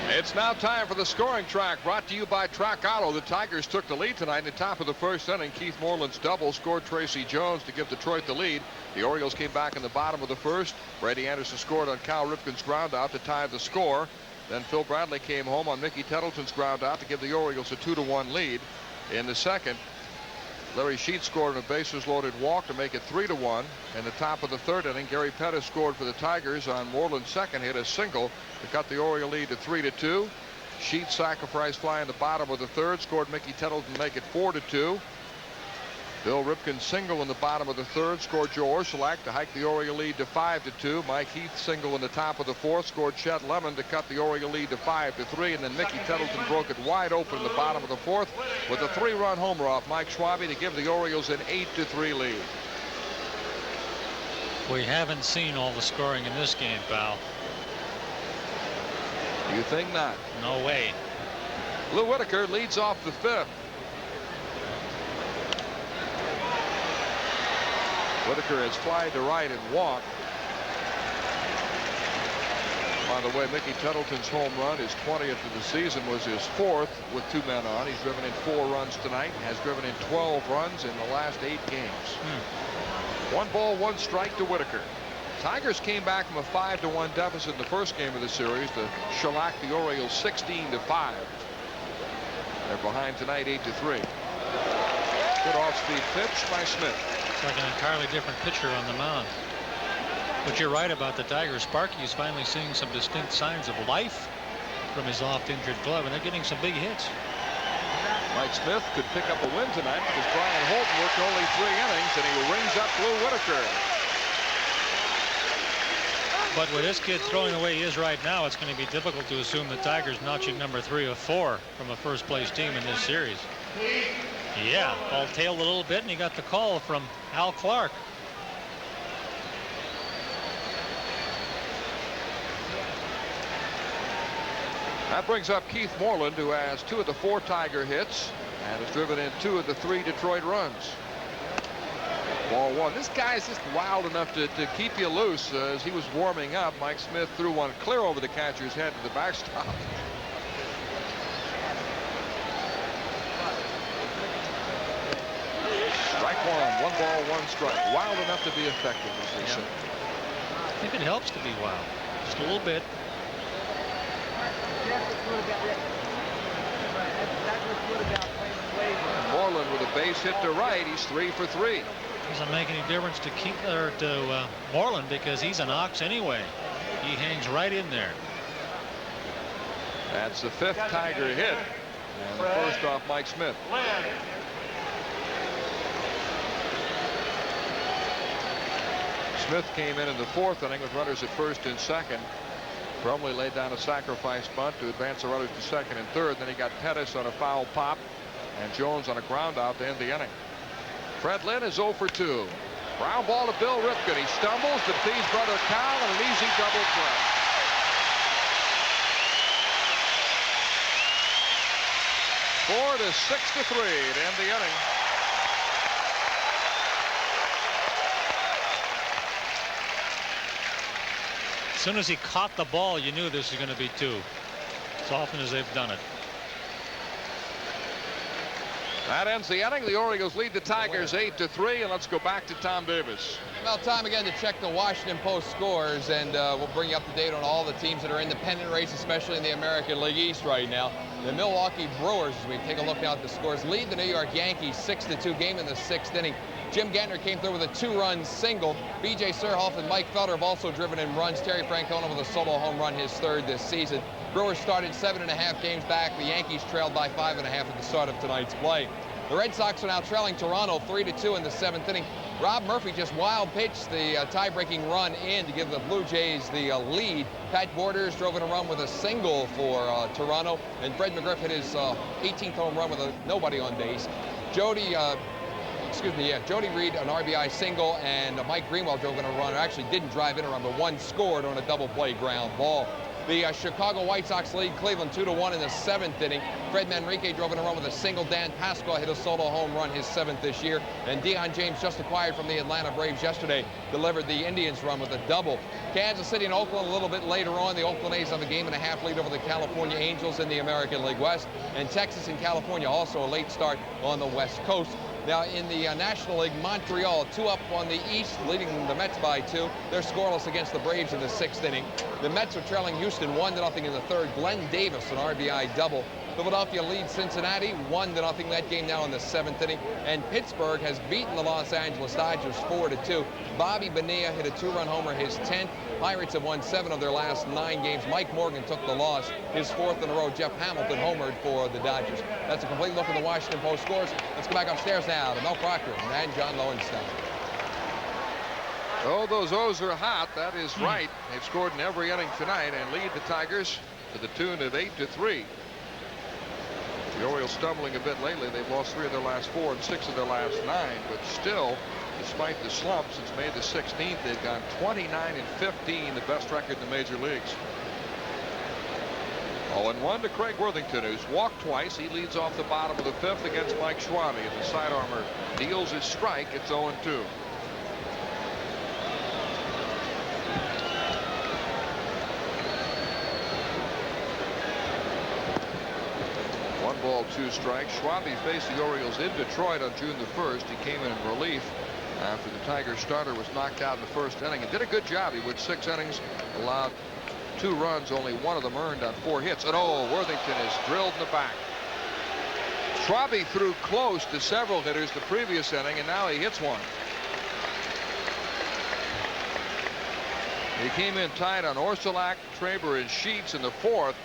It's now time for the scoring track, brought to you by Track Auto. The Tigers took the lead tonight in the top of the first inning. Keith Moreland's double scored Tracy Jones to give Detroit the lead. The Orioles came back in the bottom of the first. Brady Anderson scored on Cal Ripken's ground out to tie the score. Then Phil Bradley came home on Mickey Tattleton's ground out to give the Orioles a 2-1 lead. In the second, Larry Sheets scored on a bases loaded walk to make it 3-1. In the top of the third inning, Gary Pettis scored for the Tigers on Moreland's second hit, a single to cut the Oriole lead to 3-2. Sheets sacrifice fly in the bottom of the third. Scored Mickey Tattleton to make it 4-2. Bill Ripken single in the bottom of the third. Scored Joe Orsulak to hike the Oriole lead to 5-2. Mike Heath single in the top of the fourth. Scored Chet Lemon to cut the Oriole lead to 5-3. And then Mickey Tattleton broke it wide open in the bottom of the fourth with a 3-run homer off Mike Schwabe to give the Orioles an 8-3 lead. We haven't seen all the scoring in this game, pal. You think not? No way. Lou Whitaker leads off the fifth. Whitaker has flied to right and walked. By the way, Mickey Tattleton's home run, his 20th of the season, was his 4th with 2 men on. He's driven in 4 runs tonight, has driven in 12 runs in the last 8 games. 1 ball, 1 strike to Whitaker. Tigers came back from a 5-1 deficit in the first game of the series to shellac the Orioles 16-5. They're behind tonight 8-3. Good off-speed pitch by Smith. It's like an entirely different pitcher on the mound. But you're right about the Tigers. Sparky is finally seeing some distinct signs of life from his oft-injured glove, and they're getting some big hits. Mike Smith could pick up a win tonight because Brian Holton worked only 3 innings, and he rings up Lou Whitaker. But with this kid throwing the way he is right now, it's going to be difficult to assume the Tigers notching number 3 or 4 from a first-place team in this series. Yeah, ball tailed a little bit, and he got the call from Al Clark. That brings up Keith Moreland, who has 2 of the 4 Tiger hits and has driven in 2 of the 3 Detroit runs. Ball 1. This guy is just wild enough to keep you loose. As he was warming up, Mike Smith threw one clear over the catcher's head to the backstop. Strike 1. 1 ball, 1 strike. Wild enough to be effective, as they say. I think it helps to be wild. Just a little bit. Moreland with a base hit to right. He's 3 for 3. Doesn't make any difference to Moreland because he's an ox anyway. He hangs right in there. That's the 5th Tiger hit, and the first off Mike Smith. Smith came in the 4th inning with runners at first and second. Brumley laid down a sacrifice bunt to advance the runners to second and third. Then he got Pettis on a foul pop and Jones on a ground out to end the inning. Fred Lynn is 0 for 2. Ground ball to Bill Ripken. He stumbles, but feeds brother Cal, and an easy double play. Four to 6-3 to end the inning. As soon as he caught the ball, you knew this was going to be 2. As often as they've done it. That ends the inning. The Orioles lead the Tigers 8-3, and let's go back to Tom Davis. Well, time again to check the Washington Post scores, and we'll bring you up to date on all the teams that are in the pennant race, especially in the American League East right now. The Milwaukee Brewers, as we take a look now at the scores, lead the New York Yankees 6-2. Game in the 6th inning. Jim Gantner came through with a 2-run single. B.J. Surhoff and Mike Felder have also driven in runs. Terry Francona with a solo home run, his 3rd this season. Brewers started 7.5 games back. The Yankees trailed by 5.5 at the start of tonight's play. The Red Sox are now trailing Toronto 3-2 in the 7th inning. Rob Murphy just wild pitched the tie-breaking run in to give the Blue Jays the lead. Pat Borders drove in a run with a single for Toronto, and Fred McGriff hit his 18th home run with a nobody on base. Jody Reed an RBI single, and Mike Greenwell drove in a run, or actually didn't drive in a run, but one scored on a double play ground ball. The Chicago White Sox lead Cleveland 2-1 in the 7th inning. Fred Manrique drove in a run with a single. Dan Pasqua hit a solo home run, his 7th this year. And Deion James, just acquired from the Atlanta Braves yesterday, delivered the Indians run with a double. Kansas City and Oakland a little bit later on. The Oakland A's have a 1.5 lead over the California Angels in the American League West. And Texas and California also a late start on the West Coast. Now in the National League, Montreal 2 up on the East, leading the Mets by 2. They're scoreless against the Braves in the 6th inning. The Mets are trailing Houston 1-0 in the 3rd. Glenn Davis, an RBI double. Philadelphia leads Cincinnati 1-0. That game now in the 7th inning. And Pittsburgh has beaten the Los Angeles Dodgers 4-2. Bobby Bonilla hit a 2-run homer, his 10th. Pirates have won 7 of their last 9 games. Mike Morgan took the loss, his 4th in a row. Jeff Hamilton homered for the Dodgers. That's a complete look at the Washington Post scores. Let's go back upstairs now to Mel Proctor and John Lowenstein. Oh, those O's are hot. That is right. They've scored in every inning tonight and lead the Tigers to the tune of 8-3. The Orioles stumbling a bit lately. They've lost 3 of their last 4 and 6 of their last 9, but still, despite the slump since May the 16th, they've gone 29-15, the best record in the major leagues. 0-1 to Craig Worthington, who's walked twice. He leads off the bottom of the 5th against Mike Schwabe. And the side armor deals his strike. It's 0-2. 1-2 strikes. Schwabe faced the Orioles in Detroit on June the 1st. He came in relief after the Tigers starter was knocked out in the 1st inning and did a good job. He went 6 innings, allowed 2 runs, only 1 of them earned on 4 hits. And Worthington is drilled in the back. Schwabe threw close to several hitters the previous inning, and now he hits one. He came in tight on Orsulak, Traber, and Sheets in the 4th.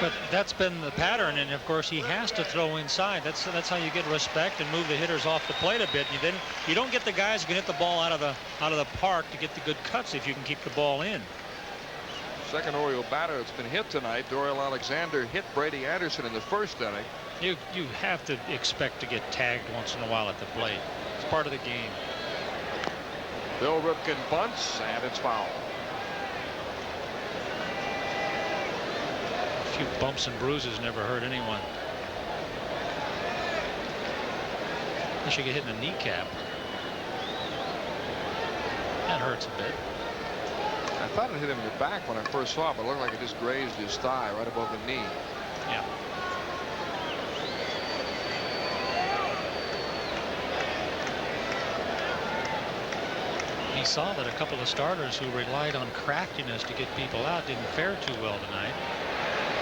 But that's been the pattern, and of course he has to throw inside. That's how you get respect and move the hitters off the plate a bit. You don't get the guys who can hit the ball out of the park to get the good cuts if you can keep the ball in. Second Oriole batter that's been hit tonight, Doyle Alexander, hit Brady Anderson in the 1st inning. You have to expect to get tagged once in a while at the plate. It's part of the game. Bill Ripken bunts, and it's foul. A few bumps and bruises never hurt anyone. He should get hit in the kneecap. That hurts a bit. I thought it hit him in the back when I first saw it, but it looked like it just grazed his thigh right above the knee. Yeah. He saw that a couple of starters who relied on craftiness to get people out didn't fare too well tonight.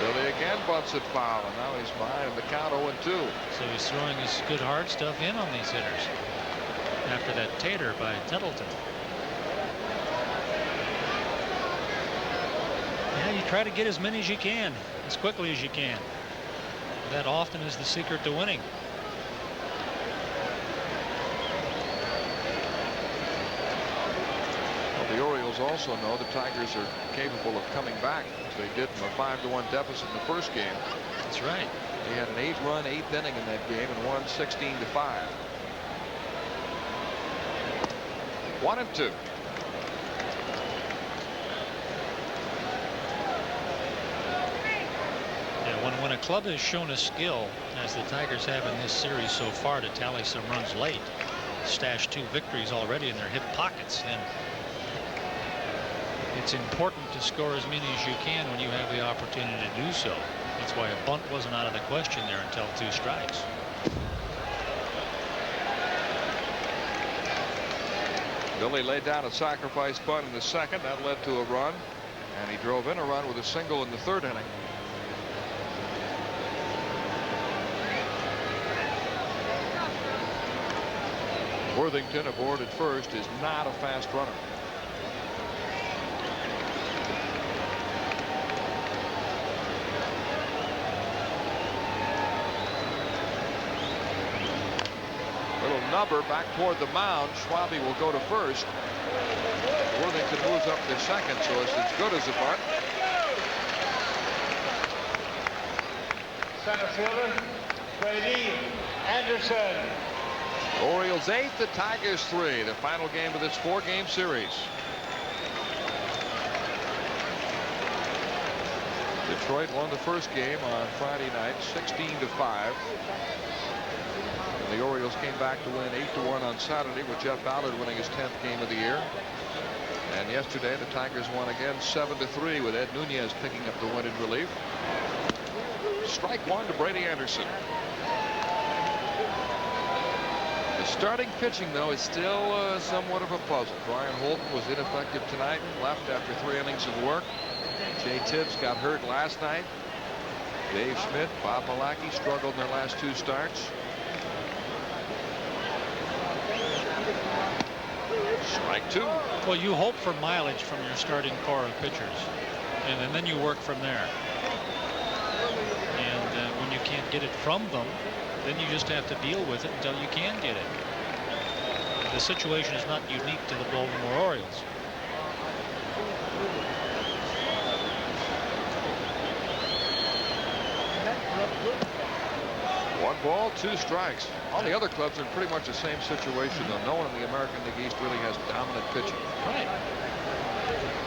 Billy again bunts it foul, and now he's behind in the count 0-2. So he's throwing his good hard stuff in on these hitters after that tater by Tattleton. Yeah, you try to get as many as you can, as quickly as you can. That often is the secret to winning. Well, the Orioles also know the Tigers are capable of coming back. They did from a 5-1 deficit in the 1st game. That's right. They had an 8-run 8th inning in that game and won 16-5. 1-2. Yeah, when a club has shown a skill, as the Tigers have in this series so far, to tally some runs late, stash 2 victories already in their hip pockets, then it's important to score as many as you can when you have the opportunity to do so. That's why a bunt wasn't out of the question there until 2 strikes. Billy laid down a sacrifice bunt in the 2nd. That led to a run, and he drove in a run with a single in the 3rd inning. Worthington aboard at first is not a fast runner. Little nubber back toward the mound. Schwabe will go to first. Worthington moves up to 2nd, so it's as good as a bunt. Center fielder, Brady Anderson. Orioles 8, the Tigers 3. The final game of this 4-game series. Detroit won the 1st game on Friday night, 16-5. The Orioles came back to win 8-1 on Saturday, with Jeff Ballard winning his 10th game of the year. And yesterday the Tigers won again 7-3, with Ed Nunez picking up the win in relief. Strike 1 to Brady Anderson. The starting pitching, though, is still somewhat of a puzzle. Brian Holton was ineffective tonight, left after 3 innings of work. Jay Tibbs got hurt last night. Dave Schmidt, Bob Malachy struggled in their last 2 starts. Strike 2. Well, you hope for mileage from your starting core of pitchers, and then you work from there. And when you can't get it from them, then you just have to deal with it until you can get it. The situation is not unique to the Baltimore Orioles. 1 ball, 2 strikes. All the other clubs are in pretty much the same situation, though. No one in the American League East really has dominant pitching. Right.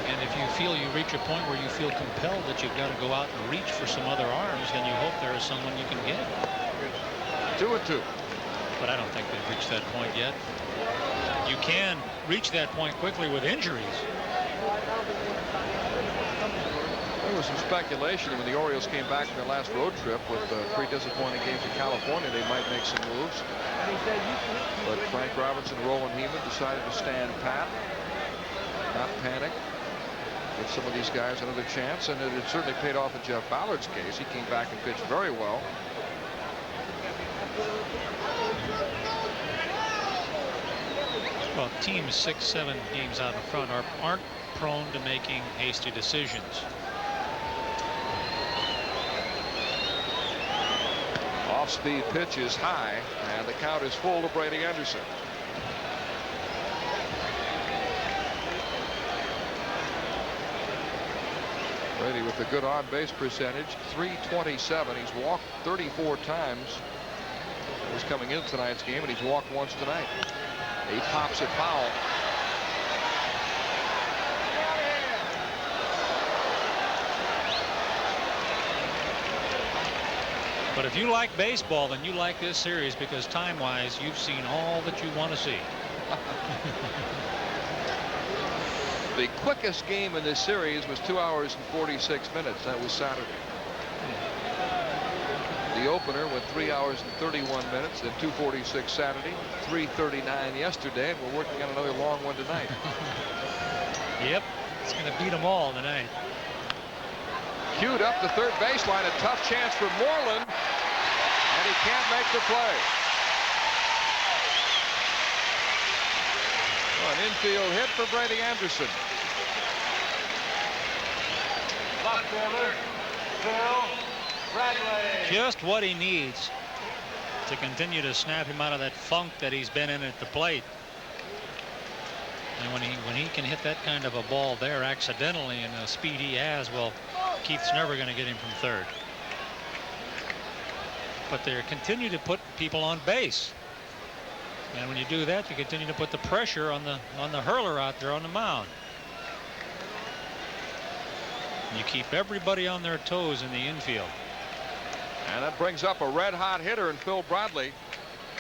And if you feel you reach a point where you feel compelled that you've got to go out and reach for some other arms, then you hope there is someone you can get. 2-2. But I don't think they've reached that point yet. You can reach that point quickly with injuries. There was some speculation that when the Orioles came back from their last road trip with 3 disappointing games in California, they might make some moves. But Frank Robinson and Roland Heeman decided to stand pat, not panic, give some of these guys another chance, and it certainly paid off in Jeff Ballard's case. He came back and pitched very well. Well, teams 6-7 games out in front aren't prone to making hasty decisions. Off-speed pitch is high, and the count is full to Brady Anderson. Brady with a good on-base percentage, .327. He's walked 34 times. He's coming in tonight's game, and he's walked once tonight. He pops it foul. But if you like baseball, then you like this series, because time-wise, you've seen all that you want to see. The quickest game in this series was 2 hours and 46 minutes. That was Saturday. The opener went 3 hours and 31 minutes, then 2:46 Saturday, 3:39 yesterday, and we're working on another long one tonight. Yep, it's going to beat them all tonight. Queued up the third baseline, a tough chance for Moreland, and he can't make the play. An infield hit for Brady Anderson. Left fielder, Phil Bradley. Just what he needs to continue to snap him out of that funk that he's been in at the plate. And when he can hit that kind of a ball there accidentally and the speed he has, well, Keith's never going to get him from third. But they continue to put people on base. And when you do that, you continue to put the pressure on the hurler out there on the mound. You keep everybody on their toes in the infield. And that brings up a red-hot hitter in Phil Bradley,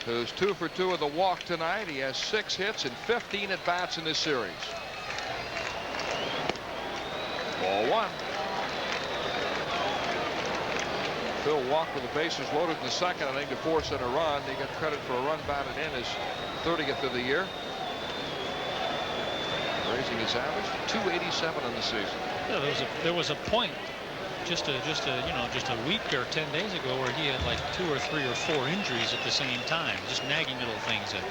who's 2 for 2 with a walk tonight. He has 6 hits and 15 at-bats in this series. Ball 1. Phil walked with the bases loaded in the second, I think, to force in a run. He got credit for a run batted in, his 30th of the year, raising his average to 287 in the season. Yeah, there was a point just a week or 10 days ago where he had like 2 or 3 or 4 injuries at the same time, just nagging little things that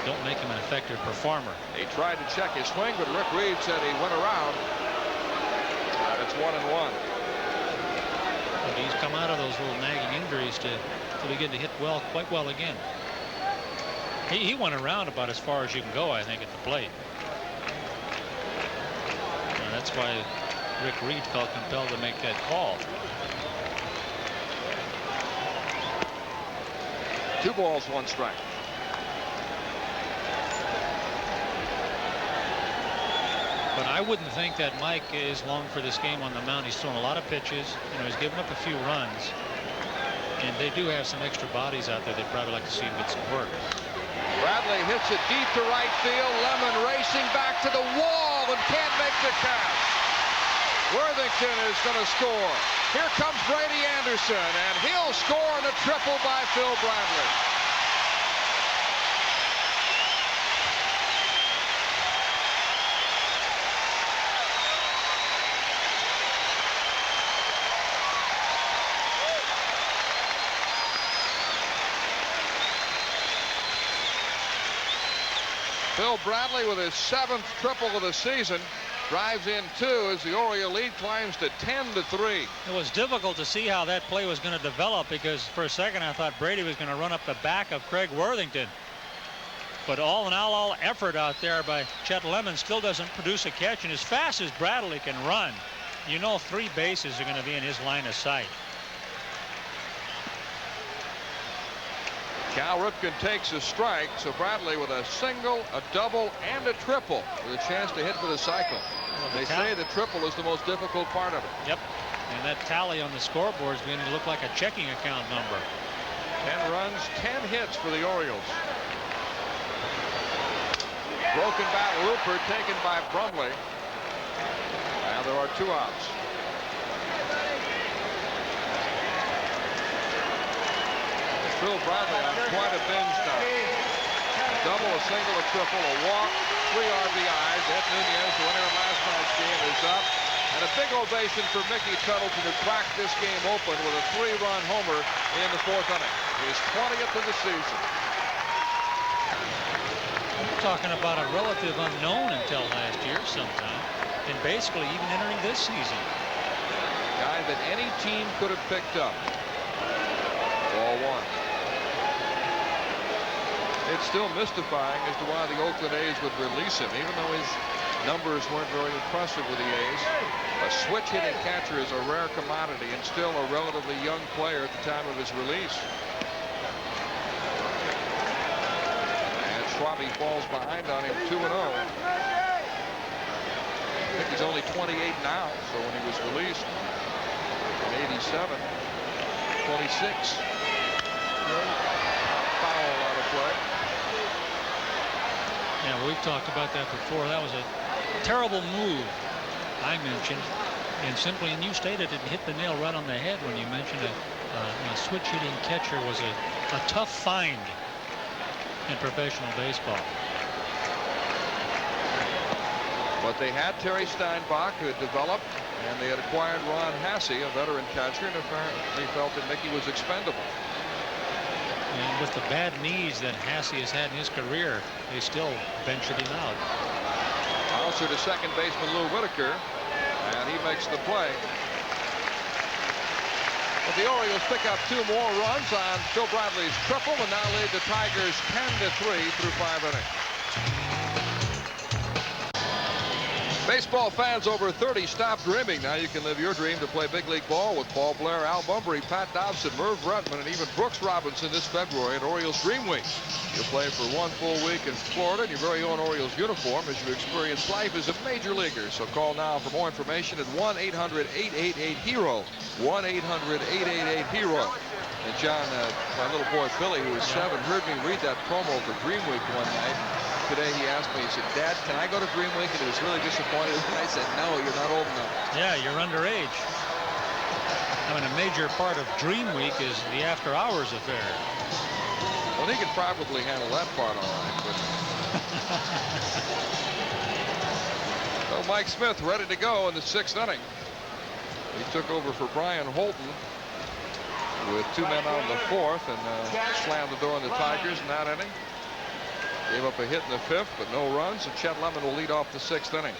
don't make him an effective performer. He tried to check his swing, but Rick Reed said he went around, and it's 1-1. But he's come out of those little nagging injuries to begin to hit quite well again. He went around about as far as you can go, I think, at the plate. And that's why Rick Reed felt compelled to make that call. 2 balls, 1 strike. But I wouldn't think that Mike is long for this game on the mound. He's thrown a lot of pitches. He's given up a few runs. And they do have some extra bodies out there. They'd probably like to see him get some work. Bradley hits it deep to right field. Lemon racing back to the wall and can't make the catch. Worthington is going to score. Here comes Brady Anderson, and he'll score on a triple by Phil Bradley. Phil Bradley with his 7th triple of the season drives in 2 as the Oriole lead climbs to 10-3. It was difficult to see how that play was going to develop because for a second I thought Brady was going to run up the back of Craig Worthington. But all in all effort out there by Chet Lemon still doesn't produce a catch, and as fast as Bradley can run, you know 3 bases are going to be in his line of sight. Cal Ripken takes a strike, so Bradley with a single, a double, and a triple with a chance to hit for the cycle. They say the triple is the most difficult part of it. Yep, and that tally on the scoreboard is beginning to look like a checking account number. 10 runs, 10 hits for the Orioles. Broken bat looper taken by Brumley. Now there are 2 outs. Phil Bradley on quite a binge now. A double, a single, a triple, a walk, 3 RBIs. Ed Nunez, the winner of last night's game, is up. And a big ovation for Mickey Tattleton, who cracked this game open with a 3-run homer in the 4th inning. His 20th of the season. We're talking about a relative unknown until last year sometime, and basically even entering this season. Guy that any team could have picked up. Ball 1. It's still mystifying as to why the Oakland A's would release him, even though his numbers weren't very impressive with the A's. A switch-hitting catcher is a rare commodity and still a relatively young player at the time of his release. And Schwabe falls behind on him 2-0. I think he's only 28 now, so when he was released in 87, 26. Foul out of play. Yeah, we've talked about that before. That was a terrible move I mentioned, and you stated it, hit the nail right on the head when you mentioned a switch hitting catcher was a tough find in professional baseball. But they had Terry Steinbach, who had developed, and they had acquired Ron Hasse, a veteran catcher, and apparently felt that Mickey was expendable. And with the bad knees that Hasse has had in his career, they still ventured him out. Bouncer to second baseman Lou Whitaker, and he makes the play. But the Orioles pick up 2 more runs on Phil Bradley's triple, and now lead the Tigers 10-3 through 5 innings. Baseball fans over 30, stop dreaming. Now you can live your dream to play big league ball with Paul Blair, Al Bunbury, Pat Dobson, Merv Rutman, and even Brooks Robinson this February at Orioles Dream Week. You'll play for 1 full week in Florida in your very own Orioles uniform as you experience life as a major leaguer. So call now for more information at 1-800-888-HERO. 1-800-888-HERO. And John, my little boy Billy, who was 7, heard me read that promo for Dream Week one night. Today he asked me, he said, Dad, can I go to Dream Week? And he was really disappointed. And I said, no, you're not old enough. Yeah, you're underage. I mean, a major part of Dream Week is the after-hours affair. Well, he could probably handle that part all right. But... so Mike Smith ready to go in the 6th inning. He took over for Brian Holton with 2 men out in the 4th and slammed the door on the Tigers in that inning. Gave up a hit in the 5th, but no runs, and Chet Lemon will lead off the 6th inning.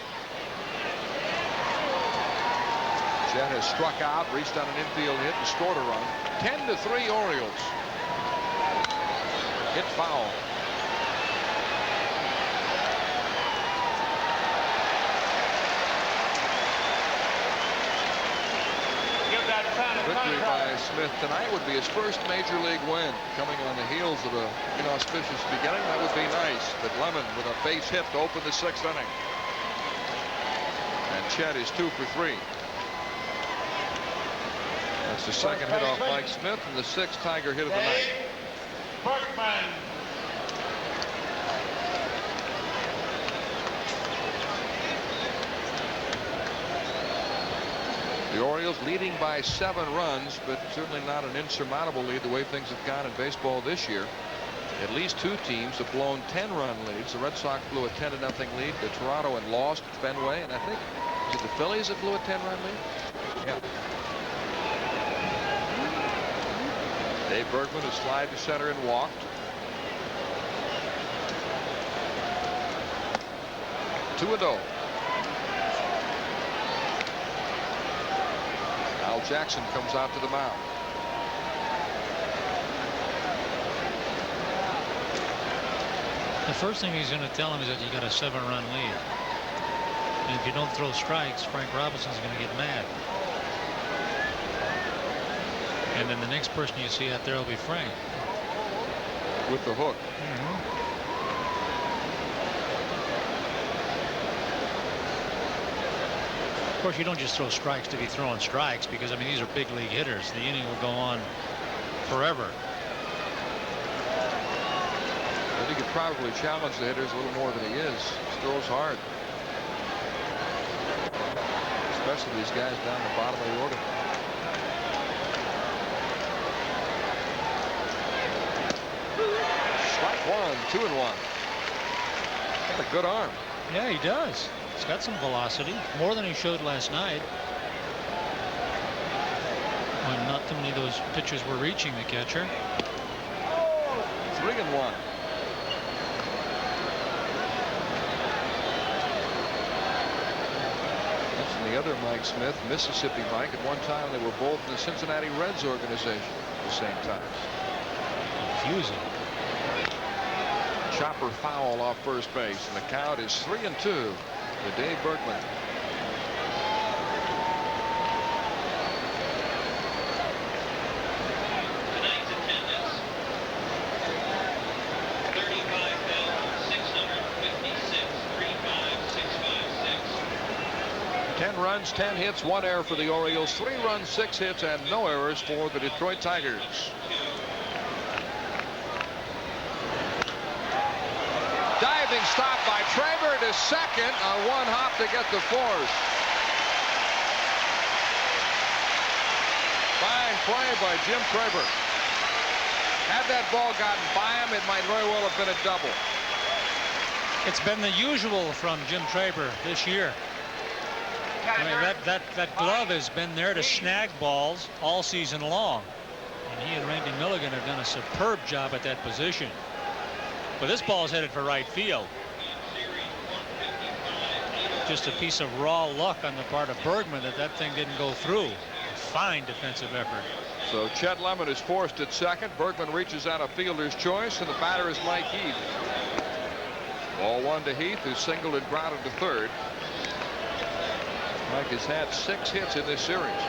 Chet has struck out, reached on an infield hit, and scored a run. 10-3 Orioles. Hit foul. Victory by Smith tonight would be his first major league win, coming on the heels of an inauspicious beginning. That would be nice. But Lemon with a base hit to open the 6th inning. And Chet is 2 for 3. That's the second hit off Mike Smith and the 6th Tiger hit of the night. Berkman. The Orioles leading by 7 runs, but certainly not an insurmountable lead the way things have gone in baseball this year. At least 2 teams have blown 10-run leads. The Red Sox blew a 10-0 lead to Toronto and lost at Fenway, and I think was it the Phillies that blew a 10-run lead? Yeah. Dave Bergman has slid to center and walked. 2-0. Al Jackson comes out to the mound. The first thing he's going to tell him is that you got a 7-run lead. And if you don't throw strikes, Frank Robinson's going to get mad. And then the next person you see out there will be Frank. With the hook. Of course, you don't just throw strikes to be throwing strikes, because, I mean, these are big league hitters. The inning will go on forever. I think he could probably challenge the hitters a little more than he is. He throws hard. Especially these guys down the bottom of the order. Strike one, 2-1. Got a good arm. Yeah, he does. He's got some velocity, more than he showed last night, when not too many of those pitches were reaching the catcher. 3-1. That's the other Mike Smith, Mississippi Mike. At one time, they were both in the Cincinnati Reds organization at the same time. Confusing. Chopper foul off first base, and the count is 3-2 to Dave Bergman. Tonight's attendance, 35,656, 35656. 10 runs, 10 hits, 1 error for the Orioles, 3 runs, 6 hits, and no errors for the Detroit Tigers. Diving stop by Traber to second on one hop to get the force. Fine play by Jim Traber. Had that ball gotten by him, it might very well have been a double. It's been the usual from Jim Traber this year. I mean, that glove has been there to snag balls all season long. And he and Randy Milligan have done a superb job at that position. But this ball is headed for right field. Just a piece of raw luck on the part of Bergman that thing didn't go through. A fine defensive effort. So Chet Lemon is forced at second. Bergman reaches out a fielder's choice, and the batter is Mike Heath. Ball 1 to Heath, who singled and grounded to third. Mike has had 6 hits in this series.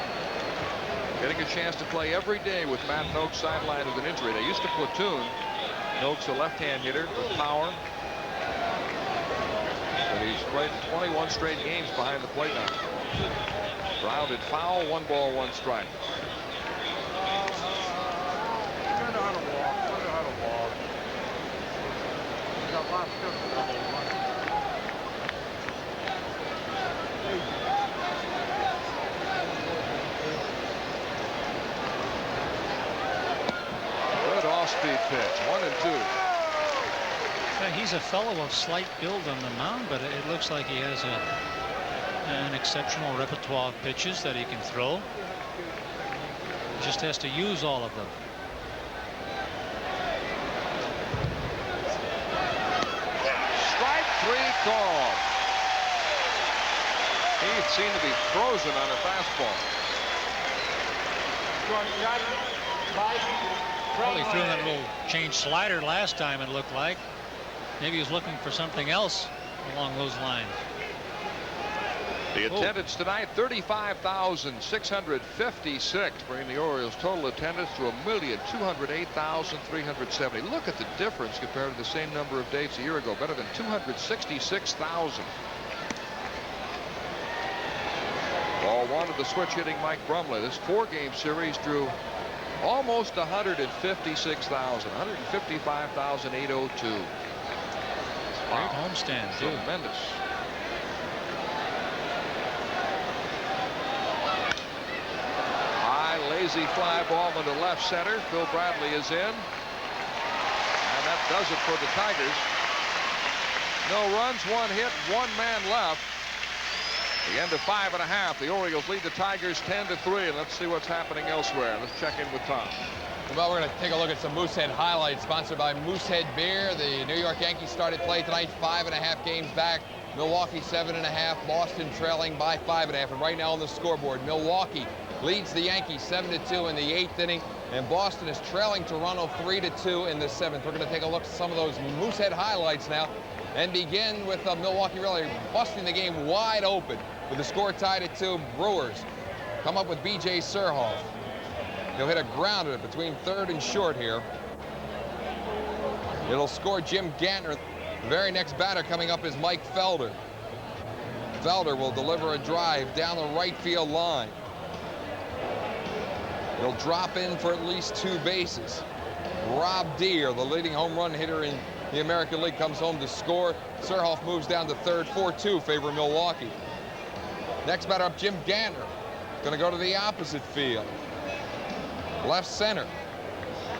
Getting a chance to play every day with Matt Noakes sidelined with an injury. They used to platoon. Noakes, a left-hand hitter with power. But he's played 21 straight games behind the plate now. Grounded foul, 1 ball, 1 strike. Good off-speed pitch, 1-2. Yeah, he's a fellow of slight build on the mound, but it looks like he has an exceptional repertoire of pitches that he can throw. He just has to use all of them. Strike 3 call. Heath seemed to be frozen on a fastball. Well, he threw that little change slider last time, it looked like. Maybe he was looking for something else along those lines. The attendance tonight, 35,656, bringing the Orioles total attendance to 1,208,370. Look at the difference compared to the same number of dates a year ago. Better than 266,000. Ball 1 to the switch hitting Mike Brumley. This 4-game series drew almost 156,000, 155,802. Great homestand, too. Tremendous. High, lazy fly ball into left center. Phil Bradley is in. And that does it for the Tigers. No runs, 1 hit, 1 man left. The end of 5.5. The Orioles lead the Tigers 10-3. And let's see what's happening elsewhere. Let's check in with Tom. Well, we're going to take a look at some Moosehead highlights sponsored by Moosehead Beer. The New York Yankees started play tonight 5.5 games back. Milwaukee 7.5. Boston trailing by 5.5. And right now on the scoreboard, Milwaukee leads the Yankees 7-2 in the 8th inning. And Boston is trailing Toronto 3-2 in the 7th. We're going to take a look at some of those Moosehead highlights now and begin with Milwaukee really busting the game wide open with the score tied at 2. Brewers come up with B.J. Surhoff. He'll hit a grounder between third and short here. It'll score Jim Gantner. The very next batter coming up is Mike Felder. Felder will deliver a drive down the right field line. It'll drop in for at least 2 bases. Rob Deere, the leading home run hitter in the American League, comes home to score. Surhoff moves down to third, 4-2, favor Milwaukee. Next batter up, Jim Gantner. Going to go to the opposite field. Left center.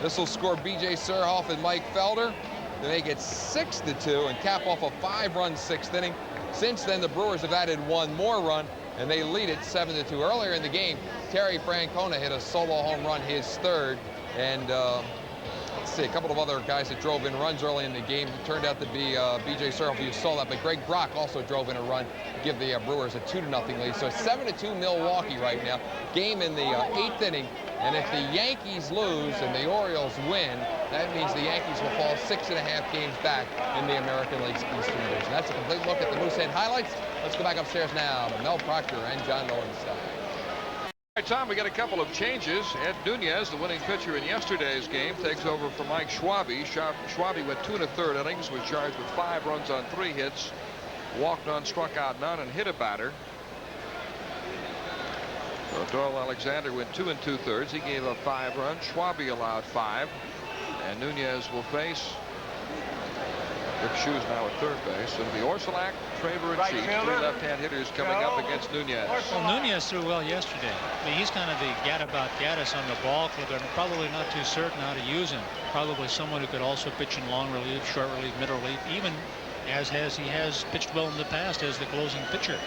This will score B.J. Surhoff and Mike Felder to make it 6-2 and cap off a 5-run 6th inning. Since then, the Brewers have added 1 more run, and they lead it 7-2. Earlier in the game, Terry Francona hit a solo home run, his 3rd, and let's see, a couple of other guys that drove in runs early in the game. It turned out to be B.J. Surhoff. You saw that, but Greg Brock also drove in a run to give the Brewers a 2-0 lead. So 7-2 Milwaukee right now. Game in the 8th inning. And if the Yankees lose and the Orioles win, that means the Yankees will fall 6.5 games back in the American League's Eastern Division. That's a complete look at the Moosehead highlights. Let's go back upstairs now to Mel Proctor and John Lowenstein. All right, Tom, we got a couple of changes. Ed Nunez, the winning pitcher in yesterday's game, takes over for Mike Schwabe. Schwabe went 2 1/3 innings, was charged with 5 runs on 3 hits, walked none, struck out none, and hit a batter. So Doyle Alexander went 2 2/3. He gave up 5 runs. Schwabe allowed 5. And Nunez will face Rick Shoes now at third base. It'll be Orsolak, Traver, and Cheeks, 3 left-hand hitters coming up against Nunez. Well, Nunez threw well yesterday. I mean, he's kind of the gadabout-gaddis on the ball club. I'm probably not too certain how to use him. Probably someone who could also pitch in long relief, short relief, middle relief, even he has pitched well in the past as the closing pitcher.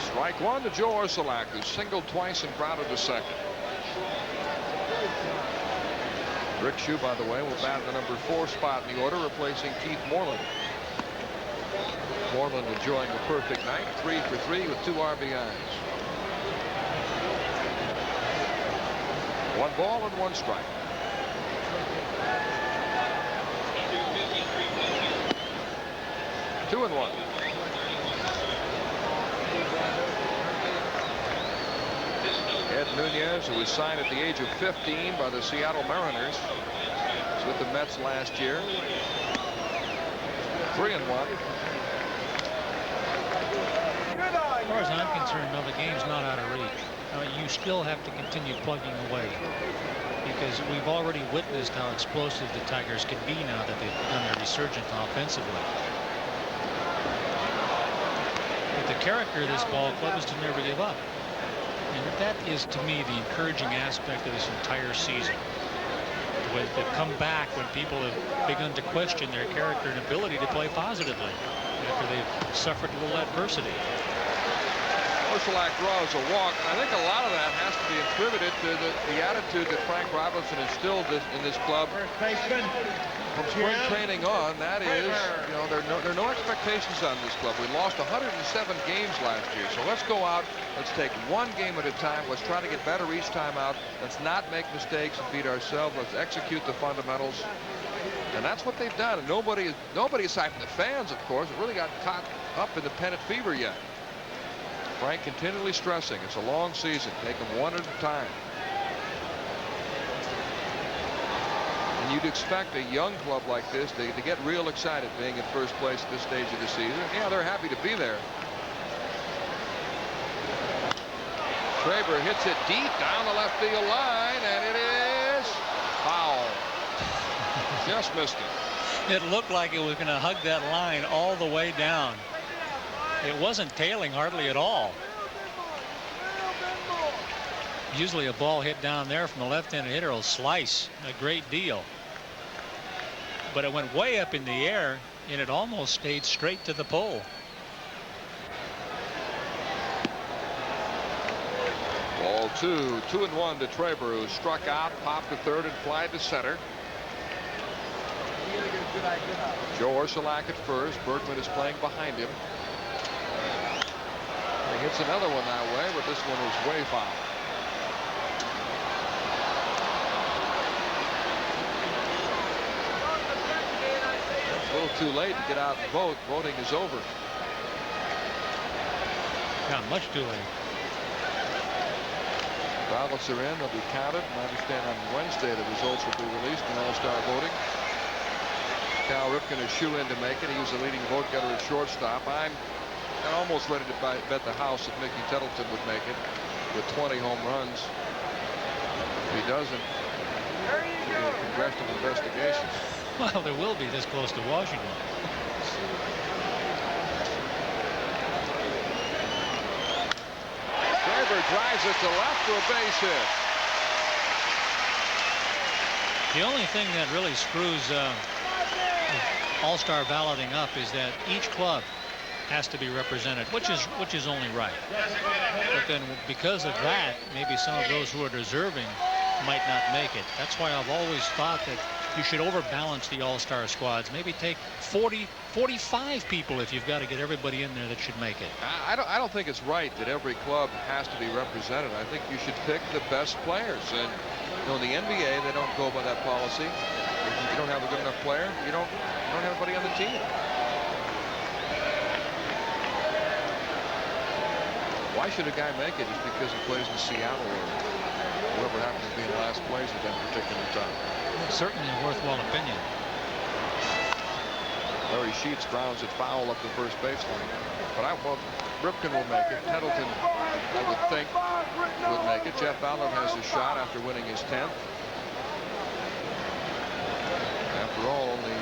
Strike 1 to Joe Orsolak, who singled twice and grounded to second. Rick Shue, by the way, will bat the number 4 spot in the order, replacing Keith Moreland. Moreland enjoying a perfect night, 3 for 3 with 2 RBIs. 1 ball and 1 strike. Two and 1. Ed Nunez, who was signed at the age of 15 by the Seattle Mariners, was with the Mets last year. 3 and 1. As far as I'm concerned, no, the game's not out of reach. You still have to continue plugging away, because we've already witnessed how explosive the Tigers can be now that they've begun their resurgence offensively. But the character of this ball club is to never give up. And that is, to me, the encouraging aspect of this entire season. To come back when people have begun to question their character and ability to play positively after they've suffered a little adversity. Orsolak draws a walk. I think a lot of that has to be attributed to the attitude that Frank Robinson instilled in this club from spring training on. That is, you know, there are no expectations on this club. We lost 107 games last year, so let's go out. Let's take 1 game at a time. Let's try to get better each time out. Let's not make mistakes and beat ourselves. Let's execute the fundamentals. And that's what they've done. And nobody aside from the fans, of course, really got caught up in the pennant fever yet. Frank continually stressing it's a long season. Take them 1 at a time. And you'd expect a young club like this to get real excited being in first place at this stage of the season. Yeah, they're happy to be there. Traver hits it deep down the left field line, and it is foul. Just missed it. It looked like it was going to hug that line all the way down. It wasn't tailing hardly at all. Usually a ball hit down there from the left-handed hitter will slice a great deal. But it went way up in the air, and it almost stayed straight to the pole. Ball ball, 2-1 to Traber, who struck out, popped to third, and flied to center. Joe Orsulak at first. Bergman is playing behind him. He hits another one that way, but this one is way foul. It's a little too late to get out and vote. Voting is over. Not much too late. Ballots are in. They'll be counted. And I understand on Wednesday the results will be released in All-Star voting. Cal Ripken is shoe in to make it. He was the leading vote getter at shortstop. I'm almost ready to bet the house that Mickey Tattleton would make it with 20 home runs. If he doesn't, there'll be a congressional investigation. Well, there will be this close to Washington. Traber drives it to left for a base hit. The only thing that really screws All-Star balloting up is that each club has to be represented, which is only right. But then because of that, maybe some of those who are deserving might not make it. That's why I've always thought that you should overbalance the All-Star squads. Maybe take 40, 45 people if you've got to get everybody in there that should make it. I don't think it's right that every club has to be represented. I think you should pick the best players. And you know, in the NBA, they don't go by that policy. If you don't have a good enough player, you don't have anybody on the team. Why should a guy make it just because he plays in Seattle or whoever happens to be in last place at that particular time? Certainly a worthwhile opinion. Larry Sheets grounds it foul up the first baseline. But Ripken will make it. Tattleton, I would think, would make it. Jeff Ballard has his shot after winning his 10th. After all, only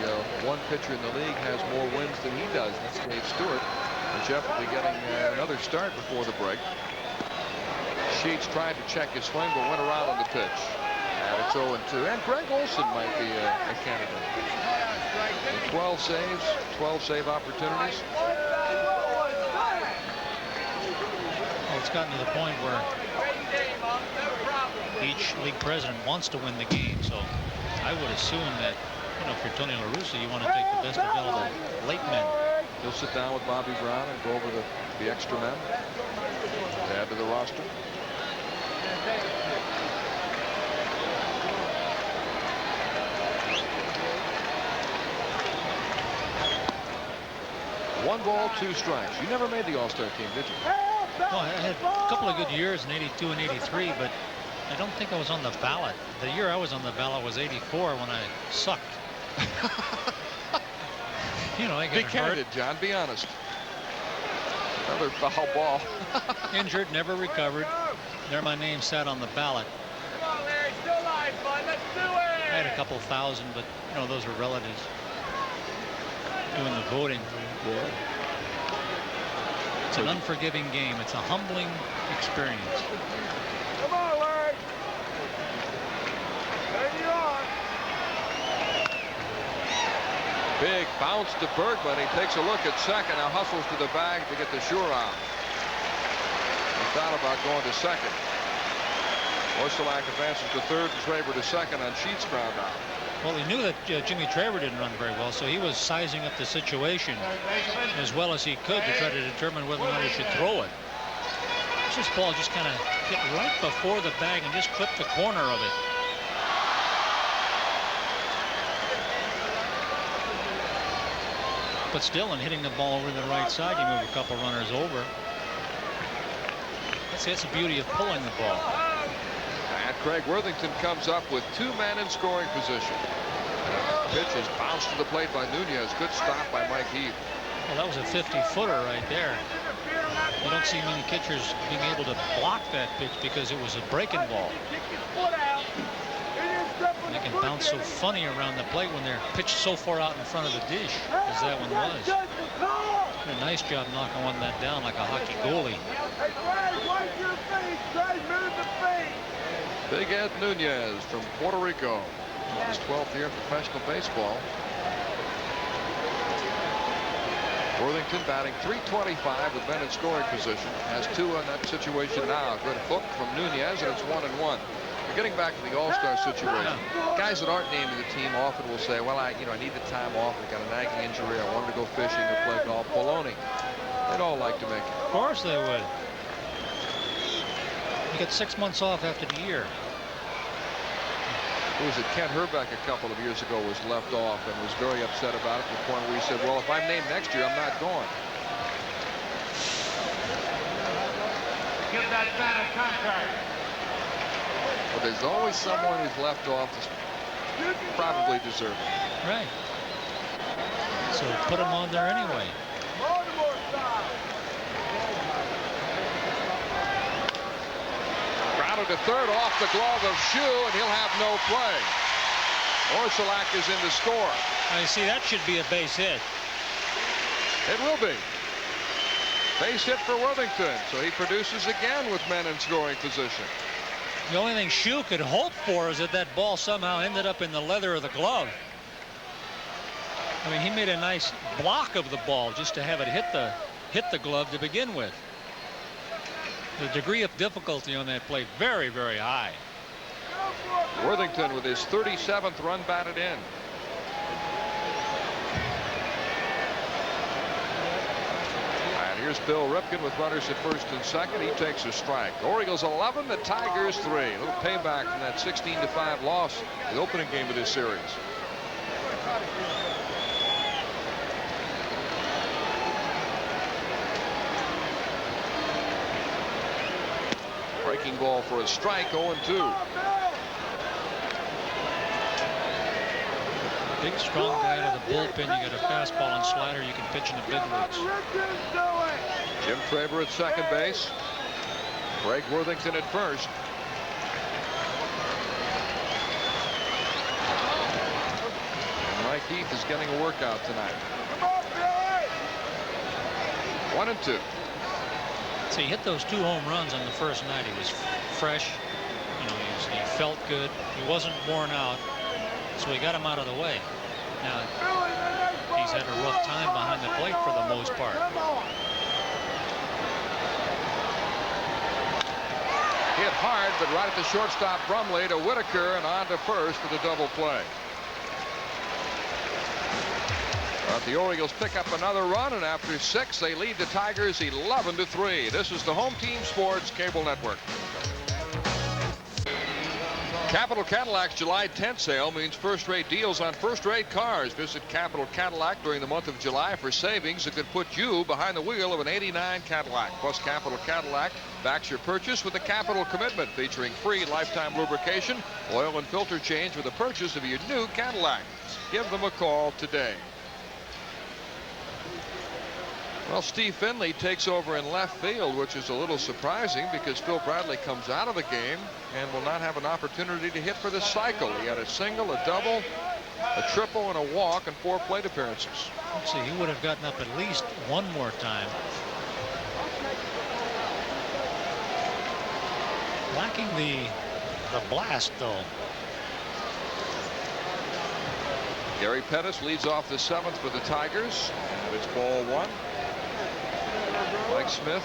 one pitcher in the league has more wins than he does. That's Dave Stewart. And Jeff will be getting another start before the break. Sheets tried to check his swing, but went around on the pitch. And it's 0-2. And Greg Olson might be a candidate. 12 saves, 12 save opportunities. Well, it's gotten to the point where each league president wants to win the game. So I would assume that, you know, if you're Tony La Russa, you want to take the best available late men. He'll sit down with Bobby Brown and go over the extra men to add to the roster. One ball, 2 strikes. You never made the All-Star team, did you? Well, I had a couple of good years in '82 and '83, but I don't think I was on the ballot. The year I was on the ballot was '84 when I sucked. You know, I got Be candid, John. Be honest. Another foul ball. Injured, never recovered. There my name sat on the ballot. Come on, Larry. Still alive, bud. Let's do it. I had a couple thousand, but you know, those were relatives doing the voting. It's an unforgiving game. It's a humbling experience. Come on, Larry. There you are. Big bounce to Bergman. He takes a look at second. Now hustles to the bag to get the sure out. He thought about going to second. Orsulak advances to third and Traber to second on Sheets' ground out. Well, he knew that Jimmy Traber didn't run very well, so he was sizing up the situation as well as he could to try to determine whether or not he should throw it. This ball just kind of hit right before the bag and just clipped the corner of it. But still, in hitting the ball over the right side, you move a couple runners over. That's the beauty of pulling the ball. And Craig Worthington comes up with 2 men in scoring position. Pitch is bounced to the plate by Nunez. Good stop by Mike Heath. Well, that was a 50-footer right there. You don't see many pitchers being able to block that pitch because it was a breaking ball. And they can bounce so funny around the plate when they're pitched so far out in front of the dish as that one was. Did a nice job knocking that down like a hockey goalie. Big Ed Nunez from Puerto Rico. His 12th year in professional baseball. Worthington batting .325 with men in scoring position. Has 2 in that situation now. Good hook from Nunez, and it's 1-1. We're getting back to the All-Star situation. Guys that aren't named to the team often will say, well, I need the time off. I got a nagging injury. I wanted to go fishing or play golf. Baloney. They'd all like to make it. Of course they would. You get 6 months off after the year. Who was it? Kent Herbeck a couple of years ago was left off and was very upset about it to the point where he said, well, if I'm named next year, I'm not going. Give that man a contract. But there's always someone who's left off that's probably deserving. Right. So put him on there anyway. Grounded to third off the glove of Shue, and he'll have no play. Orsulak is in to score. Now you see, that should be a base hit. It will be. Base hit for Worthington, so he produces again with men in scoring position. The only thing Shue could hope for is that that ball somehow ended up in the leather of the glove. I mean, he made a nice block of the ball just to have it hit the glove to begin with. The degree of difficulty on that play very, very high. Worthington with his 37th run batted in. And here's Bill Ripken with runners at first and second. He takes a strike. Orioles 11, the Tigers 3. A little payback from that 16-5 loss, the opening game of this series. Breaking ball for a strike, 0-2. Big, strong guy out of the bullpen. You got a fastball and slider. You can pitch in the big leagues. Jim Traber at second base. Greg Worthington at first. And Mike Heath is getting a workout tonight. 1-2. So he hit those 2 home runs on the first night. He was fresh. You know, he felt good. He wasn't worn out. So he got him out of the way. Now he's had a rough time behind the plate for the most part. Hit hard, but right at the shortstop Brumley to Whitaker and on to first for the double play. But the Orioles pick up another run, and after 6 they lead the Tigers 11-3. This is the Home Team Sports Cable Network. Capital Cadillac's July 10th sale means first-rate deals on first-rate cars. Visit Capital Cadillac during the month of July for savings that could put you behind the wheel of an '89 Cadillac. Plus, Capital Cadillac backs your purchase with a capital commitment featuring free lifetime lubrication, oil and filter change with the purchase of your new Cadillac. Give them a call today. Well, Steve Finley takes over in left field, which is a little surprising because Phil Bradley comes out of the game and will not have an opportunity to hit for the cycle. He had a single, a double, a triple, and a walk in 4 plate appearances. Let's see, he would have gotten up at least one more time. Lacking the blast, though. Gary Pettis leads off the 7th for the Tigers. It's ball 1. Mike Smith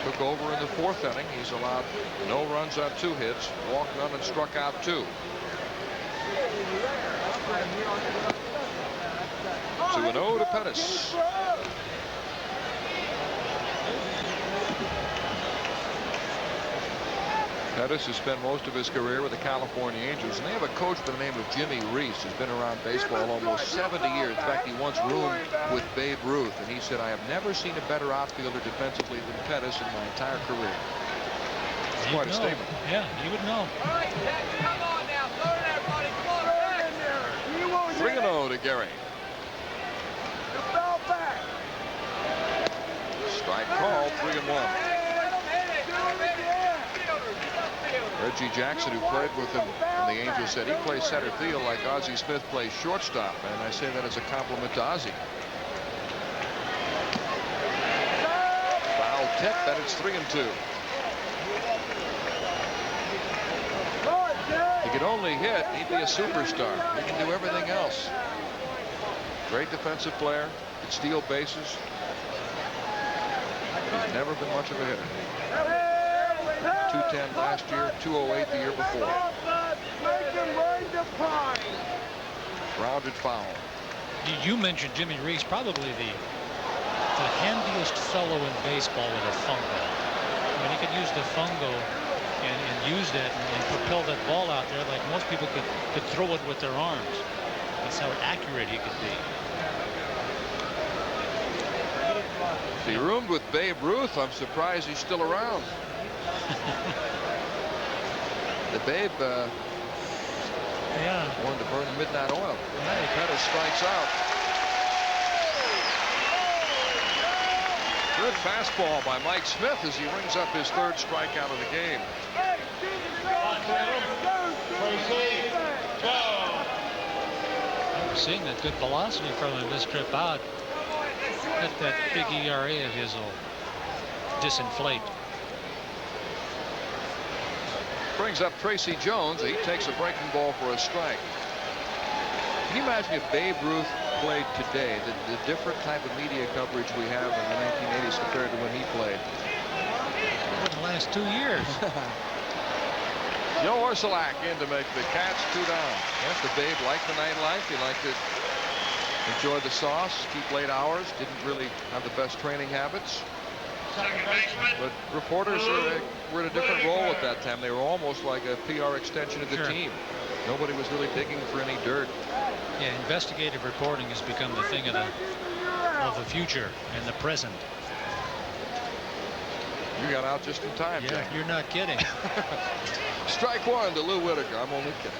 took over in the 4th inning. He's allowed no runs on 2 hits, walked none, and struck out 2. 2-0 to Pettis. Pettis has spent most of his career with the California Angels, and they have a coach by the name of Jimmy Reese who's been around baseball almost 70 years. In fact, he once roomed with Babe Ruth, and he said, I have never seen a better outfielder defensively than Pettis in my entire career. It's quite a statement. Yeah, you would know. 3-0 to Gary. Strike call, 3-1. Reggie Jackson, who played with him in the Angels, said he plays center field like Ozzie Smith plays shortstop, and I say that as a compliment to Ozzie. Foul tip, that it's 3-2. He could only hit, he'd be a superstar. He can do everything else. Great defensive player, could steal bases, He's never been much of a hitter. 210 last year, 208 the year before. Grounded foul. You mentioned Jimmy Reese, probably the handiest fellow in baseball with a fungo. I mean, he could use the fungo and use that and propel that ball out there like most people could throw it with their arms. That's how accurate he could be. He roomed with Babe Ruth. I'm surprised he's still around. The Babe wanted to burn the midnight oil. Pettis strikes out. Good fastball by Mike Smith as he rings up his third strikeout of the game. We're seeing that good velocity from him this trip out. Let that big ERA of his will disinflate. Brings up Tracy Jones. He takes a breaking ball for a strike. Can you imagine if Babe Ruth played today, the different type of media coverage we have in the 1980s compared to when he played? In the last 2 years. Joe Orsulak in to make the Cats 2 down. Yes, the Babe liked the nightlife. He liked to enjoy the sauce, keep late hours, didn't really have the best training habits. But reporters were in a different role at that time. They were almost like a PR extension of the team. Nobody was really digging for any dirt. Yeah, investigative reporting has become the thing of the future and the present. You got out just in time, yeah, Jack. You're not kidding. Strike one to Lou Whitaker. I'm only kidding.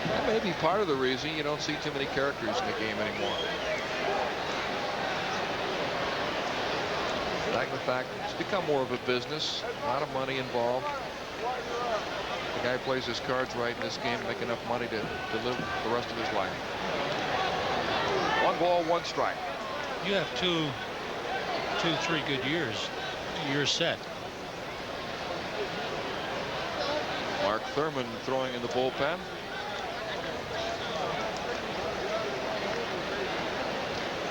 That may be part of the reason you don't see too many characters in the game anymore. Like the fact it's become more of a business, a lot of money involved. The guy plays his cards right in this game, make enough money to live the rest of his life. 1 ball, 1 strike. You have two, 3 good years. You're set. Mark Thurman throwing in the bullpen.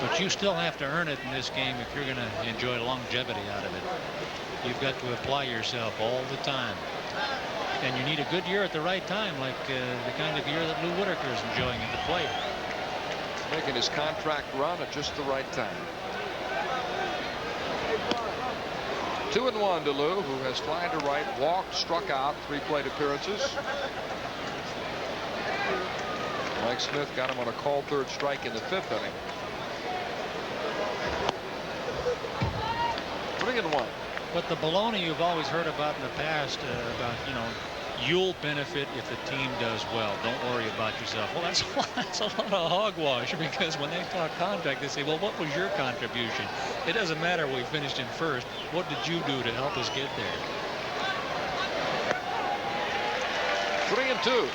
But you still have to earn it in this game if you're going to enjoy longevity out of it. You've got to apply yourself all the time. And you need a good year at the right time, like the kind of year that Lou Whitaker is enjoying at the plate. Making his contract run at just the right time. 2-1 to Lou, who has flied to right, walked, struck out, 3 plate appearances. Mike Smith got him on a called 3rd strike in the 5th inning. 3-1. But the baloney you've always heard about in the past about, you'll benefit if the team does well. Don't worry about yourself. Well, that's a lot of hogwash, because when they talk contract, they say, well, what was your contribution? It doesn't matter we finished in first. What did you do to help us get there? 3-2.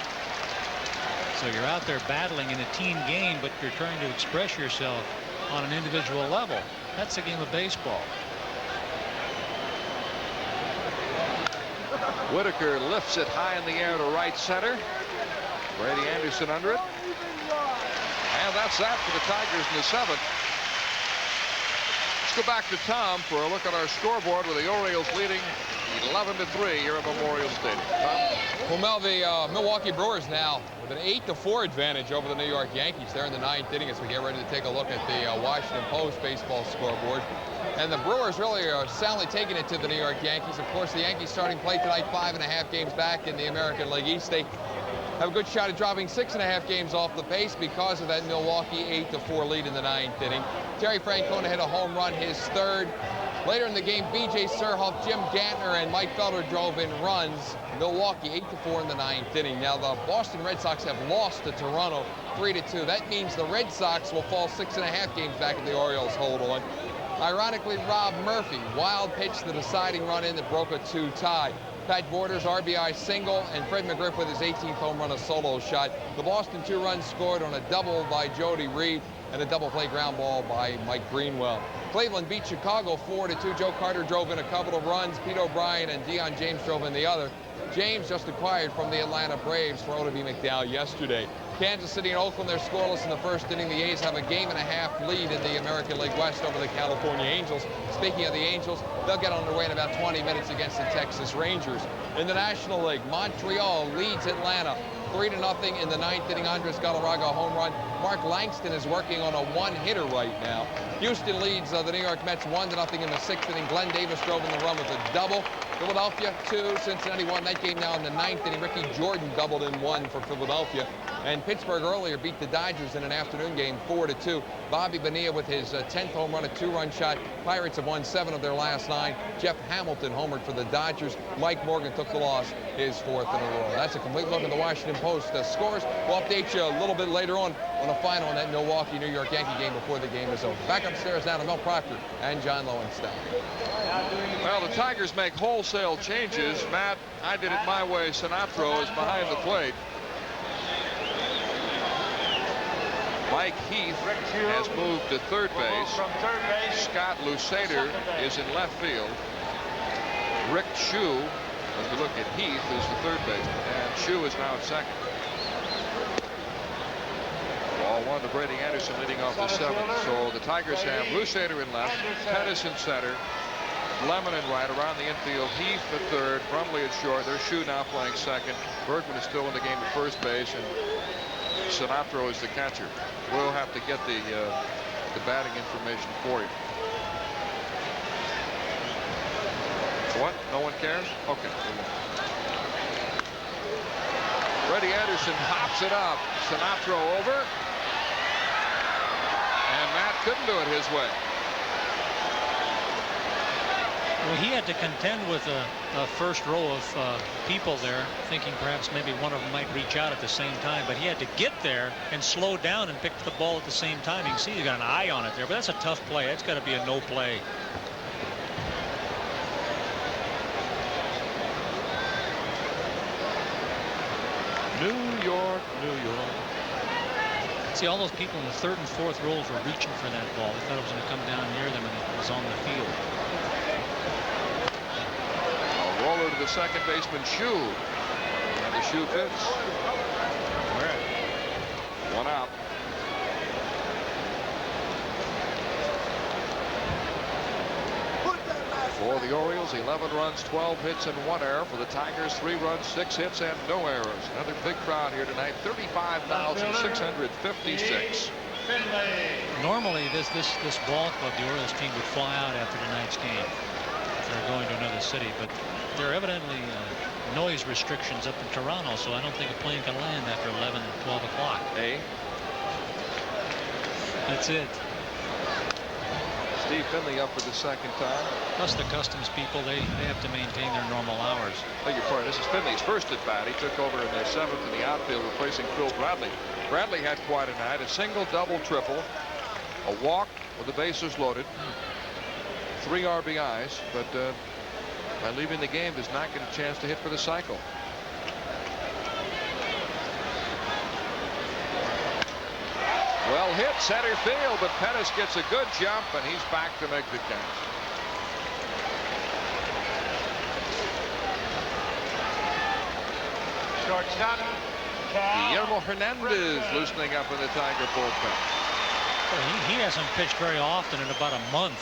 So you're out there battling in a team game, but you're trying to express yourself on an individual level. That's a game of baseball. Whitaker lifts it high in the air to right center. Brady Anderson under it. And that's that for the Tigers in the 7th. Let's go back to Tom for a look at our scoreboard with the Orioles leading 11-3 here at Memorial Stadium. Tom? Well, Mel, the Milwaukee Brewers now with an 8-4 advantage over the New York Yankees. They're in the 9th inning as we get ready to take a look at the Washington Post baseball scoreboard. And the Brewers really are soundly taking it to the New York Yankees. Of course, the Yankees starting play tonight 5.5 games back in the American League East. They have a good shot at dropping 6.5 games off the pace because of that Milwaukee 8-4 lead in the 9th inning. Terry Francona hit a home run, his 3rd. Later in the game, B.J. Surhoff, Jim Gantner, and Mike Felder drove in runs. Milwaukee 8-4 in the 9th inning. Now the Boston Red Sox have lost to Toronto 3-2. That means the Red Sox will fall 6.5 games back if the Orioles hold on. Ironically, Rob Murphy, wild pitch, the deciding run in that broke a 2 tie. Pat Borders RBI single, and Fred McGriff with his 18th home run, a solo shot. The Boston 2 runs scored on a double by Jody Reed and a double play ground ball by Mike Greenwell. Cleveland beat Chicago 4-2. Joe Carter drove in a couple of runs. Pete O'Brien and Deion James drove in the other. James just acquired from the Atlanta Braves for Ottavie McDowell yesterday. Kansas City and Oakland, they're scoreless in the first inning. The A's have a game-and-a-half lead in the American League West over the California Angels. Speaking of the Angels, they'll get underway in about 20 minutes against the Texas Rangers. In the National League, Montreal leads Atlanta 3-0 in the ninth inning. Andres Galarraga a home run. Mark Langston is working on a one-hitter right now. Houston leads the New York Mets 1-0 in the sixth inning. Glenn Davis drove in the run with a double. Philadelphia 2, Cincinnati 1. That game now in the ninth inning. Ricky Jordan doubled in one for Philadelphia. And Pittsburgh earlier beat the Dodgers in an afternoon game 4-2. Bobby Bonilla with his 10th home run, a 2-run shot. Pirates have won 7 of their last 9. Jeff Hamilton homered for the Dodgers. Mike Morgan took the loss, his 4th in a row. That's a complete look at the Washington Post scores. We'll update you a little bit later on a final in that Milwaukee-New York Yankee game before the game is over. Back upstairs now to Mel Proctor and John Lowenstein. Well, the Tigers make wholesale changes. Matt, I did it my way. Sinatro is behind the plate. Mike Heath has moved to third base. Scott Lusader is in left field. Rick Shue, as we look at Heath, is the third baseman, and Shue is now at second. Ball 1 to Brady Anderson leading off the 7th. So the Tigers have Lusader in left, Pettis in center, Lemon in right, around the infield, Heath at third, Brumley at short. There's Shue now playing second. Bergman is still in the game at first base, and Sinatro is the catcher. We'll have to get the batting information for you. What? No one cares? Okay. Brady Anderson hops it up. Sinatro over. And Matt couldn't do it his way. Well, he had to contend with a first row of people there, thinking perhaps maybe one of them might reach out at the same time, but he had to get there and slow down and pick the ball at the same time. You can see he's got an eye on it there, but that's a tough play. That's got to be a no play. New York, New York. See, all those people in the third and fourth rows were reaching for that ball. They thought it was going to come down near them, and it was on the field. Roller to the second baseman, Shue. And the Shue fits. One out. For the Orioles, 11 runs, 12 hits, and 1 error. For the Tigers, 3 runs, 6 hits, and no errors. Another big crowd here tonight, 35,656. Normally, this ball club, the Orioles team, would fly out after tonight's game. They're going to another city, but there are evidently noise restrictions up in Toronto, so I don't think a plane can land after 11 or 12 o'clock. Hey. That's it. Steve Finley up for the second time. Plus the customs people, they have to maintain their normal hours. Beg your pardon, this is Finley's first at bat. He took over in the 7th in the outfield, replacing Phil Bradley. Bradley had quite a night. A single, double, triple, a walk with the bases loaded. 3 RBIs, but by leaving the game does not get a chance to hit for the cycle. Well hit center field, but Pettis gets a good jump, and he's back to make the catch. Shortstop, Guillermo Hernandez loosening up in the Tiger bullpen. Well, he hasn't pitched very often in about a month,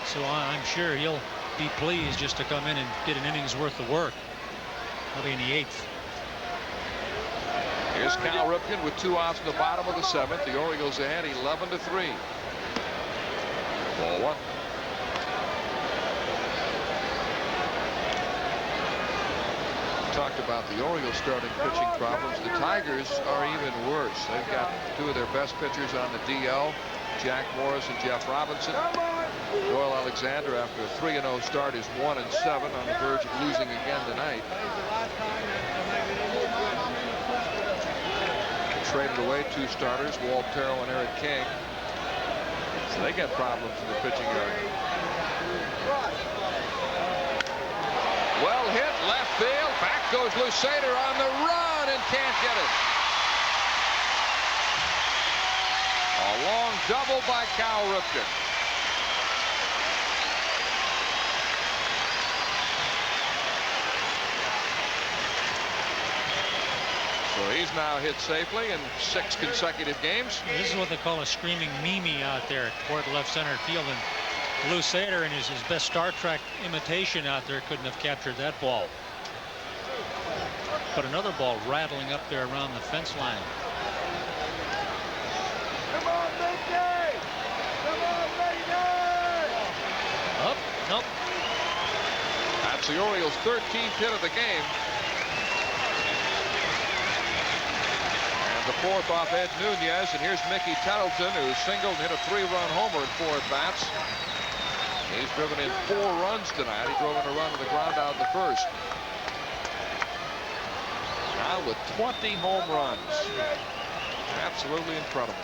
so I'm sure he'll be pleased just to come in and get an inning's worth of work. He'll be in the 8th. Here's Cal Ripken with 2 outs in the bottom of the 7th. The Orioles ahead 11-3. Ball 1. Talked about the Orioles starting pitching problems. The Tigers are even worse. They've got 2 of their best pitchers on the DL, Jack Morris and Jeff Robinson. Doyle Alexander, after a 3-0 start, is 1-7 on the verge of losing again tonight. Traded away 2 starters, Walt Terrell and Eric King. So they got problems in the pitching area. Well hit, left field. Back goes Lusader on the run and can't get it. A long double by Cal Ripken. So So he's now hit safely in 6 consecutive games. This is what they call a screaming Mimi out there toward left center field. And Lou Sater, in his best Star Trek imitation out there, couldn't have captured that ball. But another ball rattling up there around the fence line. Come on, Mickey! Come on, Mickey! Up, nope. That's the Orioles' 13th hit of the game. And the 4th off Ed Nunez. And here's Mickey Tattleton, who singled and hit a 3-run homer in 4 at-bats. He's driven in 4 runs tonight. He drove in a run to the ground out in the 1st. Now with 20 home runs. Absolutely incredible.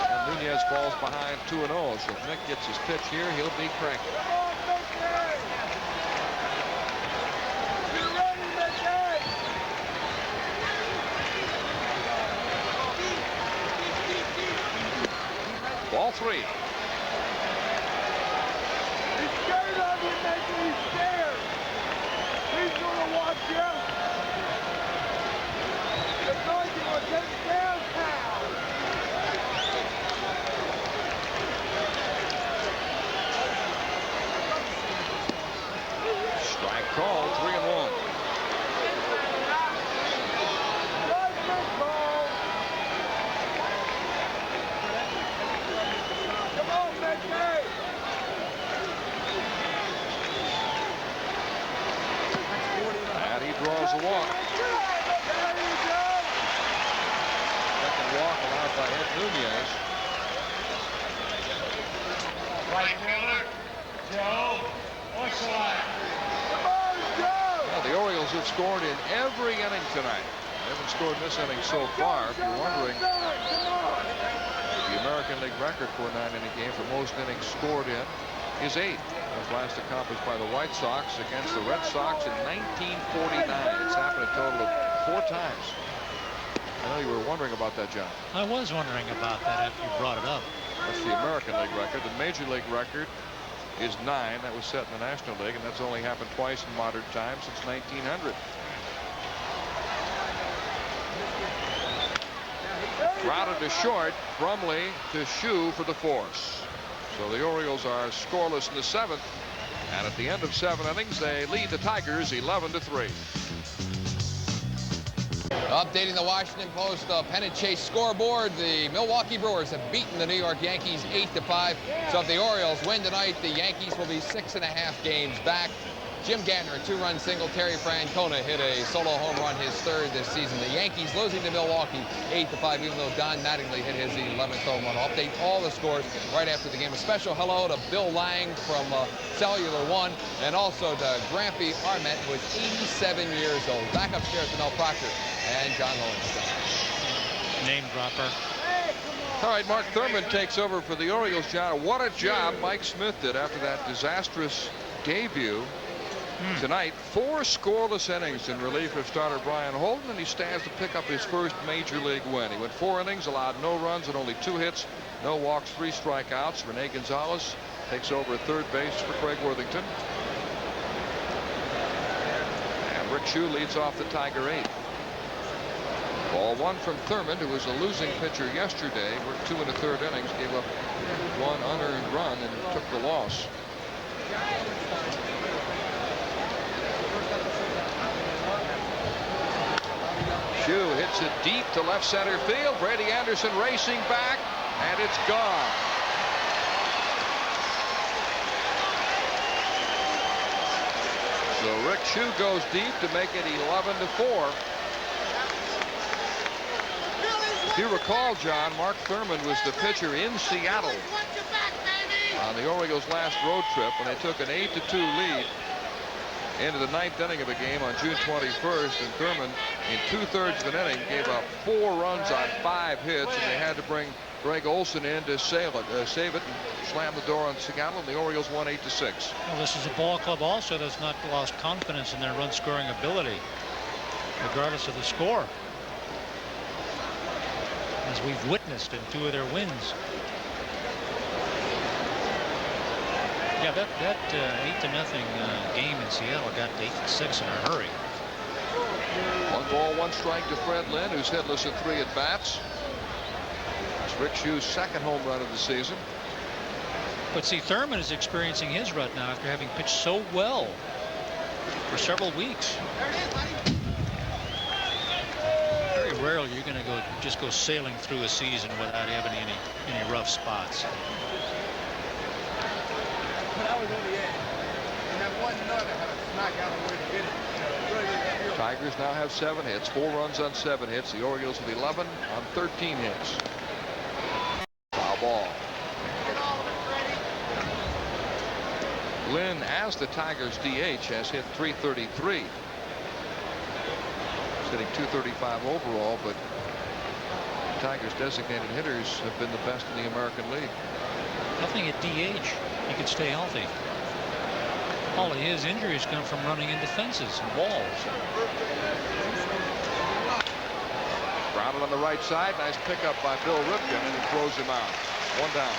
And Nunez falls behind 2-0. So if Nick gets his pitch here, he'll be cranky. Ball 3. He's scared of you, Mickey. He's scared. He's gonna watch you. It's like you want to take downtown. Strike call, 3-1. And he draws a walk. Second walk allowed by Ed Nunez. Right fielder, Joe. What's the line? Well, the Orioles have scored in every inning tonight. They haven't scored in this inning so far. If you're wondering, the American League record for a 9-inning game for most innings scored in is 8. It was last accomplished by the White Sox against the Red Sox in 1949. It's happened a total of 4 times. I know you were wondering about that, John. I was wondering about that after you brought it up. That's the American League record. The Major League record is 9. That was set in the National League, and that's only happened twice in modern times since 1900. Grounded to short, Brumley to Shue for the force. So the Orioles are scoreless in the 7th, and at the end of 7 innings, they lead the Tigers 11-3. Updating the Washington Post pennant chase scoreboard, the Milwaukee Brewers have beaten the New York Yankees 8-5. So if the Orioles win tonight, the Yankees will be 6.5 games back. Jim Gantner, a 2-run single. Terry Francona hit a solo home run, his 3rd this season. The Yankees losing to Milwaukee 8-5, even though Don Mattingly hit his 11th home run. I'll update all the scores right after the game. A special hello to Bill Lang from Cellular One, and also to Grampy Armet, who is 87 years old. Back upstairs to Mel Proctor and John Lowenstein. Name dropper. All right, Mark Thurmond takes over for the Orioles, John. What a job Mike Smith did after that disastrous debut. Tonight, 4 scoreless innings in relief of starter Brian Holden, and he stands to pick up his first Major League win. He went 4 innings, allowed no runs and only 2 hits, no walks, 3 strikeouts. Rene Gonzalez takes over at third base for Craig Worthington. And Rick Shue leads off the Tiger 8. Ball 1 from Thurmond, who was a losing pitcher yesterday. Worked 2 1/3 innings, gave up 1 unearned run and took the loss. Shue hits it deep to left center field. Brady Anderson racing back, and it's gone. So Rick Shue goes deep to make it 11-4. If you recall, John, Mark Thurmond was the pitcher in Seattle on the Orioles' last road trip when they took an 8-2 lead into the 9th inning of a game on June 21st, and Thurmond in 2/3 of an inning gave up 4 runs on 5 hits, and they had to bring Greg Olson in to save it and slam the door on Seattle, and the Orioles won 8-6. Well, this is a ball club also that's not lost confidence in their run scoring ability, regardless of the score, as we've witnessed in 2 of their wins. Yeah, that 8-0 game in Seattle got to 8-6 in a hurry. One ball, one strike to Fred Lynn, who's hitless at 3 at bats. It's Rick Schu's second home run of the season. But see, Thurman is experiencing his rut now after having pitched so well for several weeks. Very rarely you're going to just go sailing through a season without having any rough spots. When I was on the edge, and that one another had a smack out of where to get it. Tigers now have 7 hits, 4 runs on 7 hits. The Orioles with 11 on 13 hits. Foul ball. Lynn, as the Tigers DH, has hit .333. He's hitting .235 overall, but the Tigers designated hitters have been the best in the American League. Nothing at DH. He could stay healthy. All of his injuries come from running into fences and walls. Grounded on the right side. Nice pickup by Bill Ripken, and he throws him out. 1 down.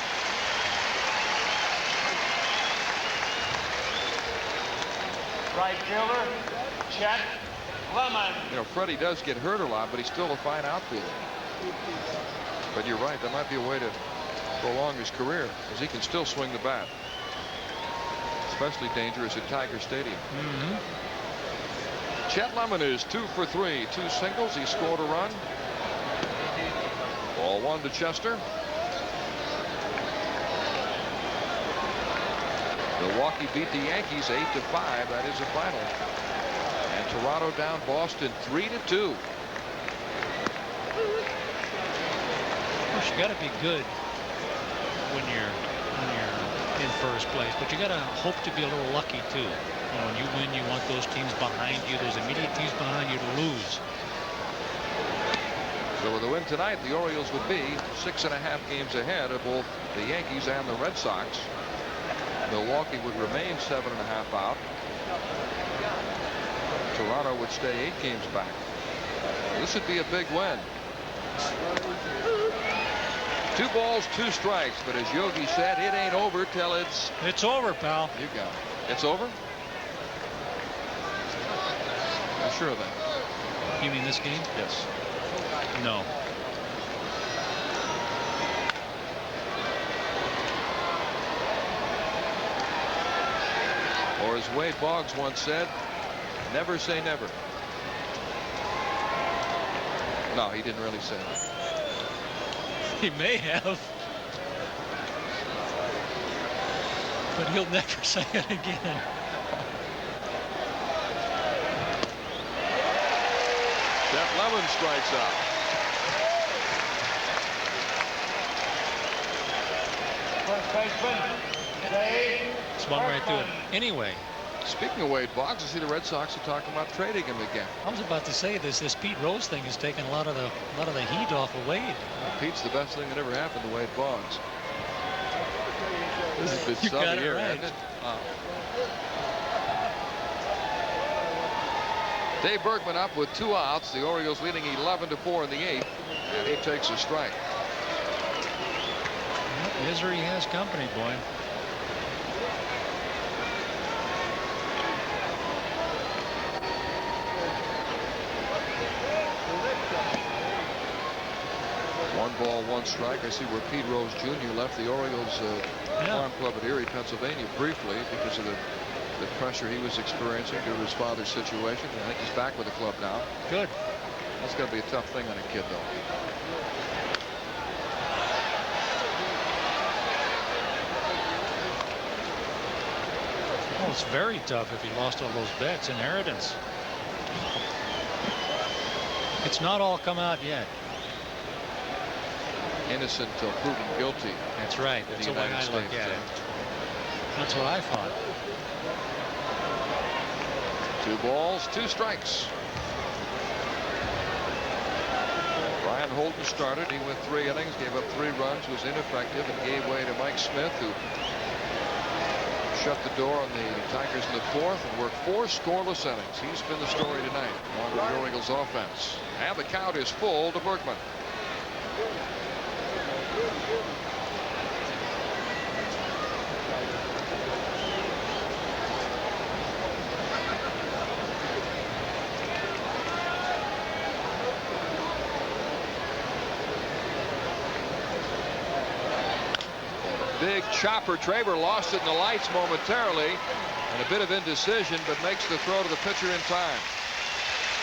Right fielder, Chet Lemon. You know, Freddie does get hurt a lot, but he's still a fine outfielder. But you're right, that might be a way to prolong his career, because he can still swing the bat. Especially dangerous at Tiger Stadium. Chet Lemon is 2 for 3, 2 singles. He scored a run. Ball 1 to Chester. Milwaukee beat the Yankees 8-5. That is the final. And Toronto down Boston 3-2. Of course, you got to be good when you're in first place, but you got to hope to be a little lucky too. You know, when you win, you want those teams behind you, those immediate teams behind you, to lose. So with a win tonight, the Orioles would be 6.5 games ahead of both the Yankees and the Red Sox. Milwaukee would remain 7.5 out. Toronto would stay 8 games back. This would be a big win. 2 balls, 2 strikes, but as Yogi said, it ain't over till it's over, pal. You got it. It's over? I'm sure of that. You mean this game? Yes. No. Or as Wade Boggs once said, never say never. No, he didn't really say that. He may have, but he'll never say it again. Jeff Lemon strikes out. First baseman, Dave. Swung right through it. Anyway. Speaking of Wade Boggs, I see the Red Sox are talking about trading him again. I was about to say this Pete Rose thing has taken a lot of the heat off of Wade. Well, Pete's the best thing that ever happened to Wade Boggs. This is a bit You sunny got it here, right. isn't it? Dave Bergman up with 2 outs. The Orioles leading 11-4 in the 8th, and he takes a strike. Misery has company, boy. One ball, 1 strike. I see where Pete Rose Jr. left the Orioles farm club at Erie, Pennsylvania briefly because of the pressure he was experiencing due to his father's situation. I think he's back with the club now. Good. That's got to be a tough thing on a kid, though. Oh, it's very tough if he lost all those bets. Inheritance. It's not all come out yet. Innocent till proven guilty. That's right. That's the way I look at it. That's what I thought. 2 balls, 2 strikes. Brian Holden started. He went 3 innings, gave up 3 runs, was ineffective, and gave way to Mike Smith, who shut the door on the Tigers in the 4th and worked 4 scoreless innings. He's been the story tonight on the Orioles offense. And the count is full to Bergman. chopper. Traber lost it in the lights momentarily, and a bit of indecision, but makes the throw to the pitcher in time.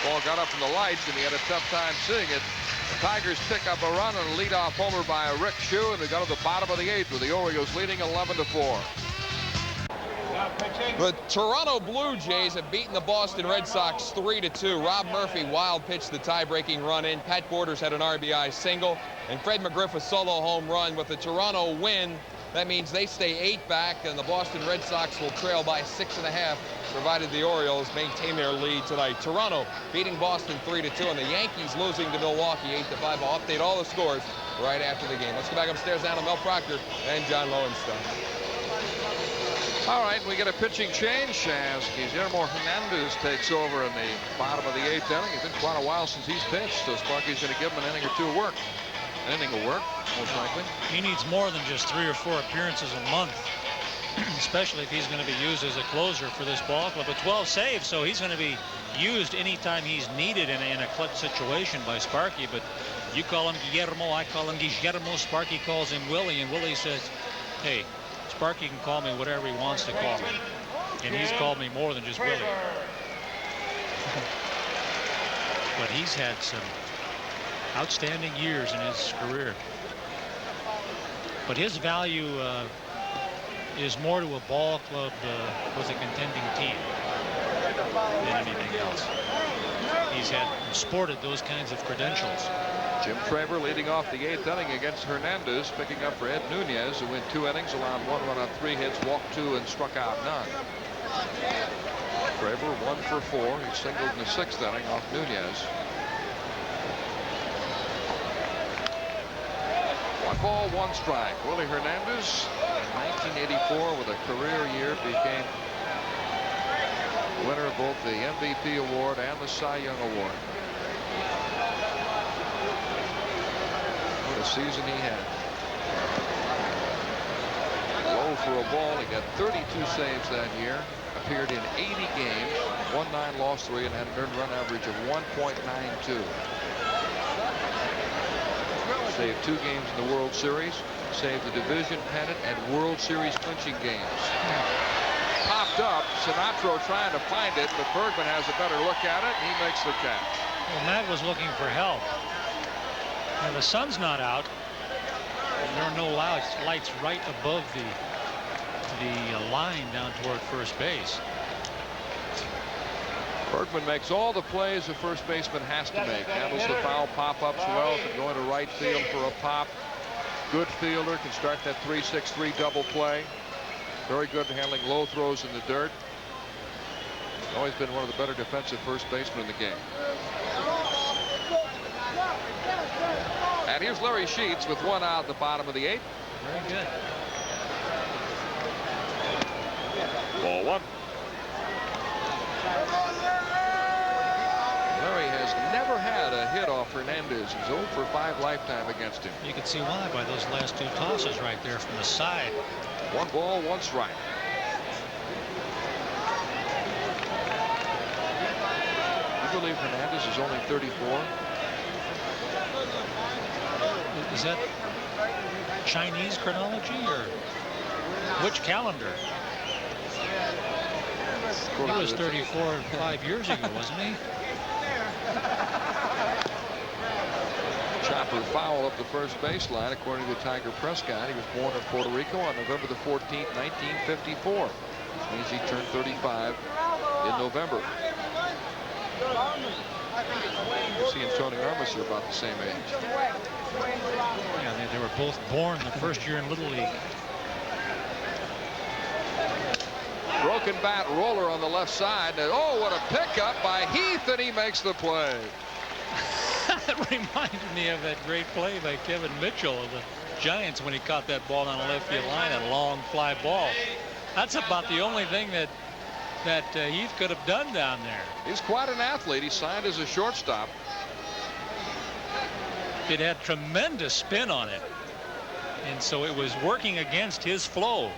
Ball got up in the lights, and he had a tough time seeing it. The Tigers pick up a run on a leadoff homer by Rick Shue, and they go to the bottom of the 8th with the Orioles leading 11-4. The Toronto Blue Jays have beaten the Boston Red Sox 3-2. Rob Murphy wild pitched the tie-breaking run in. Pat Borders had an RBI single, and Fred McGriff a solo home run. With the Toronto win, that means they stay 8 back, and the Boston Red Sox will trail by 6.5, provided the Orioles maintain their lead tonight. Toronto beating Boston 3-2, and the Yankees losing to Milwaukee 8-5. I'll update all the scores right after the game. Let's go back upstairs now to Mel Proctor and John Lowenstein. All right, we get a pitching change as Guillermo Hernandez takes over in the bottom of the 8th inning. It's been quite a while since he's pitched, so Sparky's going to give him an inning or two of work. An inning will work, most likely. He needs more than just 3 or 4 appearances a month, especially if he's going to be used as a closer for this ball club. But 12 saves, so he's going to be used anytime he's needed in a clutch situation by Sparky. But you call him Guillermo, I call him Guillermo. Sparky calls him Willie, and Willie says, hey, Sparky can call me whatever he wants to call me. And he's called me more than just Willie. But he's had some outstanding years in his career. But his value is more to a ball club with a contending team than anything else. He's sported those kinds of credentials. Jim Traber leading off the 8th inning against Hernandez, picking up for Ed Nunez, who went 2 innings, allowed 1 run on 3 hits, walked 2, and struck out none. Traber 1 for 4. He singled in the 6th inning off Nunez. 1 ball, 1 strike. Willie Hernandez in 1984 with a career year became winner of both the MVP award and the Cy Young award. What a season he had. Low for a ball. He got 32 saves that year. Appeared in 80 games. Won 9, lost 3, and had an earned run average of 1.92. Saved 2 games in the World Series. Saved the division pennant and World Series clinching games. Popped up. Sinatra trying to find it, but Bergman has a better look at it, and he makes the catch. Well, Matt was looking for help. Now the sun's not out. There are no lights right above the line down toward first base. Bergman makes all the plays a first baseman has to make. Handles the foul pop-ups well. Can go into right field for a pop. Good fielder. Can start that 3-6-3 double play. Very good at handling low throws in the dirt. Always been one of the better defensive first basemen in the game. And here's Larry Sheets with 1 out at the bottom of the 8th. Very good. Ball 1. Larry has never had a hit off Hernandez. He's 0 for 5 lifetime against him. You can see why by those last 2 tosses right there from the side. 1 ball, 1 strike. I believe Hernandez is only 34. Is that Chinese chronology or which calendar? He was 34 5 years ago, wasn't he? Chopper foul up the first baseline, according to Tiger Prescott. He was born in Puerto Rico on November the 14th, 1954. Which means he turned 35 in November. He and Tony Armas are about the same age. Yeah, they were both born the first year in Little League. Broken bat roller on the left side. And, oh, what a pickup by Heath, and he makes the play. That reminded me of that great play by Kevin Mitchell of the Giants when he caught that ball on the left field line, a long fly ball. That's about the only thing that Heath could have done down there. He's quite an athlete. He signed as a shortstop. It had tremendous spin on it, and so it was working against his flow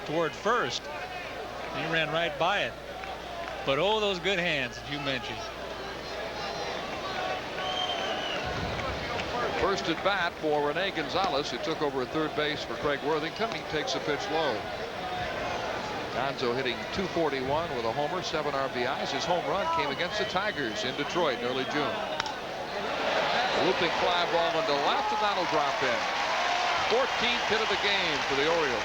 toward first. He ran right by it. But oh, those good hands that you mentioned. First at bat for Rene Gonzalez, who took over at third base for Craig Worthington. He takes a pitch low. Gonzo hitting .241 with a homer, 7 RBIs. His home run came against the Tigers in Detroit in early June. Looping fly ball into left, and that'll drop in. 14th hit of the game for the Orioles.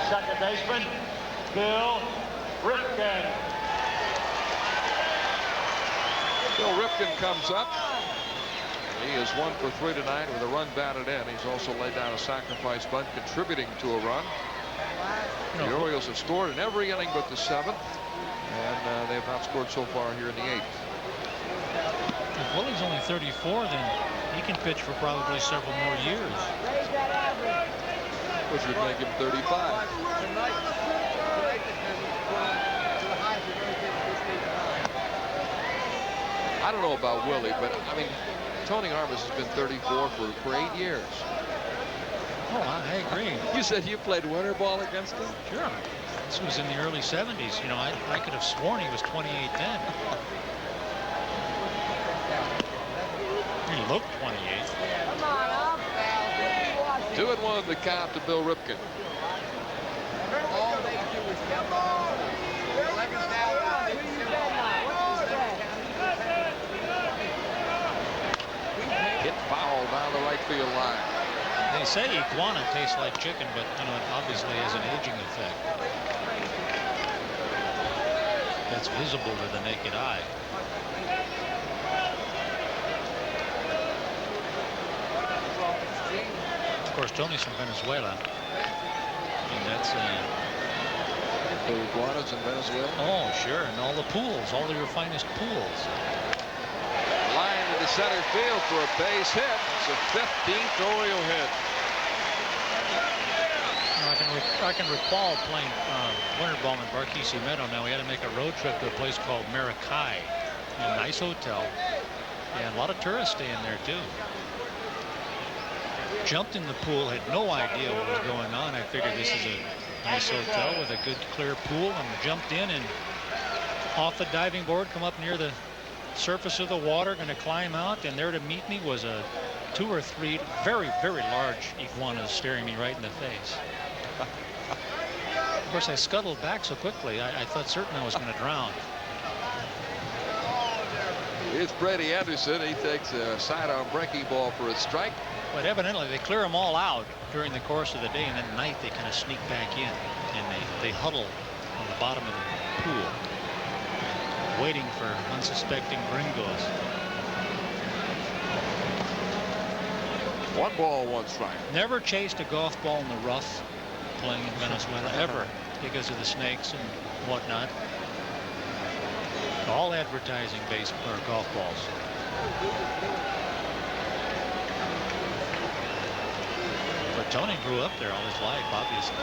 Second baseman, Bill Ripken. Bill Ripken comes up. He is 1 for 3 tonight with a run batted in. He's also laid down a sacrifice bunt, contributing to a run. The Orioles have scored in every inning but the 7th, and they have not scored so far here in the 8th. If Willie's only 34, then he can pitch for probably several more years. Which would make him 35. I don't know about Willie, but I mean, Tony Armas has been 34 for 8 years. Oh, I agree. You said you played winter ball against him? Sure. This was in the early 70s. You know, I could have sworn he was 28 then. He looked 28. Come on up, Val. 2-1 the count to Bill Ripken. All they do is come on. 11th out. Hit foul down the right field line. They say iguana tastes like chicken, but you know, it obviously has an aging effect. That's visible to the naked eye. Of course, Tony's from Venezuela. And that's the iguanas in Venezuela. Oh, sure, and all the pools, all of your finest pools. Line into center field for a base hit. It's a 15th Oriole hit. I can recall playing winter ball in Barquisimeto. Now we had to make a road trip to a place called Maracay, a nice hotel, and a lot of tourists stay in there too. Jumped in the pool, had no idea what was going on. I figured this is a nice hotel with a good clear pool, and jumped in, and off the diving board, come up near the surface of the water, going to climb out, and there to meet me was a 2 or 3 very, very large iguanas staring me right in the face. Of course, I scuttled back so quickly, I thought certain I was going to drown. Here's Brady Anderson. He takes a sidearm breaking ball for a strike. But evidently they clear them all out during the course of the day, and at night they kind of sneak back in, and they huddle on the bottom of the pool, waiting for unsuspecting gringos. 1 ball, 1 strike. Never chased a golf ball in the rough playing in Venezuela ever, because of the snakes and whatnot. All advertising base or golf balls. But Tony grew up there all his life, obviously.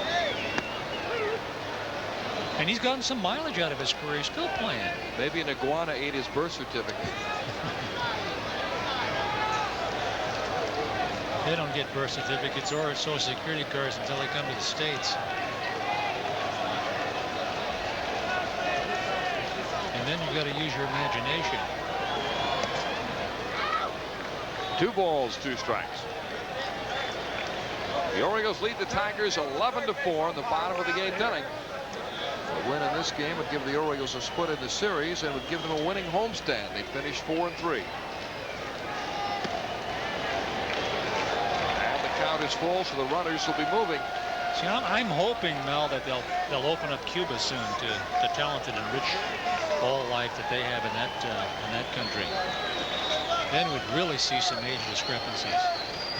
And he's gotten some mileage out of his career. He's still playing. Maybe an iguana ate his birth certificate. They don't get birth certificates or Social Security cards until they come to the States. And then you've got to use your imagination. 2 balls, 2 strikes. The Orioles lead the Tigers 11-4 in the bottom of the 8th inning. A win in this game would give the Orioles a split in the series and would give them a winning homestand. They finished 4-3. And the count is full, so the runners will be moving. See, I'm hoping, Mel, that they'll open up Cuba soon to the talented and rich ball life that they have in that country. Then we'd really see some age discrepancies,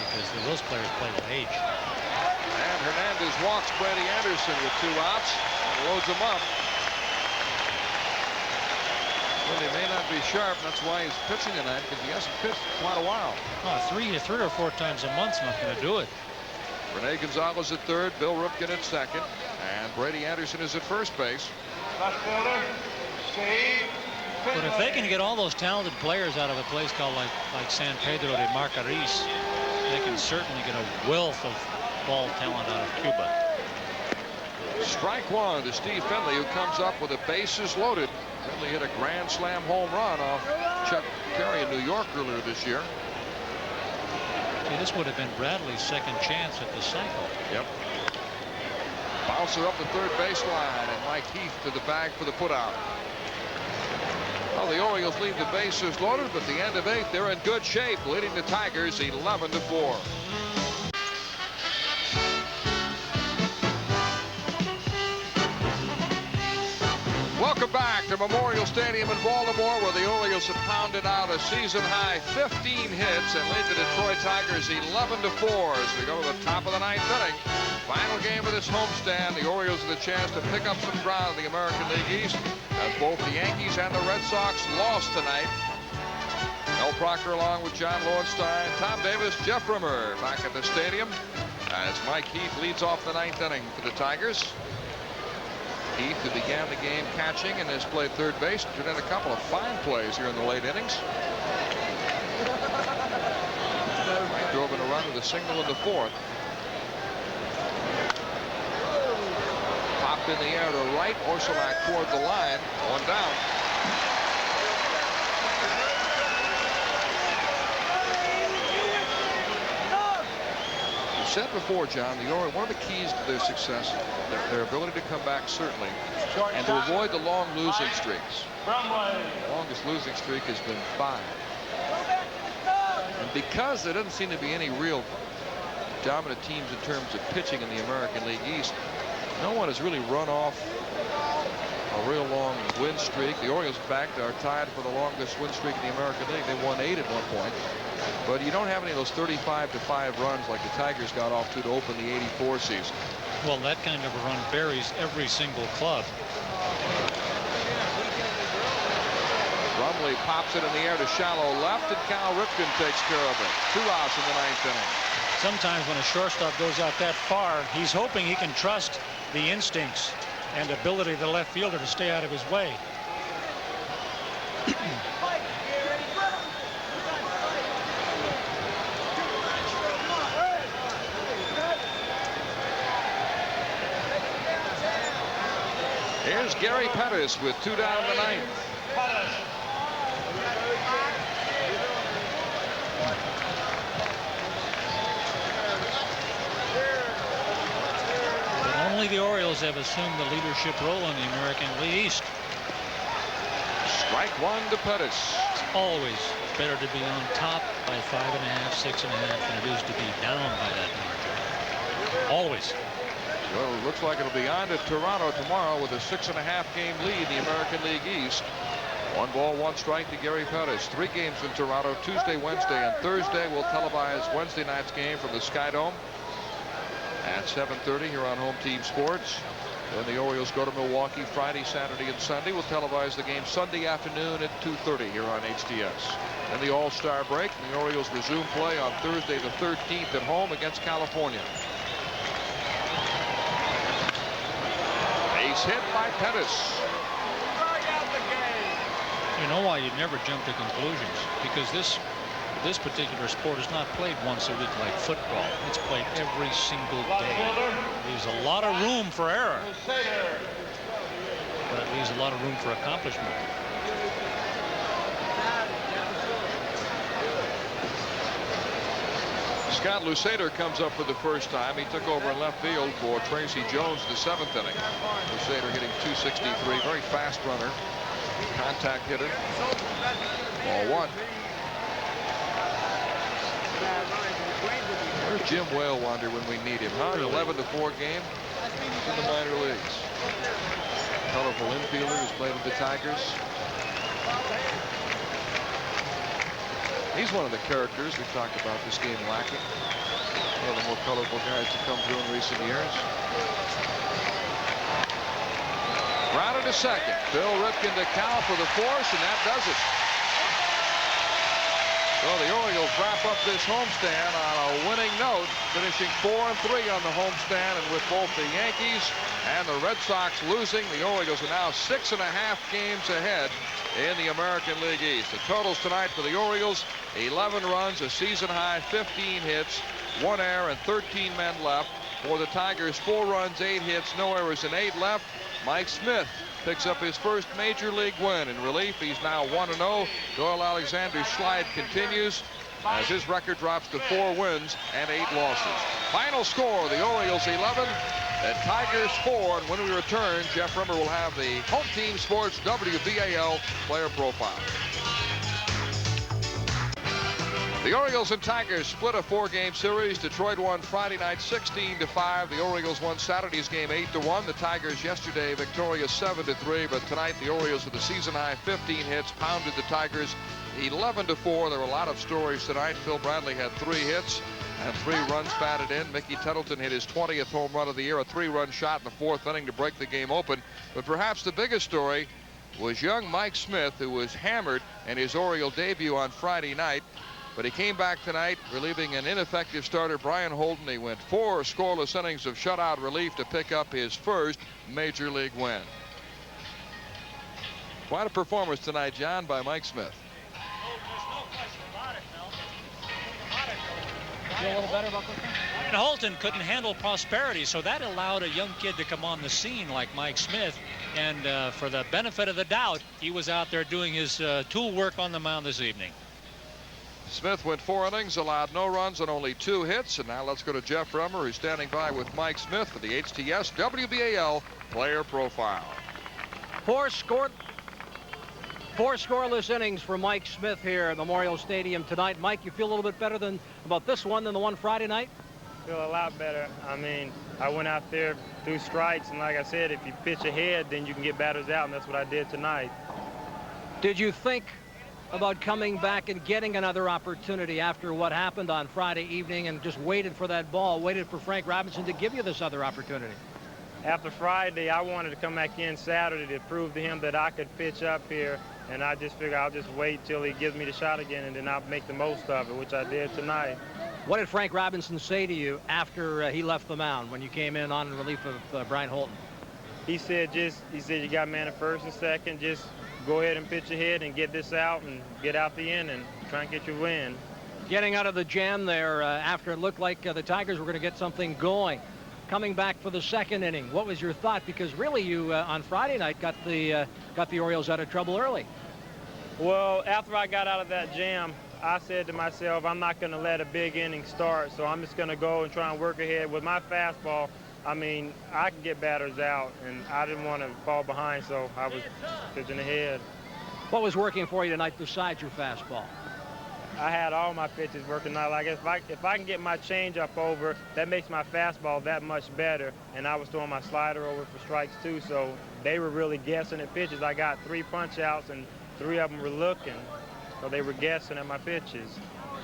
because those players play with age. And Hernandez walks Brady Anderson with 2 outs and loads him up. Well, he may not be sharp. That's why he's pitching tonight, because he hasn't pitched in quite a while. Oh, 3 or 4 times a month's not going to do it. Rene Gonzalez at third, Bill Ripken at second, and Brady Anderson is at first base. Left fielder, Steve. But if they can get all those talented players out of a place called like San Pedro de Macorís, they can certainly get a wealth of ball talent out of Cuba. Strike one to Steve Finley, who comes up with the bases loaded. Finley hit a grand slam home run off Chuck Perry in New York earlier this year. See, this would have been Bradley's second chance at the cycle. Yep. Bouncer up the third baseline, and Mike Heath to the bag for the putout. Well, the Orioles leave the bases loaded, but the end of 8th, they're in good shape, leading the Tigers 11-4. Welcome back to Memorial Stadium in Baltimore, where the Orioles have pounded out a season-high 15 hits and lead the Detroit Tigers 11-4 as we go to the top of the 9th inning. Final game of this homestand. The Orioles have the chance to pick up some ground in the American League East, as both the Yankees and the Red Sox lost tonight. Mel Proctor along with John Lowenstein, Tom Davis, Jeff Brenner back at the stadium as Mike Heath leads off the 9th inning for the Tigers. Heath, who began the game catching and has played third base, turned in a couple of fine plays here in the late innings. He drove in a run with a single in the 4th. Popped in the air to right. Orsulak toward the line. One down. Said before, John, the Orioles, one of the keys to their success, their ability to come back, certainly, and to avoid the long losing streaks. The longest losing streak has been 5. And because there doesn't seem to be any real dominant teams in terms of pitching in the American League East, no one has really run off a real long win streak. The Orioles, in fact, are tied for the longest win streak in the American League. They won 8 at one point. But you don't have any of those 35-5 runs like the Tigers got off to open the '84 season. Well, that kind of a run varies every single club. Brumley pops it in the air to shallow left, and Cal Ripken takes care of it. 2 outs in the 9th inning. Sometimes when a shortstop goes out that far, he's hoping he can trust the instincts and ability of the left fielder to stay out of his way. Here's Gary Pettis with 2 down in the 9th. But only the Orioles have assumed the leadership role in the American League East. Strike one to Pettis. It's always better to be on top by 5.5, 6.5 than it is to be down by that margin. Always. Well, it looks like it'll be on to Toronto tomorrow with a 6.5 game lead in the American League East. 1 ball, 1 strike to Gary Pettis. 3 games in Toronto, Tuesday, Wednesday, and Thursday. We'll televise Wednesday night's game from the Sky Dome at 7:30 here on Home Team Sports. Then the Orioles go to Milwaukee Friday, Saturday, and Sunday. We'll televise the game Sunday afternoon at 2:30 here on HDS. Then the All-Star break, and the Orioles resume play on Thursday the 13th at home against California. Hit by Pettis. You know why you'd never jump to conclusions, because this particular sport is not played once a week like football. It's played every single day. There's a lot of room for error, but it leaves a lot of room for accomplishment. Scott Lusader comes up for the first time. He took over in left field for Tracy Jones the 7th inning. Lusader hitting .263, very fast runner, contact hitter. Ball 1. Where's Jim Whale wander when we need him, huh? 11-4 game in the minor leagues. Colorful infielder who's played with the Tigers. He's one of the characters we talked about this game lacking. One of the more colorful guys to come through in recent years. Grounded to second. Bill Ripken to Cal for the force, and that does it. So the Orioles wrap up this homestand on a winning note, finishing 4-3 on the homestand, and with both the Yankees and the Red Sox losing, the Orioles are now 6.5 games ahead in the American League East. The totals tonight for the Orioles: 11 runs, a season high 15 hits, 1 error, and 13 men left. For the Tigers, 4 runs, 8 hits, no errors, and 8 left. Mike Smith picks up his first major league win. In relief, he's now 1-0. Doyle Alexander's slide continues as his record drops to 4 wins and 8 losses. Final score: the Orioles 11, the Tigers 4. And when we return, Jeff Brenner will have the Home Team Sports WBAL player profile. The Orioles and Tigers split a 4-game series. Detroit won Friday night 16-5. The Orioles won Saturday's game 8-1. The Tigers yesterday victorious 7-3. But tonight the Orioles with a season high 15 hits pounded the Tigers 11-4. There were a lot of stories tonight. Phil Bradley had 3 hits and 3 runs batted in. Mickey Tattleton hit his 20th home run of the year, a 3-run shot in the 4th inning to break the game open. But perhaps the biggest story was young Mike Smith, who was hammered in his Oriole debut on Friday night. But he came back tonight, relieving an ineffective starter, Brian Holden. He went 4 scoreless innings of shutout relief to pick up his first major league win. Quite a performance tonight, John, by Mike Smith. Feel a little better about this? And Holton couldn't handle prosperity, so that allowed a young kid to come on the scene like Mike Smith. And for the benefit of the doubt, he was out there doing his tool work on the mound this evening. Smith went 4 innings, allowed no runs and only 2 hits. And now let's go to Jeff Brenner, who's standing by with Mike Smith for the HTS WBAL player profile. 4 scoreless innings for Mike Smith here at Memorial Stadium tonight. Mike, you feel a little bit better about this one than the one Friday night? Feel a lot better. I mean, I went out there, threw strikes, and like I said, if you pitch ahead, then you can get batters out, and that's what I did tonight. Did you think about coming back and getting another opportunity after what happened on Friday evening and just waited for that ball, waited for Frank Robinson to give you this other opportunity? After Friday, I wanted to come back in Saturday to prove to him that I could pitch up here, and I just figured I'll just wait till he gives me the shot again, and then I'll make the most of it, which I did tonight. What did Frank Robinson say to you after he left the mound when you came in on relief of Brian Holton? He said you got man at first and second, just go ahead and pitch ahead and get this out and get out the end and try and get your win. Getting out of the jam there after it looked like the Tigers were going to get something going. Coming back for the 2nd inning, what was your thought? Because really you on Friday night got the Orioles out of trouble early. Well, after I got out of that jam, I said to myself, I'm not going to let a big inning start, so I'm just going to go and try and work ahead with my fastball. I mean, I can get batters out, and I didn't want to fall behind, so I was pitching ahead. What was working for you tonight besides your fastball? I had all my pitches working tonight. Like if I can get my changeup over, that makes my fastball that much better. And I was throwing my slider over for strikes too, so they were really guessing at pitches. I got 3 punch outs, and 3 of them were looking, so they were guessing at my pitches.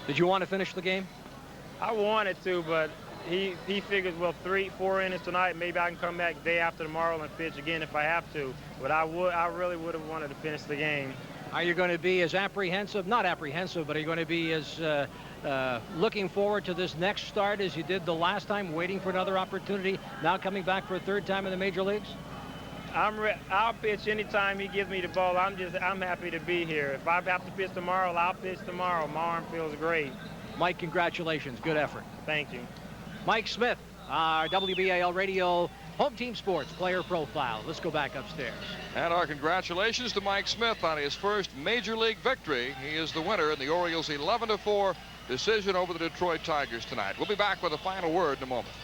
Did you want to finish the game? I wanted to, but he figures, well, 3-4 innings tonight, maybe I can come back day after tomorrow and pitch again if I have to. But I really would have wanted to finish the game. Are you going to be as apprehensive, not apprehensive, but are you going to be as looking forward to this next start as you did the last time, waiting for another opportunity, now coming back for a 3rd time in the major leagues? I'll pitch anytime he gives me the ball. I'm happy to be here. If I have to pitch tomorrow, I'll pitch tomorrow. My arm feels great. Mike, congratulations. Good effort. Thank you. Mike Smith, our WBAL Radio Home Team Sports player profile. Let's go back upstairs. And our congratulations to Mike Smith on his first major league victory. He is the winner in the Orioles' 11-4 decision over the Detroit Tigers tonight. We'll be back with a final word in a moment.